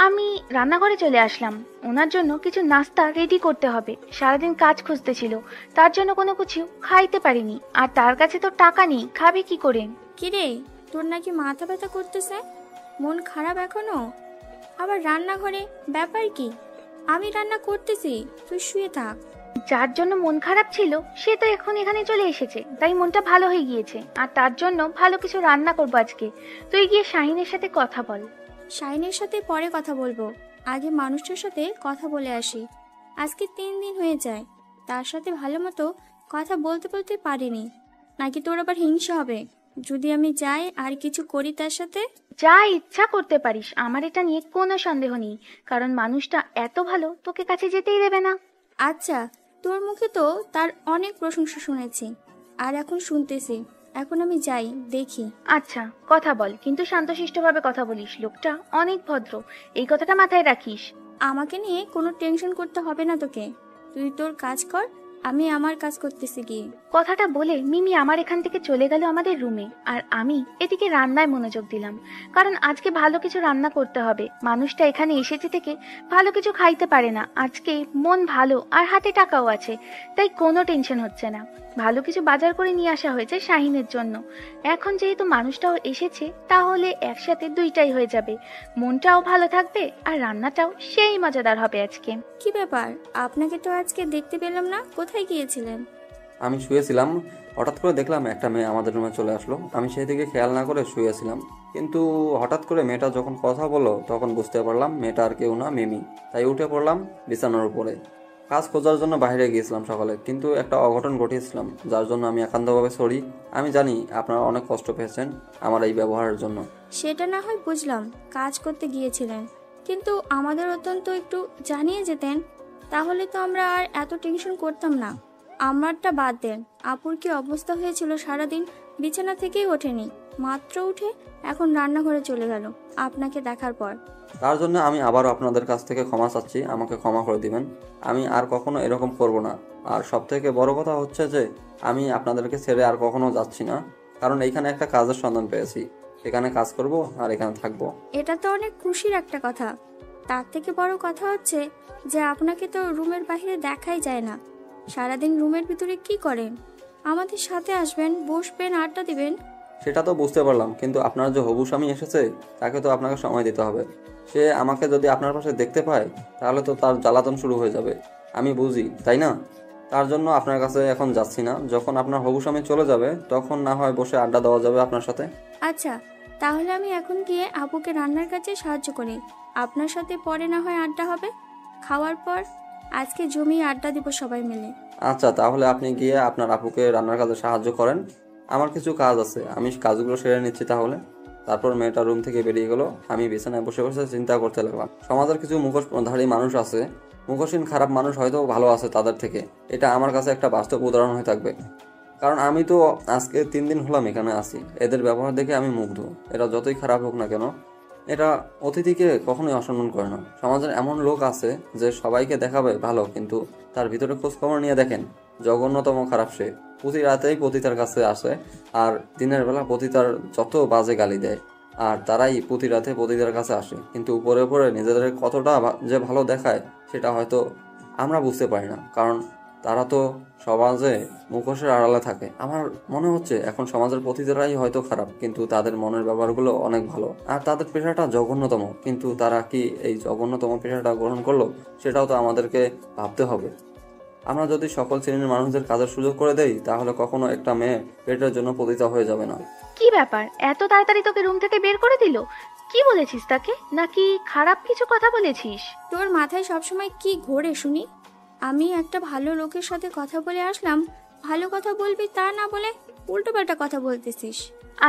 আমি রান্নাঘরে চলে আসলাম। ওনার জন্য কিছু নাস্তা রেডি করতে হবে, সারাদিন কাজ খুঁজতেছিল, তার জন্য কোনো কিছু খাইতে পারিনি, আর তার কাছে তো টাকা নেই, খাবে কি করে? কিরে, তোর নাকি মাথা ব্যথা করতেছে? মন খারাপ এখনো? আবার রান্নাঘরে ব্যাপার কি? আমি রান্না করতেছি, তুই শুয়ে থাক। যার জন্য মন খারাপ ছিল সে তো এখন এখানে চলে এসেছে, তাই মনটা ভালো হয়ে গিয়েছে, আর তার জন্য ভালো কিছু রান্না করবো আজকে। তুই গিয়ে শাহিনের সাথে কথা বল। শাহিনের সাথে পরে কথা বলবো, আগে মানুষটার সাথে কথা বলে আসি। আজকে 3 দিন হয়ে যায়, তার সাথে ভালো মতো কথা বলতে বলতে পারিনি। নাকি তোর আবার হিংসা হবে যদি আমি যাই আর কিছু করি তার সাথে? যা ইচ্ছা করতে পারিস, আমার এটা নিয়ে কোনো সন্দেহ নেই, কারণ মানুষটা এত ভালো তোকে কাছে যেতেই দেবে না। আচ্ছা, তোর মুখে তো তার অনেক প্রশংসা শুনেছি, আর এখন শুনতেছি। এখন আমি যাই, দেখি। আচ্ছা, কথা বল, কিন্তু শান্তশিষ্টভাবে কথা বলিস, লোকটা অনেক ভদ্র, এই কথাটা মাথায় রাখিস। আমাকে নিয়ে কোনো টেনশন করতে হবে না তোকে, তুই তোর কাজ কর, আমি আমার কাজ করতেছি গিয়ে। কথাটা বলে মিমি আমার এখান থেকে চলে গেল আমাদের রুমে, আর আমি এদিকে রান্নায় মনোযোগ দিলাম, কারণ আজকে ভালো কিছু রান্না করতে হবে। মানুষটা এখানে এসেছে থেকে ভালো কিছু খাইতে পারে না, আজকে মন ভালো আর হাতে টাকাও আছে, তাই কোনো টেনশন হচ্ছে না। ভালো কিছু বাজার করে নিয়ে আসা হয়েছে শাহিনের জন্য। এখন যেহেতু মানুষটাও এসেছে, তাহলে একসাথে দুইটাই হয়ে যাবে, মনটাও ভালো থাকবে আর রান্নাটাও সেই মজাদার হবে আজকে। কি ব্যাপার, আপনাকে তো আজকে দেখতে পেলাম না, কোথায় গিয়েছিলেন? আমি শুয়েছিলাম, হঠাৎ করে দেখলাম একটা মেয়ে আমাদের রুমে চলে আসলো। আমি সেই দিকে খেয়াল না করে শুয়েছিলাম, কিন্তু হঠাৎ করে মেয়েটা যখন কথা বললো তখন বুঝতে পারলাম মেয়েটা আর কেউ না, মিমি। তাই উঠে পড়লাম বিছানার উপরে। কাজ খোঁজার জন্য বাইরে গিয়েছিলাম সকালে, কিন্তু একটা অঘটন ঘটিয়েছিলাম, যার জন্য আমি একান্তভাবে সরি। আমি জানি আপনারা অনেক কষ্ট পেয়েছেন আমার এই ব্যবহারের জন্য। সেটা না হয় বুঝলাম, কাজ করতে গিয়েছিলেন, কিন্তু আমাদের অত্যন্ত একটু জানিয়ে যেতেন, তাহলে তো আমরা আর এত টেনশন করতাম না। আমারটা বাদ দেন, আপুর কি অবস্থা হয়েছিল, সারাদিন বিছানা থেকেই ওঠেনি, মাত্র উঠে এখন রান্নাঘরে চলে গেল আপনাকে দেখার পর। তার জন্য আমি আবারও আপনাদের কাছ থেকে ক্ষমা চাচ্ছি, আমাকে ক্ষমা করে দিবেন। আমি আর কখনো এরকম করব না। আর সব থেকে বড় কথা হচ্ছে যে আমি আপনাদেরকে ছেড়ে আর কখনো যাচ্ছি না, কারণ এইখানে একটা কাজের সন্ধান পেয়েছি, এখানে কাজ করব আর এখানে থাকবো। এটা তো অনেক খুশির একটা কথা। তার থেকে বড় কথা হচ্ছে যে আপনাকে তো রুমের বাইরে দেখাই যায় না, সারাদিন রুমের ভিতরে কি করেন? আমাদের সাথে আসবেন, বসবেন, আড্ডা দিবেন। সেটা তো বুঝতে পারলাম, কিন্তু আপনার যে হবু স্বামী এসেছে তাকে তো আপনাকে সময় দিতে হবে। সে আমাকে যদি আপনার পাশে দেখতে পায় তাহলে তো তার জ্বালাতন শুরু হয়ে যাবে, আমি বুঝি, তাই না? তার জন্য আপনার কাছে এখন যাচ্ছি না, যখন আপনার হবু স্বামী চলে যাবে তখন না হয় বসে আড্ডা দেওয়া যাবে আপনার সাথে। আচ্ছা, তাহলে আমি এখন গিয়ে আপুকে রান্নার কাজে সাহায্য করি, আপনার সাথে পরে না হয় আড্ডা হবে খাওয়ার পর। আজকে জমিয়ে আড্ডা দিব সবাই মিলে। আচ্ছা, তাহলে আপনি গিয়ে আপনার আপুকে রান্নার কাজে সাহায্য করেন, আমার কিছু কাজ আছে, আমি কাজগুলো সেরে নিচ্ছি তাহলে। তারপর মেয়েটা রুম থেকে বেরিয়ে গেল। আমি বিছানায় বসে বসে চিন্তা করতে লাগলাম, সমাজের কিছু মুখোশধারী মানুষ আছে, মুখোশহীন খারাপ মানুষ হয়তো ভালো আছে তাদের থেকে। এটা আমার কাছে একটা বাস্তব উদাহরণ হয়ে থাকবে, কারণ আমি তো আজকে 3 দিন হলাম এখানে আছি। এদের ব্যবহার দেখে আমি মুগ্ধ। এরা যতই খারাপ হোক না কেন, এটা অতিথিকে কখনোই অসম্মান করে না। সমাজের এমন লোক আছে যে সবাইকে দেখাবে ভালো, কিন্তু তার ভিতরে খোঁজ খবর নিয়ে দেখেন জঘন্যতম খারাপ সে। প্রতি রাতেই পতিতার কাছে আসে, আর দিনের বেলা পতিতার যত বাজে গালি দেয়, আর তারাই প্রতি রাতে পতিতার কাছে আসে, কিন্তু উপরে উপরে নিজেদের কতটা যে ভালো দেখায় সেটা হয়তো আমরা বুঝতে পারি না, কারণ তারা তো সমাজে মুখোশের আড়ালে থাকে। আমার মনে হচ্ছে এখন সমাজের পতিতারাই হয়তো খারাপ, কিন্তু তাদের মনের ব্যাপারগুলো অনেক ভালো, আর তাদের পেশাটা জঘন্যতম, কিন্তু তারা কি এই জঘন্যতম পেশাটা গ্রহণ করলো সেটাও তো আমাদেরকে ভাবতে হবে। আমরা যদি সকল শ্রেণীর মানুষদের কাজের সুযোগ করে দেই তাহলে কখনো একটা মেয়ে পেটের জন্য পতিতা হয়ে যাবে না। কি ব্যাপার, এত তাড়াতাড়ি তোকে রুম থেকে বের করে দিল? কি বলেছিস তাকে, নাকি খারাপ কিছু কথা বলেছিস? তোর মাথায় সবসময় কি ঘোরে শুনি? আমি একটা ভালো লোকের সাথে কথা বলে আসলাম, ভালো কথা বলবি তা না বলে উল্টোপাল্টা কথা বলতেছিস।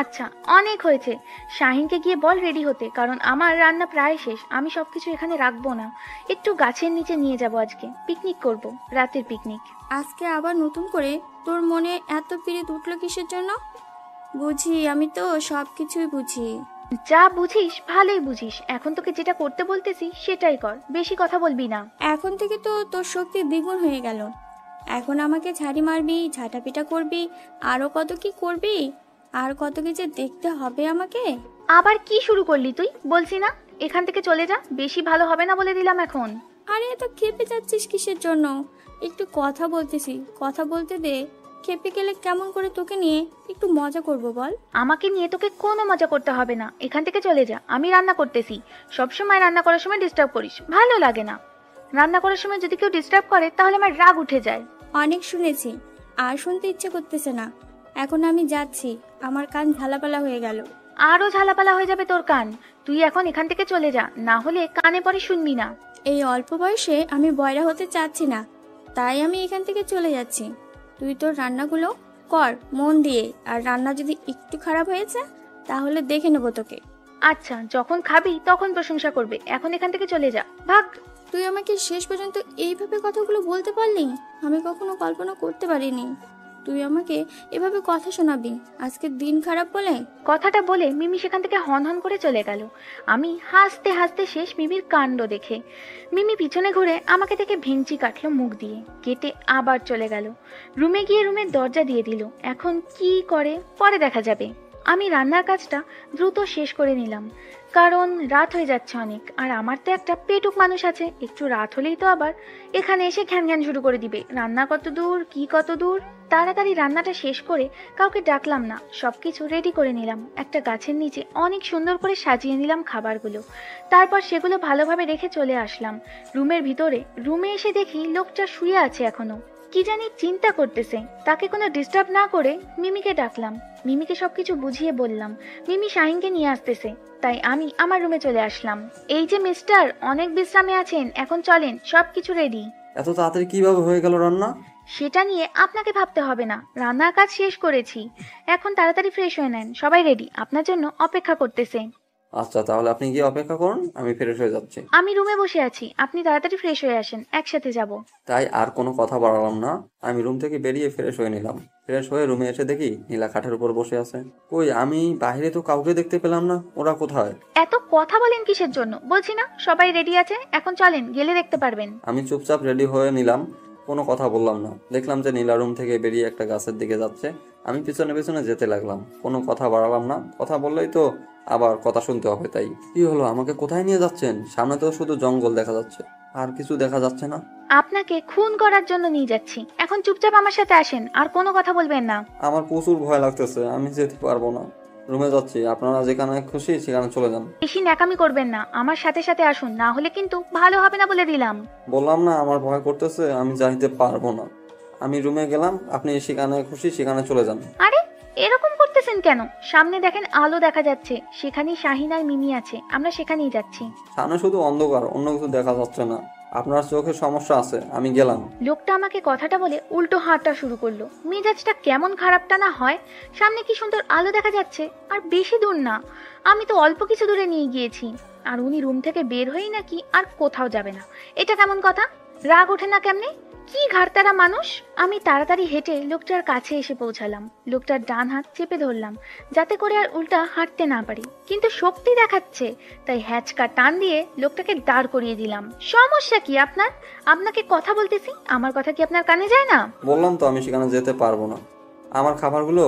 আচ্ছা, অনেক হয়েছে, শাহিনকে গিয়ে বল রেডি হতে, কারণ আমার রান্না প্রায় শেষ। আমি সবকিছু এখানে রাখবো না, একটু গাছের নিচে নিয়ে যাব, আজকে পিকনিক করব, রাতের পিকনিক। আজকে আবার নতুন করে তোর মনে এত পিরিত উঠলো কিসের জন্য? বুঝি, আমি তো সবকিছুই বুঝি। যা বুঝিস ভালোই বুঝিস, এখন তোকে যেটা করতে বলতেছি সেটাই কর, বেশি কথা বলবি না। এখন থেকে তো তোর শক্তি দ্বিগুণ হয়ে গেল। এখন আমাকে ঝাড়ি মারবি, ঝাঁটাপিটা করবি, আরো কত কি করবি, আর কত কি যে দেখতে হবে আমাকে। আবার কি শুরু করলি তুই? বলছি না এখান থেকে চলে যা, বেশি ভালো হবে না বলে দিলাম এখন। আরে এত খেপে যাচ্ছিস কিসের জন্য? একটু কথা বলতেছি, কথা বলতে দে। খেপে গেলে কেমন করে তোকে নিয়ে একটু মজা করব বল? আমাকে নিয়ে তোকে কোনো মজা করতে হবে না, এখান থেকে চলে যা। আমি রান্না করতেছি, সবসময় রান্না করার সময় ডিস্টার্ব করিস, ভালো লাগে না। রান্না করার সময় যদি কেউ ডিস্টার্ব করে তাহলে আমার রাগ উঠে যায়। অনেক শুনেছি, আর শুনতে ইচ্ছে করতেছে না। এখন আমি যাচ্ছি, আমার কান ঝালাপালা হয়ে গেল। আরো ঝালাপালা হয়ে যাবে তোর কান। তুই এখন এখান থেকে চলে যা, না হলে কানে পরে শুনবি না। এই অল্প বয়সে আমি বয়রা হতে চাচ্ছি না, তাই আমি এখান থেকে চলে যাচ্ছি। তুই তোর রান্নাগুলো কর মন দিয়ে, আর রান্না যদি একটু খারাপ হয়েছে তাহলে দেখে নেবো তোকে। আচ্ছা, যখন খাবি তখন প্রশংসা করবে, এখন এখান থেকে চলে যা, ভাগ। তুই আমাকে শেষ পর্যন্ত এইভাবে কথাগুলো বলতে পারলি? আমি কখনো কল্পনা করতে পারিনি তুই আমাকে এভাবে কথা শোনাবি আজকে দিন খারাপ বলে। কথাটা বলে মিমি সেখান থেকে হন হন করে চলে গেল। আমি হাসতে হাসতে শেষ মিমির কাণ্ড দেখে। মিমি পিছনে ঘুরে আমাকে দেখে ভেঙচি কাটলো মুখ দিয়ে, কেটে আবার চলে গেল। রুমে গিয়ে রুমের দরজা দিয়ে দিল। এখন কি করে পরে দেখা যাবে। আমি রান্নার কাজটা দ্রুত শেষ করে নিলাম, কারণ রাত হয়ে যাচ্ছে অনেক, আর আমার তো একটা পেটুক মানুষ আছে, একটু রাত হলেই তো আবার এখানে এসে ঘ্যান ঘ্যান শুরু করে দিবে। রান্না কত দূর, কি কত দূর। তাড়াতাড়ি রান্নাটা শেষ করে কাউকে ডাকলাম না, সবকিছু রেডি করে নিলাম। একটা গাছের নিচে অনেক সুন্দর করে সাজিয়ে নিলাম খাবারগুলো, তারপর সেগুলো ভালোভাবে রেখে চলে আসলাম রুমের ভিতরে। রুমে এসে দেখি লোকটা শুয়ে আছে এখনো, কি জানি চিন্তা করতেছে। তাকে কোনো ডিস্টার্ব না করে মিমিকে ডাকলাম। মিমিকে সবকিছু বুঝিয়ে বললাম। মিমি শাহিনকে নিয়ে আসতেছে, তাই আমি আমার রুমে চলে আসলাম। এই যে মিস্টার, অনেক বিশ্রামে আছেন, এখন চলেন, সবকিছু রেডি। এত তাড়াতাড়ি কিভাবে হয়ে গেল রান্না? সেটা নিয়ে আপনাকে ভাবতে হবে না, রান্নার কাজ শেষ করেছি। এখন তাড়াতাড়ি ফ্রেশ হয়ে নেন, সবাই রেডি, আপনার জন্য অপেক্ষা করতেছে। আচ্ছা, তাহলে আপনি গিয়ে অপেক্ষা করুন, আমি ফ্রেশ হয়ে যাচ্ছি। আমি রুমে বসে আছি, আপনি তাড়াতাড়ি ফ্রেশ হয়ে আসেন, একসাথে যাব। তাই আর কোনো কথা বাড়ালাম না, আমি রুম থেকে বেরিয়ে ফ্রেশ হয়ে নিলাম। ফ্রেশ হয়ে রুমে এসে দেখি নীলা খাটের উপর বসে আছে। কই, আমি বাইরে তো কাউকে দেখতে পেলাম না, ওরা কোথায়? এত কথা বলেন কিসের জন্য? বলছি না সবাই রেডি আছে, এখন চলেন, গেলে দেখতে পারবেন। আমি চুপচাপ রেডি হয়ে নিলাম, কোনো কথা বললাম না। দেখলাম যে নীলা রুম থেকে বেরিয়ে একটা গাছের দিকে যাচ্ছে, আমি পিছনে পিছনে যেতে লাগলাম। কোনো কথা বাড়ালাম না, কথা বললেই তো আবার কথা শুনতে হবে। তাই কি হলো, আমাকে কোথায় নিয়ে যাচ্ছেন? সামনে তো শুধু জঙ্গল দেখা যাচ্ছে, আর কিছু দেখা যাচ্ছে না। আপনাকে খুন করার জন্য নিয়ে যাচ্ছি, এখন চুপচাপ আমার সাথে আসেন, আর কোনো কথা বলবেন না। আমার প্রচুর ভয় লাগতেছে, আমি যেতে পারবো না। রুমে যাচ্ছি, আপনারা যেখানে খুশি সেখানে চলে যান। বেশি ন্যাকামি করবেন না, আমার সাথে সাথে আসুন, না হলে কিন্তু ভালো হবে না বলে দিলাম। বললাম না আমার ভয় করতেছে, আমি যাইতে পারবো না। আমি রুমে গেলাম, আপনি সেখানে খুশি সেখানে চলে যান। আরে এরকম করতেছেন কেন? সামনে দেখেন আলো দেখা যাচ্ছে, সেখানেই শাহিন আর মিমি আছে, আমরা সেখানেই যাচ্ছি। সামনে শুধু অন্ধকার, অন্য কিছু দেখা যাচ্ছে না। আপনার চোখের সমস্যা আছে, আমি গেলাম। লোকটা আমাকে কথাটা বলে উল্টো হাঁটা শুরু করলো। মেজাজটা কেমন খারাপটা না হয়। সামনে কি সুন্দর আলো দেখা যাচ্ছে, আর বেশি দূর না, আমি তো অল্প কিছু দূরে নিয়ে গিয়েছি। আর উনি রুম থেকে বের হয়েই নাকি আর কোথাও যাবে না। এটা কেমন কথা? রাগ ওঠে না কেমনে? কি ঘাড়তারা মানুষ। আমি তাড়াতাড়ি হেঁটে লোকটার কাছে এসে পৌঁছালাম। লোকটার ডান হাত চেপে ধরলাম, যাতে করে আর উল্টা হাঁটতে না পারি, কিন্তু শক্তি দেখাচ্ছে, তাই হ্যাচকা টান দিয়ে লোকটাকে দাঁড় করিয়ে দিলাম। সমস্যা কি আপনার? আপনাকে কথা বলতেছি, আমার কথা কি আপনার কানে যায় না? বললাম তো আমি সেখানে যেতে পারবো না। আমার খাবারগুলো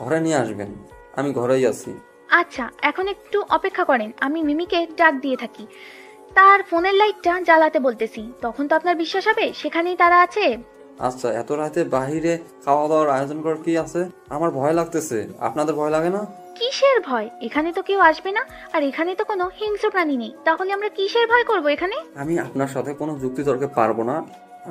ঘরে নিয়ে আসবেন, আমি ঘরেই আছি। আচ্ছা, এখন একটু অপেক্ষা করেন, আমি মিমিকে ডাক দিয়ে থাকি, তার ফোনের লাইটটা জ্বালাতে বলতেছি, তখন তো আপনার বিশ্বাস হবে সেখানেই তারা আছে। আচ্ছা, এত রাতে বাহিরে খাওয়া দাওয়ার আয়োজন করার কি আছে? আমার ভয় লাগতেছে, আপনাদের ভয় লাগে না? কিসের ভয়? এখানে তো কেউ আসবে না, আর এখানে তো কোনো হিংস্র প্রাণী নেই, তাহলে আমরা কিসের ভয় করব এখানে? আমি আপনার সাথে কোনো যুক্তি তর্কে পারবো না,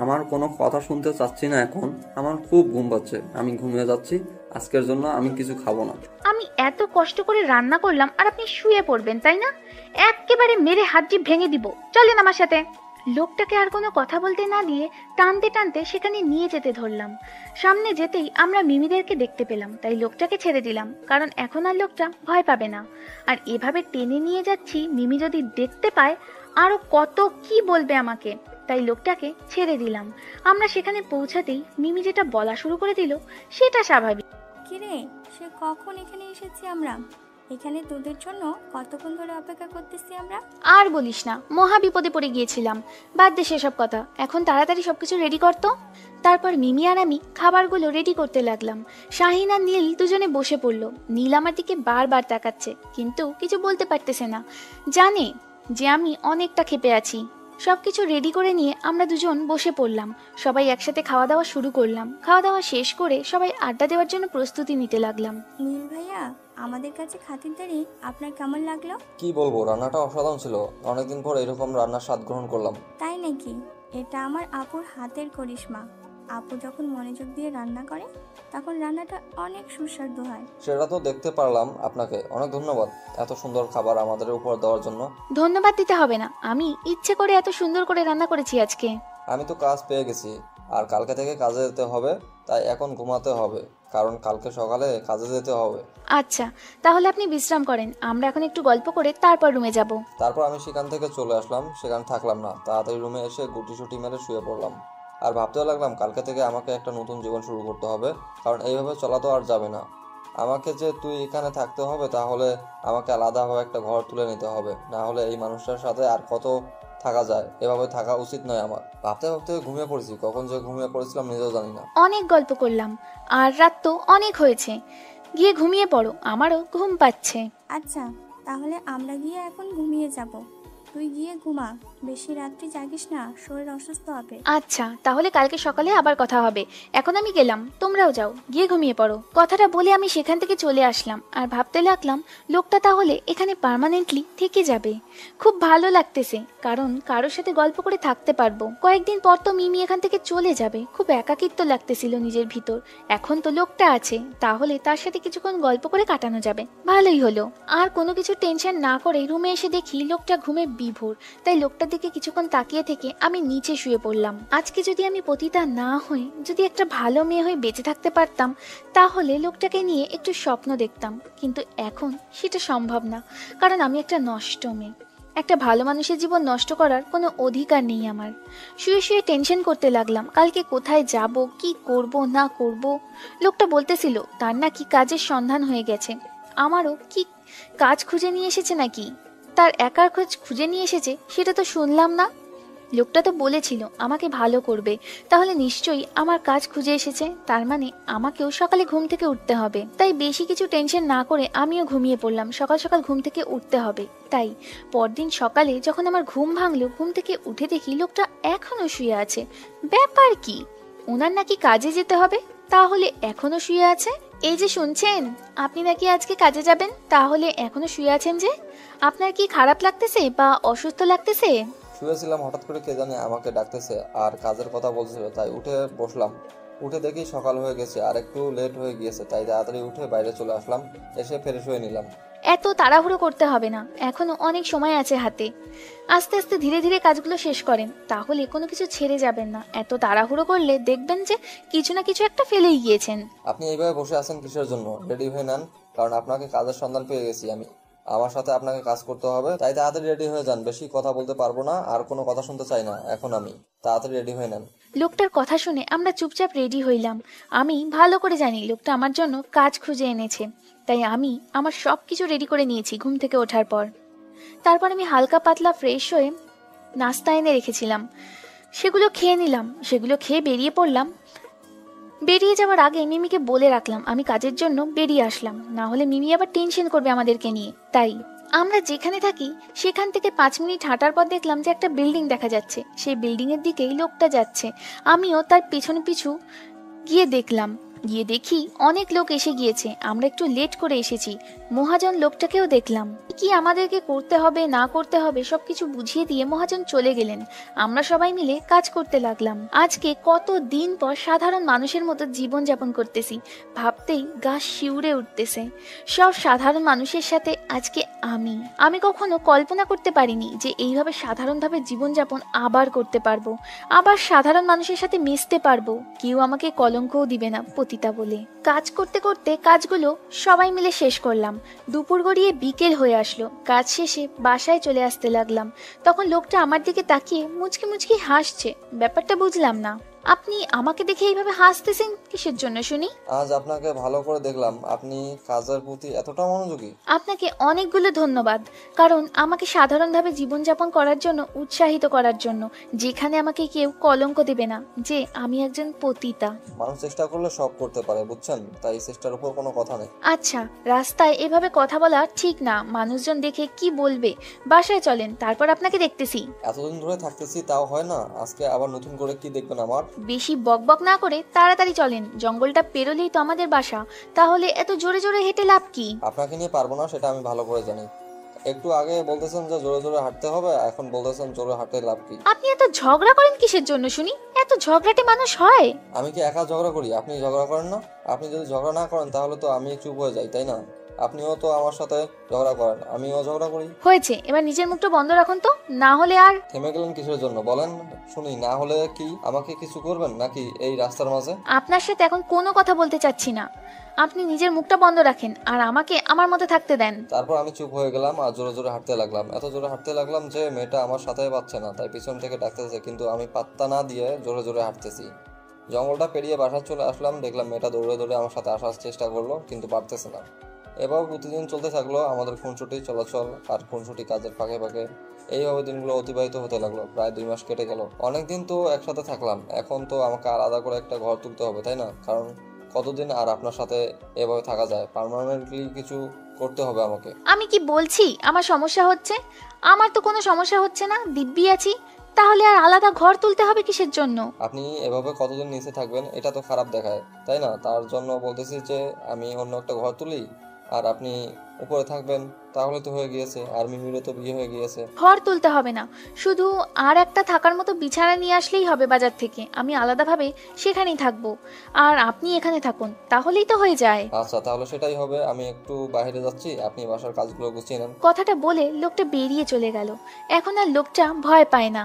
আমার কোনো কথা শুনতে চাচ্ছি না এখন। আমার খুব ঘুম পাচ্ছে, আমি ঘুমিয়ে যাচ্ছি। আজকের জন্য আমি কিছু খাবো না। আমি এত কষ্ট করে রান্না করলাম আর আপনি শুয়ে পড়বেন, তাই না? একেবারে মেরে হাড্ডি ভেঙে দিব, চলেন আমার সাথে। লোকটাকে আর কোনো কথা বলতে না দিয়ে টানতে টানতে সেখানে নিয়ে যেতে ধরলাম। সামনে যেতেই আমরা মিমিদেরকে দেখতে পেলাম, তাই লোকটাকে ছেড়ে দিলাম, কারণ এখন আর লোকটা ভয় পাবে না। আর এভাবে টেনে নিয়ে যাচ্ছি, মিমি যদি দেখতে পায় আরো কত কি বলবে আমাকে, তাই লোকটাকে ছেড়ে দিলাম। আমরা সেখানে পৌঁছাতেই মিমি যেটা বলা শুরু করে দিল সেটা স্বাভাবিক। কিরে, সে কখন এখানে এসেছি আমরা? এখানে তোদের জন্য কতক্ষণ ধরে অপেক্ষা করতেছি আমরা। আর বলিস না, মহা বিপদে পড়ে গিয়েছিলাম। বাদ দে সেসব কথা, এখন তাড়াতাড়ি সবকিছু রেডি করতো। তারপর মিমি আর আমি খাবারগুলো রেডি করতে লাগলাম। শাহিন আর নীল দুজনে বসে পড়লো। নীল আমার দিকে বারবার তাকাচ্ছে, কিন্তু কিছু বলতে পারতেছে না। জানে যে আমি অনেকটা ক্ষেপে আছি। সবকিছু রেডি করে নিয়ে আমরা দুজন বসে পড়লাম। সবাই একসাথে খাওয়া দাওয়া শুরু করলাম। খাওয়া দাওয়া শেষ করে সবাই আড্ডা দেওয়ার জন্য প্রস্তুতি নিতে লাগলাম। নীল ভাইয়া, আমাদের কাছে খাতিরদারি আপনার কেমন লাগলো? কি বলবো, রান্নাটা অসাধারণ ছিল। অনেকদিন পর এরকম রান্নার স্বাদ গ্রহণ করলাম। তাই নাকি? এটা আমার আপুর হাতের করিশ্মা। আপু যখন মনোযোগ দিয়ে রান্না করে তখন রান্নাটা অনেক সুস্বাদু হয়। সেটা তো দেখতে পারলাম। আপনাকে অনেক ধন্যবাদ এত সুন্দর খাবার আমাদের উপর দেওয়ার জন্য। ধন্যবাদ দিতে হবে না, আমি ইচ্ছে করে এত সুন্দর করে রান্না করেছি আজকে। আমি তো কাজ পেয়ে গেছি, আর কালকে থেকে কাজে যেতে হবে, তাই এখন ঘুমাতে হবে, কারণ কালকে সকালে কাজে যেতে হবে। আচ্ছা, তাহলে আপনি বিশ্রাম করেন, আমরা এখন একটু গল্প করে তারপর রুমে যাব। তারপর আমি সেখান থেকে চলে আসলাম, সেখানে থাকলাম না, তাড়াতাড়ি রুমে এসে গুটি মেরে শুয়ে পড়লাম। আর ভাবতে লাগলাম কালকে থেকে আমাকে একটা নতুন জীবন শুরু করতে হবে, কারণ এইভাবে চলা তো আর যাবে না। আমাকে যে তুই এখানে থাকতে হবে, তাহলে আমাকে আলাদাভাবে একটা ঘর তুলে নিতে হবে, না হলে এই মানুষটার সাথে আর কত থাকা যায়? এভাবে থাকা উচিত নয় আমার। ভাবতে ভাবতে ঘুমিয়ে পড়েছি, কখন যে ঘুমিয়ে পড়েছিলাম নিজেও জানি না। অনেক গল্প করলাম, আর রাত তো অনেক হয়েছে, গিয়ে ঘুমিয়ে পড়ো, আমারও ঘুম পাচ্ছে। আচ্ছা, তাহলে আমরা গিয়ে এখন ঘুমিয়ে যাব। তুই গিয়ে ঘুমা, বেশি রাত্রি জাগিস না, শরীর অসুস্থ হবে। আচ্ছা, তাহলে কালকে সকালে আবার কথা হবে। এখন আমি গেলাম, তোমরাও যাও, গিয়ে ঘুমিয়ে পড়ো। কথাটা বলে আমি সেখান থেকে চলে আসলাম, আর ভাবতে লাগলাম লোকটা তাহলে এখানে পার্মানেন্টলি থেকে যাবে। খুব ভালো লাগতেছে, কারণ কারোর সাথে গল্প করে থাকতে পারবো। কয়েকদিন পর তো মিমি এখান থেকে চলে যাবে, খুব একাকিত্ব লাগতেছিল নিজের ভিতর। এখন তো লোকটা আছে, তাহলে তার সাথে কিছুক্ষণ গল্প করে কাটানো যাবে, ভালোই হলো। আর কোনো কিছু টেনশন না করে রুমে এসে দেখি লোকটা ঘুমে বিভোর, তাই লোকটার দিকে কিছুক্ষণ তাকিয়ে থেকে আমি নিচে শুয়ে পড়লাম। আজকে যদি আমি পতিতা না হয়ে যদি একটা ভালো মেয়ে হয়ে বেঁচে থাকতে পারতাম, তাহলে লোকটাকে নিয়ে একটু স্বপ্ন দেখতাম, কিন্তু এখন সেটা সম্ভব না, কারণ আমি একটা নষ্ট মেয়ে। একটা ভালো মানুষের জীবন নষ্ট করার কোনো অধিকার নেই আমার। শুয়ে শুয়ে টেনশন করতে লাগলাম, কালকে কোথায় যাব, কি করব না করব। লোকটা বলতেছিল তার নাকি কাজের সন্ধান হয়ে গেছে। আমারও কি কাজ খুঁজে নিয়ে এসেছে নাকি? তার একার খোঁজ খুঁজে নিয়ে এসেছে সেটা তো শুনলাম না। লোকটা তো বলেছিল আমাকে ভালো করবে, তাহলে নিশ্চয়ই আমার কাজ খুঁজে এসেছে, তার মানে আমাকেও সকালে ঘুম থেকে উঠতে হবে। তাই বেশি কিছু টেনশন না করে আমিও ঘুমিয়ে পড়লাম, সকাল সকাল ঘুম থেকে উঠতে হবে। তাই পরদিন সকালে যখন আমার ঘুম ভাঙলো, ঘুম থেকে উঠে দেখি লোকটা এখনো শুয়ে আছে। ব্যাপার কি, ওনার নাকি কাজে যেতে হবে, তাহলে এখনো শুয়ে আছে? এই যে শুনছেন, আপনি নাকি আজকে কাজে যাবেন, তাহলে এখনো শুয়ে আছেন যে? আপনার কি খারাপ লাগতেছে বা অসুস্থ লাগতেছে? শুয়েছিলাম, হঠাৎ করে কে জানে আমাকে ডাকতেছে আর কাজের কথা বলছিল, তাই উঠে বসলাম। উঠে দেখি সকাল হয়ে গেছে আর একটু লেট হয়ে গিয়েছে, তাই তাড়াতাড়ি উঠে বাইরে চলে আসলাম, এসে ফ্রেশ হয়ে নিলাম। এত তাড়াহুড়ো করতে হবে না, এখনো অনেক সময় আছে হাতে। আস্তে আস্তে ধীরে ধীরে কাজগুলো শেষ করেন, তাহলে কোনো কিছু ছেড়ে যাবেন না। এত তাড়াহুড়ো করলে দেখবেন যে কিছু না কিছু একটা ফেলেই গিয়েছেন। আপনি এইভাবে বসে আছেন কিসের জন্য? রেডি হয়ে নেন, কারণ আপনাকে কাজের সন্ধান পেয়ে গেছি আমি। আমার সাথে আপনাকে কাজ করতে হবে, তাই তাড়াতাড়ি রেডি হয়ে যান। বেশি কথা বলতে পারবো না, আর কোনো কথা শুনতে চাই না এখন আমি। তাড়াতাড়ি রেডি হয়ে নেন। লোকটার কথা শুনে আমরা চুপচাপ রেডি হইলাম। আমি ভালো করে জানি লোকটা আমার জন্য কাজ খুঁজে এনেছে, তাই আমি আমার সব কিছু রেডি করে নিয়েছি ঘুম থেকে ওঠার পর। তারপর আমি হালকা পাতলা ফ্রেশ হয়ে নাস্তা এনে রেখেছিলাম, সেগুলো খেয়ে নিলাম। সেগুলো খেয়ে বেরিয়ে পড়লাম। বেরিয়ে যাওয়ার আগে মিমিকে বলে রাখলাম আমি কাজের জন্য বেরিয়ে আসলাম, না হলে মিমি আবার টেনশন করবে আমাদেরকে নিয়ে। তাই আমরা যেখানে থাকি সেখান থেকে 5 মিনিট হাঁটার পর দেখলাম যে একটা বিল্ডিং দেখা যাচ্ছে। সেই বিল্ডিং এর দিকেই লোকটা যাচ্ছে। আমিও তার পিছনে পিছু গিয়ে দেখলাম। গিয়ে দেখি অনেক লোক এসে গিয়েছে, আমরা একটু লেট করে এসেছি। মহাজন লোকটাকেও দেখলাম। কি আমাদেরকে করতে হবে না করতে হবে সবকিছু বুঝিয়ে দিয়ে মহাজন চলে গেলেন। আমরা সবাই মিলে কাজ করতে লাগলাম। আজকে কত দিন পর সাধারণ মানুষের মতো জীবন যাপন করতেছি, ভাবতেই গা শিউরে উঠতেছে। সব সাধারণ মানুষের সাথে আজকে আমি কখনো কল্পনা করতে পারিনি যে এইভাবে সাধারণভাবে জীবনযাপন আবার করতে পারবো, আবার সাধারণ মানুষের সাথে মিশতে পারবো। কেউ আমাকে কলঙ্কও দিবে না পতিতা বলে। কাজ করতে করতে কাজগুলো সবাই মিলে শেষ করলাম। দুপুর গড়িয়ে বিকেল হয়ে আসলো। কাজ শেষে বাসায় চলে আসতে লাগলাম। তখন লোকটা আমার দিকে তাকিয়ে মুচকি মুচকি হাসছে। ব্যাপারটা বুঝলাম না। আপনি আমাকে দেখে এইভাবে হাসতেছেন কিসের জন্য শুনি? আজ আপনাকে ভালো করে দেখলাম, আপনি কাজের প্রতি এতটা মনোযোগী। আপনাকে অনেকগুলো ধন্যবাদ, কারণ আমাকে সাধারণভাবে জীবনযাপন করার জন্য উৎসাহিত করার জন্য, যেখানে আমাকে কেউ কলঙ্ক দেবে না যে আমি একজন পতিতা। মানুষ চেষ্টা করলে সব করতে পারে, বুঝছেন? তাই চেষ্টার উপর কোনো কথা নেই। আচ্ছা, রাস্তায় এভাবে কথা বলা ঠিক না, মানুষজন দেখে কি বলবে। বাসায় চলেন, তারপর আপনাকে দেখতেছি। এতদিন ধরে থাকতেছি তাও হয় না, আজকে আবার নতুন করে কি দেখবেন আমার? বেশি বকবক না করে তাড়াতাড়ি চলেন, জঙ্গলটা পেরোলেই তো আমাদের বাসা, তাহলে এত জোরে জোরে হেঁটে লাভ কি? আপনাকে নিয়ে পারবো না সেটা আমি ভালো করে জানি। একটু আগে বলতেছেন যে জোরে জোরে হাঁটতে হবে, এখন বলতেছেন জোরে হাঁটতে লাভ কি? আপনি এত ঝগড়া করেন কিসের জন্য শুনি? এত ঝগড়াটে মানুষ হয়? আমি কি একা ঝগড়া করি? আপনি ঝগড়া করেন না? আপনি যদি ঝগড়া না করেন তাহলে তো আমি চুপ হয়ে যাই, তাই না? আপনিও তো আমার সাথে ঝগড়া করেন, আমিও ঝগড়া করি। হয়েছে, এবার নিজের মুখটা বন্ধ রাখুন তো, না হলে আর। থেমে গেলেন কিসের জন্য বলেন শুনি? না হলে কি আমাকে কিছু করবেন নাকি এই রাস্তার মাঝে? আপনার সাথে এখন কোনো কথা বলতে চাচ্ছি না, আপনি নিজের মুখটা বন্ধ রাখেন আর আমাকে আমার মতো থাকতে দেন। তারপর আমি চুপ হয়ে গেলাম আর জোরে জোরে হাঁটতে লাগলাম। এত জোরে হাঁটতে লাগলাম যে মেয়েটা আমার সাথে পাচ্ছে না, তাই পিছন থেকে ডাকতেছে, কিন্তু আমি পাত্তা না দিয়ে জোরে জোরে হাঁটতেছি। জঙ্গলটা পেরিয়ে বাসা চলে আসলাম, দেখলাম মেয়েটা দৌড়ে দৌড়ে আমার সাথে আসার চেষ্টা করলো, কিন্তু পারতেছে না। এবার প্রতিদিন চলতে থাকলো আমাদের খুনসুটি চলাচল আর খুনসুটি কাজের ফাঁকে ফাঁকে। এইভাবে দিনগুলো অতিবাহিত হতে লাগলো, প্রায় 2 মাস কেটে গেল। অনেকদিন তো একসাথে থাকলাম, এখন তো আমাকে আলাদা করে একটা ঘর তুলতে হবে, তাই না? কারণ কতদিন আর আপনার সাথে এভাবে থাকা যায়? পার্মানেন্টলি কিছু করতে হবে আমাকে। আমি কি বলছি আমার সমস্যা হচ্ছে? আমার তো কোনো সমস্যা হচ্ছে না, দিব্যি আছি, তাহলে আর আলাদা ঘর তুলতে হবে কিসের জন্য? আপনি এভাবে কতদিন নিচে থাকবেন? এটা তো খারাপ দেখায়, তাই না? তার জন্য বলতেছি যে আমি অন্য একটা ঘর তুলি আর আপনি উপরে থাকবেন, তাহলে তো হয়ে গিয়েছে। আর মিমিরও তো বিয়ে হয়ে গিয়েছে। ঘর তুলতে হবে না, শুধু আর একটা থাকার মতো বিছানা নিয়ে আসলেই হবে বাজার থেকে, আমি আলাদাভাবে সেখানেই থাকবো আর আপনি এখানে থাকুন, তাহলেই তো হয়ে যায়। আচ্ছা, তাহলে সেটাই হবে। আমি একটু বাইরে যাচ্ছি, আপনি বাসার কাজগুলো গুছিয়ে নেন। কথাটা বলে লোকটা বেরিয়ে চলে গেল। এখন আর লোকটা ভয় পায় না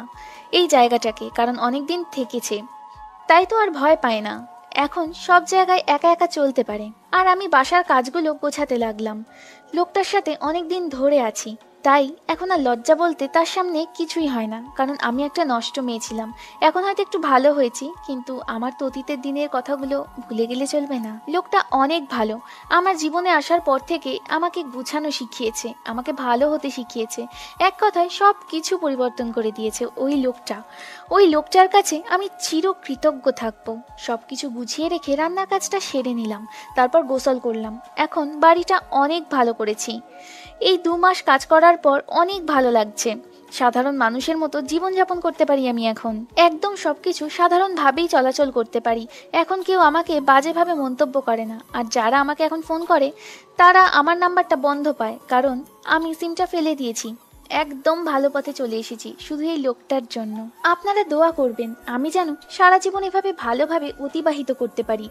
এই জায়গাটাকে, কারণ অনেক দিন থেকেছে, তাই তো আর ভয় পায় না। এখন সব জায়গায় একা একা চলতে পারে। আর আমি বাসার কাজগুলো গোছাতে লাগলাম। লোকটার সাথে অনেক দিন ধরে আছি, তাই এখন আর লজ্জা বলতে তার সামনে কিছুই হয় না, কারণ আমি একটা নষ্ট মেয়ে ছিলাম। এখন হয়তো একটু ভালো হয়েছি, কিন্তু আমার তো অতীতের দিনের কথাগুলো ভুলে গেলে চলবে না। লোকটা অনেক ভালো, আমার জীবনে আসার পর থেকে আমাকে গুছানো শিখিয়েছে, আমাকে ভালো হতে শিখিয়েছে। এক কথায় সব কিছু পরিবর্তন করে দিয়েছে ওই লোকটা। ওই লোকটার কাছে আমি চিরকৃতজ্ঞ থাকবো। সব কিছু গুছিয়ে রেখে রান্নার কাজটা সেরে নিলাম, তারপর গোসল করলাম। এখন বাড়িটা অনেক ভালো করেছি। এই 2 মাস কাজ করার পর অনেক ভালো লাগছে। সাধারণ মানুষের মতো জীবনযাপন করতে পারি আমি এখন, একদম সবকিছু সাধারণভাবেই চলাচল করতে পারি। এখন কেউ আমাকে বাজেভাবে মন্তব্য করে না, আর যারা আমাকে এখন ফোন করে তারা আমার নাম্বারটা বন্ধ পায়, কারণ আমি সিমটা ফেলে দিয়েছি। একদম ভালো পথে চলে এসেছি শুধু এই লোকটার জন্য। আপনারা দোয়া করবেন আমি যেন সারা জীবন এভাবে ভালোভাবে অতিবাহিত করতে পারি।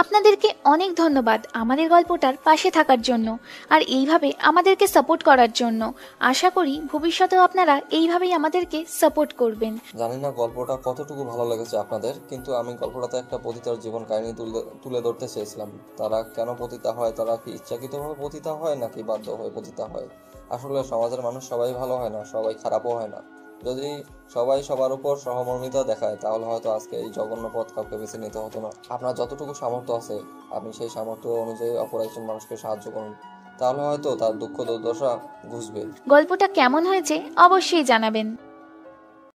আপনাদেরকে অনেক ধন্যবাদ আমাদের গল্পটার পাশে থাকার জন্য আর এইভাবে আমাদেরকে সাপোর্ট করার জন্য। আশা করি ভবিষ্যতেও আপনারা এইভাবেই আমাদেরকে সাপোর্ট করবেন। জানি না গল্পটা কতটুকু ভালো লেগেছে আপনাদের, কিন্তু আমি গল্পটাতে একটা পতিতার জীবন কাহিনী তুলে ধরতে চেয়েছিলাম। তারা কেন পতিতা হয়, তারা কি ইচ্ছাকৃতভাবে পতিতা হয় নাকি বাধ্য হয়ে পতিতা হয়? আসলে সমাজের মানুষ সবাই ভালো হয় না, সবাই খারাপও হয় না। যদি সবাই সবার উপর সহমর্মিতা দেখায় তাহলে হয়তো আজকে এই জঘন্য পথ কাউকে বেছে নিতে হতো না। আপনার যতটুকু সামর্থ্য আছে আপনি সেই সামর্থ্য অনুযায়ী অপর একজন মানুষকে সাহায্য করুন, তাহলে হয়তো তার দুঃখ দুর্দশা ঘুচবে। গল্পটা কেমন হয়েছে অবশ্যই জানাবেন।